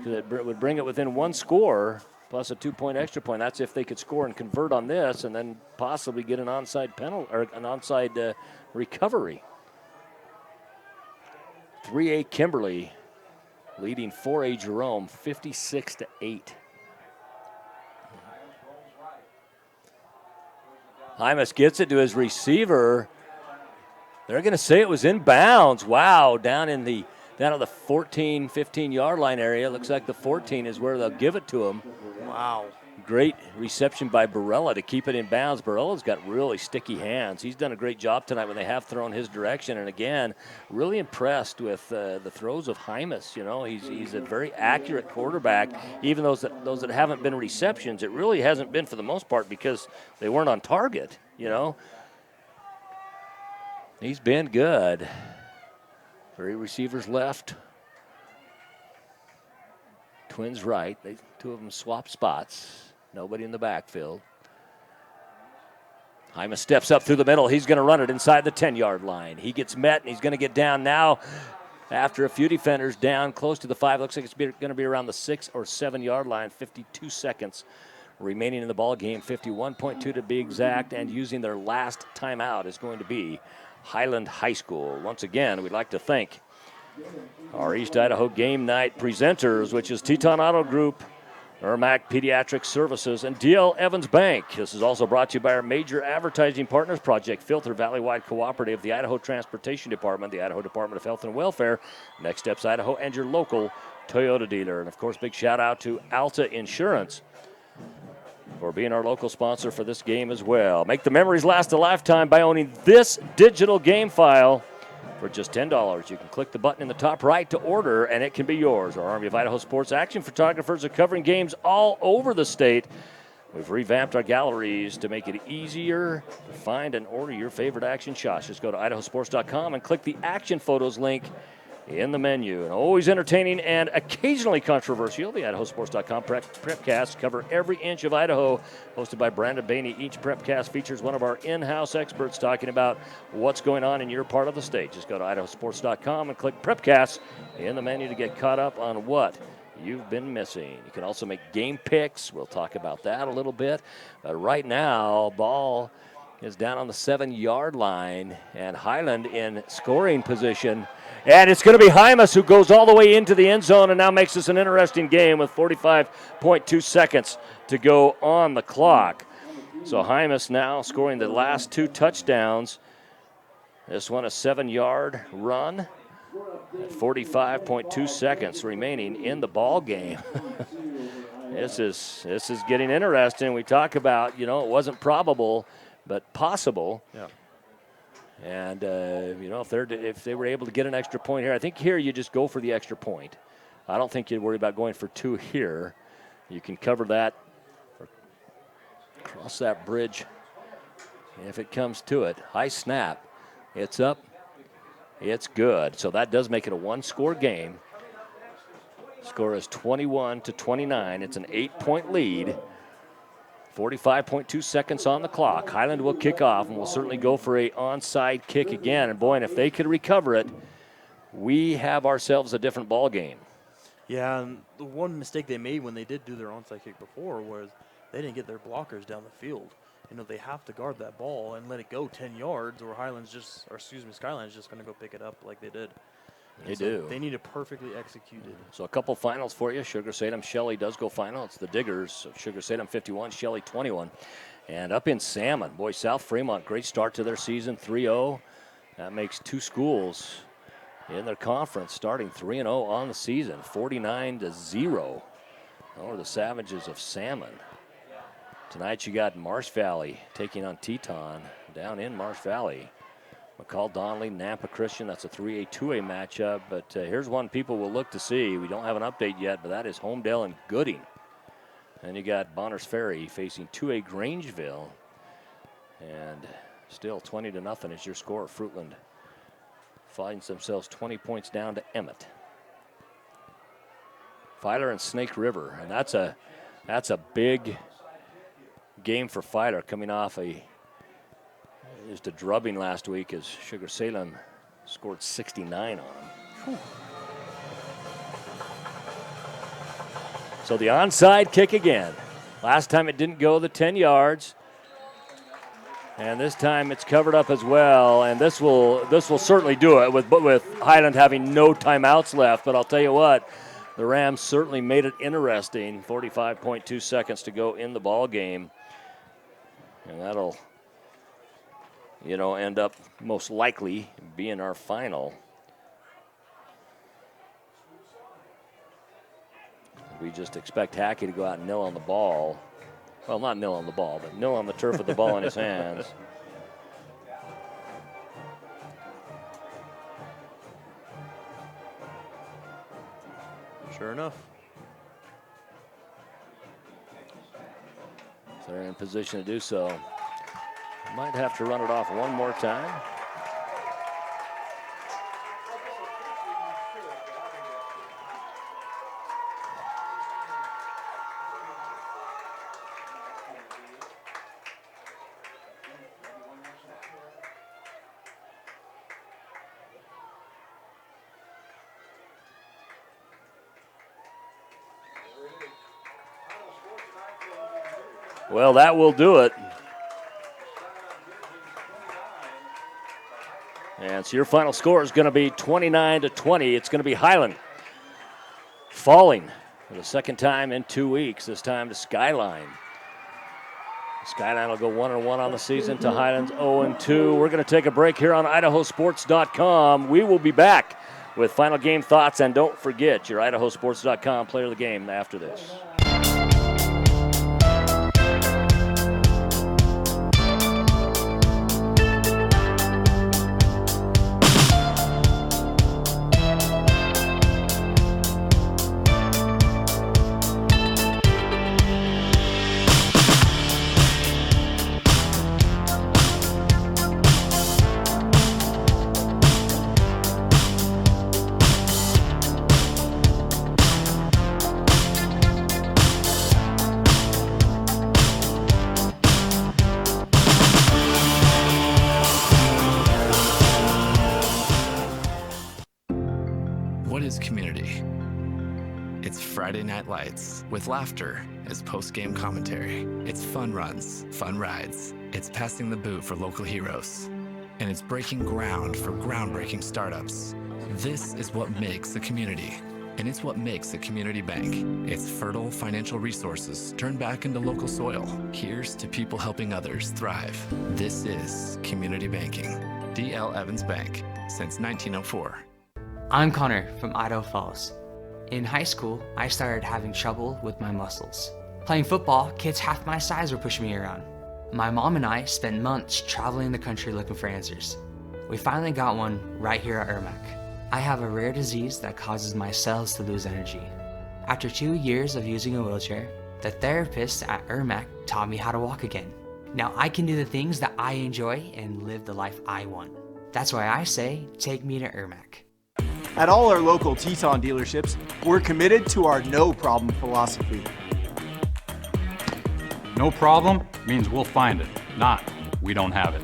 It would bring it within one score plus a 2-point extra point. That's if they could score and convert on this and then possibly get an onside penalty or an onside recovery. 3A Kimberly leading 4A Jerome 56-8. Hymas gets it to his receiver. They're going to say it was in bounds. Wow, down at the 14, 15-yard line area. Looks like the 14 is where they'll give it to him. Wow. Great reception by Barella to keep it in bounds. Barella's got really sticky hands. He's done a great job tonight when they have thrown his direction. And again, really impressed with the throws of Hymas. You know, he's a very accurate quarterback. Even those that haven't been receptions, it really hasn't been for the most part because they weren't on target. You know, he's been good. 3 receivers left. Twins right. Two of them swap spots. Nobody in the backfield. Hymas steps up through the middle. He's going to run it inside the 10-yard line. He gets met, and he's going to get down now after a few defenders down close to the 5. Looks like it's going to be around the 6 or 7-yard line. 52 seconds remaining in the ball game. 51.2 to be exact, and using their last timeout is going to be Highland High School. Once again, we'd like to thank our East Idaho Game Night presenters, which is Teton Auto Group, Ermac Pediatric Services, and DL Evans Bank. This is also brought to you by our major advertising partners, Project Filter, Valley-Wide Cooperative, the Idaho Transportation Department, the Idaho Department of Health and Welfare, Next Steps Idaho, and your local Toyota dealer. And, of course, big shout-out to Alta Insurance for being our local sponsor for this game as well. Make the memories last a lifetime by owning this digital game file for just $10. You can click the button in the top right to order, and it can be yours. Our Army of Idaho Sports action photographers are covering games all over the state. We've revamped our galleries to make it easier to find and order your favorite action shots. Just go to IdahoSports.com and click the Action Photos link in the menu. And always entertaining and occasionally controversial, the IdahoSports.com Prepcasts cover every inch of Idaho, hosted by Brandon Bainey. Each Prepcast features one of our in-house experts talking about what's going on in your part of the state. Just go to IdahoSports.com and click Prepcasts in the menu to get caught up on what you've been missing. You can also make game picks. We'll talk about that a little bit. But right now, ball is down on the 7-yard line, and Highland in scoring position. And it's going to be Hymas who goes all the way into the end zone and now makes this an interesting game with 45.2 seconds to go on the clock. So Hymas now scoring the last 2 touchdowns. This one a 7-yard run. 45.2 seconds remaining in the ball game. This is getting interesting. We talk about, it wasn't probable, but possible. Yeah. And if they were able to get an extra point here, I think here you just go for the extra point. I don't think you'd worry about going for 2 here. You can cover that or cross that bridge if it comes to it. High snap. It's up. It's good. So that does make it a 1-score game. Score is 21-29. It's an 8-point lead. 45.2 seconds on the clock. Highland will kick off, and will certainly go for a onside kick again. And boy, and if they could recover it, we have ourselves a different ball game. Yeah, and the one mistake they made when they did do their onside kick before was they didn't get their blockers down the field. They have to guard that ball and let it go 10 yards, or Skyline's just going to go pick it up like they did. They do. They need to perfectly execute it. So a couple finals for you. Sugar Salem, Shelley does go final. It's the Diggers of Sugar Salem 51, Shelley 21. And up in Salmon, boy, South Fremont, great start to their season, 3-0. That makes 2 schools in their conference starting 3-0 on the season, 49-0 over the Savages of Salmon. Tonight you got Marsh Valley taking on Teton down in Marsh Valley. McCall Donnelly, Nampa Christian, that's a 3A, 2A matchup. But here's one people will look to see. We don't have an update yet, but that is Homedale and Gooding. And you got Bonners Ferry facing 2A Grangeville. And still 20-0 is your score. Fruitland finds themselves 20 points down to Emmett. Filer and Snake River, and that's a big game for Filer, coming off just a drubbing last week as Sugar Salem scored 69 on them. Whew. So the onside kick again. Last time it didn't go the 10 yards. And this time it's covered up as well, and this will certainly do it with Highland having no timeouts left. But I'll tell you what, the Rams certainly made it interesting. 45.2 seconds to go in the ball game, and that'll end up most likely being our final. We just expect Hackey to go out and nil on the ball. Well, not nil on the ball, but nil on the turf with the ball in his hands. Sure enough. So they're in position to do so. Might have to run it off one more time. Well, that will do it. And so your final score is going to be 29-20. It's going to be Highland falling for the second time in 2 weeks, this time to Skyline. Skyline will go 1-1 on the season to Highland's 0-2. We're going to take a break here on IdahoSports.com. We will be back with final game thoughts, and don't forget your IdahoSports.com player of the game after this. Friday Night Lights with laughter as post-game commentary. It's fun runs, fun rides. It's passing the boot for local heroes. And it's breaking ground for groundbreaking startups. This is what makes a community, and it's what makes a community bank. It's fertile financial resources turned back into local soil. Here's to people helping others thrive. This is community banking. D.L. Evans Bank, since 1904. I'm Connor from Idaho Falls. In high school, I started having trouble with my muscles. Playing football, kids half my size were pushing me around. My mom and I spent months traveling the country looking for answers. We finally got one right here at IRMAC. I have a rare disease that causes my cells to lose energy. After 2 years of using a wheelchair, the therapists at IRMAC taught me how to walk again. Now I can do the things that I enjoy and live the life I want. That's why I say, take me to IRMAC. At all our local Teton dealerships, we're committed to our no problem philosophy. No problem means we'll find it, not we don't have it.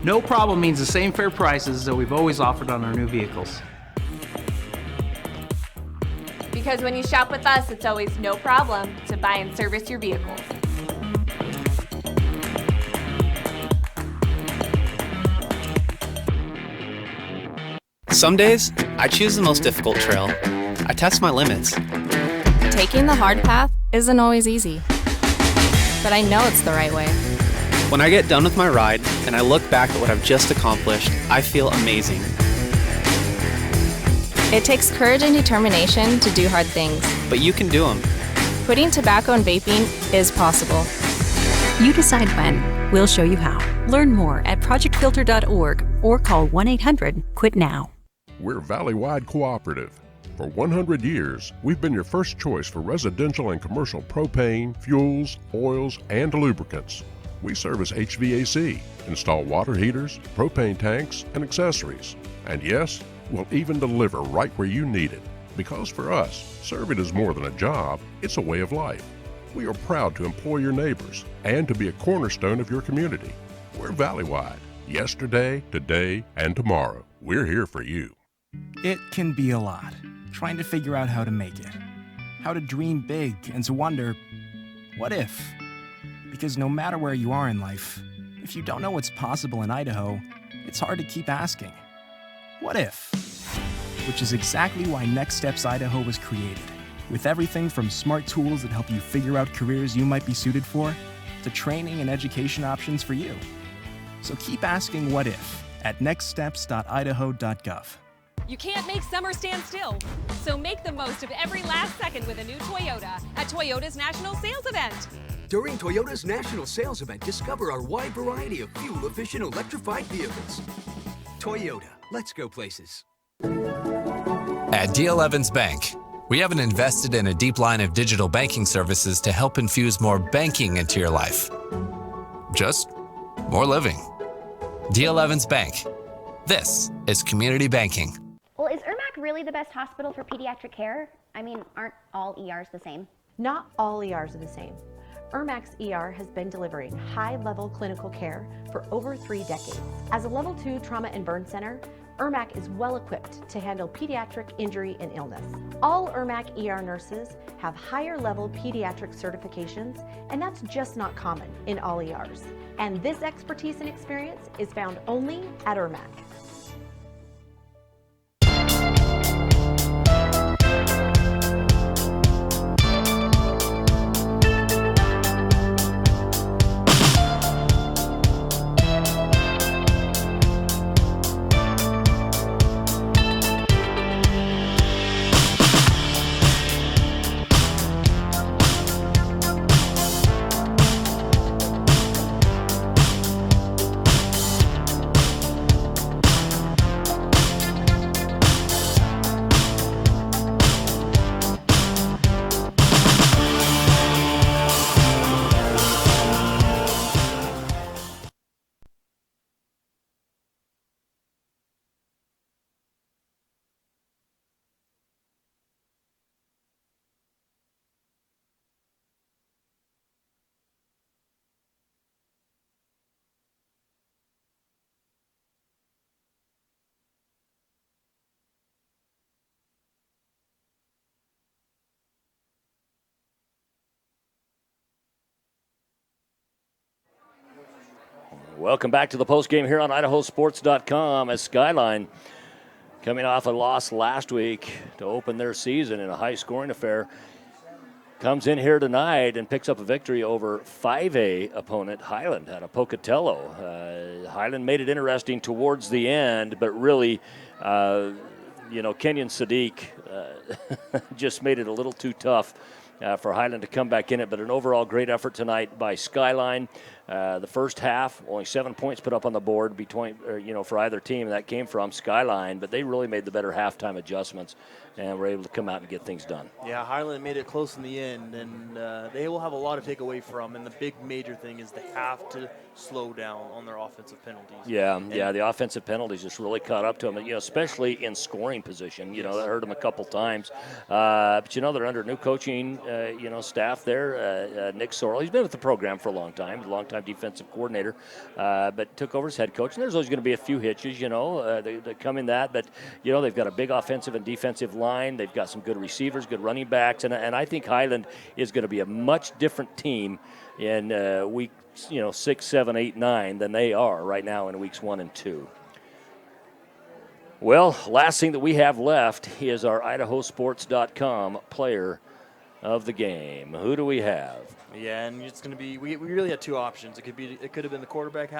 No problem means the same fair prices that we've always offered on our new vehicles. Because when you shop with us, it's always no problem to buy and service your vehicles. Some days, I choose the most difficult trail. I test my limits. Taking the hard path isn't always easy, but I know it's the right way. When I get done with my ride and I look back at what I've just accomplished, I feel amazing. It takes courage and determination to do hard things. But you can do them. Quitting tobacco and vaping is possible. You decide when. We'll show you how. Learn more at projectfilter.org or call 1-800-QUIT-NOW. We're Valley-wide cooperative. For 100 years, we've been your first choice for residential and commercial propane, fuels, oils, and lubricants. We service HVAC, install water heaters, propane tanks, and accessories. And yes, we'll even deliver right where you need it. Because for us, serving is more than a job, it's a way of life. We are proud to employ your neighbors and to be a cornerstone of your community. We're Valley-wide. Yesterday, today, and tomorrow. We're here for you. It can be a lot, trying to figure out how to make it. How to dream big and to wonder, what if? Because no matter where you are in life, if you don't know what's possible in Idaho, it's hard to keep asking, what if? Which is exactly why Next Steps Idaho was created, with everything from smart tools that help you figure out careers you might be suited for, to training and education options for you. So keep asking what if at nextsteps.idaho.gov. You can't make summer stand still, so make the most of every last second with a new Toyota at Toyota's National Sales Event. During Toyota's National Sales Event, discover our wide variety of fuel-efficient electrified vehicles. Toyota, let's go places. At D.L. Evans Bank, we haven't invested in a deep line of digital banking services to help infuse more banking into your life. Just more living. D.L. Evans Bank. This is community banking. Well, is IRMAC really the best hospital for pediatric care? I mean, aren't all ERs the same? Not all ERs are the same. IRMAC's ER has been delivering high-level clinical care for over 3 decades. As a Level 2 trauma and burn center, IRMAC is well equipped to handle pediatric injury and illness. All IRMAC ER nurses have higher level pediatric certifications, and that's just not common in all ERs. And this expertise and experience is found only at IRMAC. Welcome back to the postgame here on IdahoSports.com as Skyline, coming off a loss last week to open their season in a high-scoring affair, comes in here tonight and picks up a victory over 5A opponent Highland out of Pocatello. Highland made it interesting towards the end, but really, Kenyon Sadiq just made it a little too tough for Highland to come back in it, but an overall great effort tonight by Skyline. The first half, only 7 points put up on the board for either team, and that came from Skyline, but they really made the better halftime adjustments and were able to come out and get things done. Yeah, Highland made it close in the end, and they will have a lot to take away from, and the big major thing is they have to slow down on their offensive penalties. Yeah, the offensive penalties just really caught up to them, especially in scoring position. That hurt them a couple times. But, they're under new coaching, staff there. Nick Sorrell, he's been with the program for a long time defensive coordinator, but took over as head coach. And there's always going to be a few hitches, that come in that. But, they've got a big offensive and defensive line. They've got some good receivers, good running backs. And I think Highland is going to be a much different team in week 6, 7, 8, 9 than they are right now in weeks 1 and 2. Well, last thing that we have left is our IdahoSports.com player of the game. Who do we have? Yeah, and it's going to be, we really had two options. It could have been the quarterback,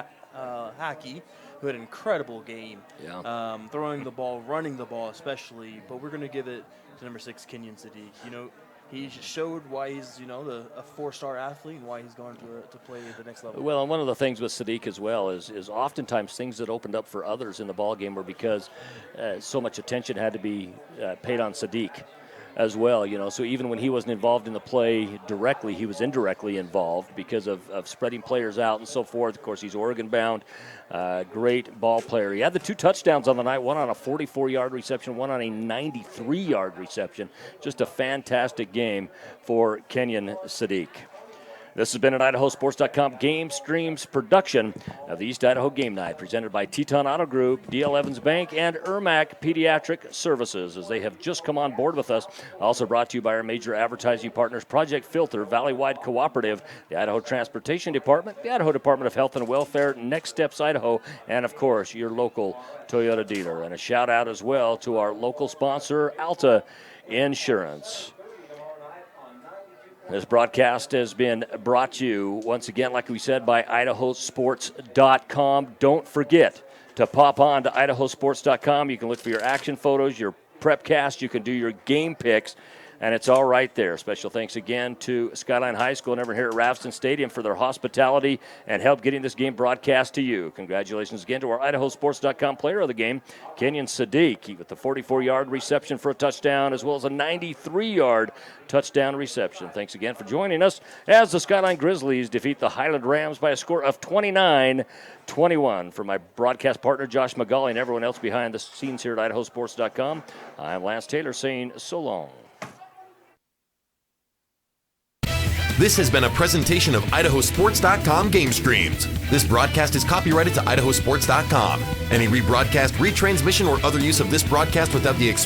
Hackey, who had an incredible game. Yeah. Throwing the ball, running the ball especially, but we're going to give it to number 6, Kenyon Sadiq. He showed why he's, a 4-star athlete and why he's going to play at the next level. Well, and one of the things with Sadiq as well is oftentimes things that opened up for others in the ballgame were because so much attention had to be paid on Sadiq as well, so even when he wasn't involved in the play directly, he was indirectly involved because of spreading players out and so forth. Of course, he's Oregon-bound, great ball player. He had the 2 touchdowns on the night, one on a 44-yard reception, one on a 93-yard reception. Just a fantastic game for Kenyon Sadiq. This has been an IdahoSports.com GameStreams production of the East Idaho Game Night, presented by Teton Auto Group, D.L. Evans Bank, and Ermac Pediatric Services, as they have just come on board with us. Also brought to you by our major advertising partners, Project Filter, Valleywide Cooperative, the Idaho Transportation Department, the Idaho Department of Health and Welfare, Next Steps Idaho, and, of course, your local Toyota dealer. And a shout-out as well to our local sponsor, Alta Insurance. This broadcast has been brought to you, once again, like we said, by IdahoSports.com. Don't forget to pop on to IdahoSports.com. You can look for your action photos, your prep cast. You can do your game picks, and it's all right there. Special thanks again to Skyline High School and over here at Rafston Stadium for their hospitality and help getting this game broadcast to you. Congratulations again to our IdahoSports.com player of the game, Kenyon Sadiq, with the 44-yard reception for a touchdown, as well as a 93-yard touchdown reception. Thanks again for joining us as the Skyline Grizzlies defeat the Highland Rams by a score of 29-21. For my broadcast partner, Josh McGauley, and everyone else behind the scenes here at IdahoSports.com, I'm Lance Taylor saying so long. This has been a presentation of IdahoSports.com GameStreams. This broadcast is copyrighted to IdahoSports.com. Any rebroadcast, retransmission, or other use of this broadcast without the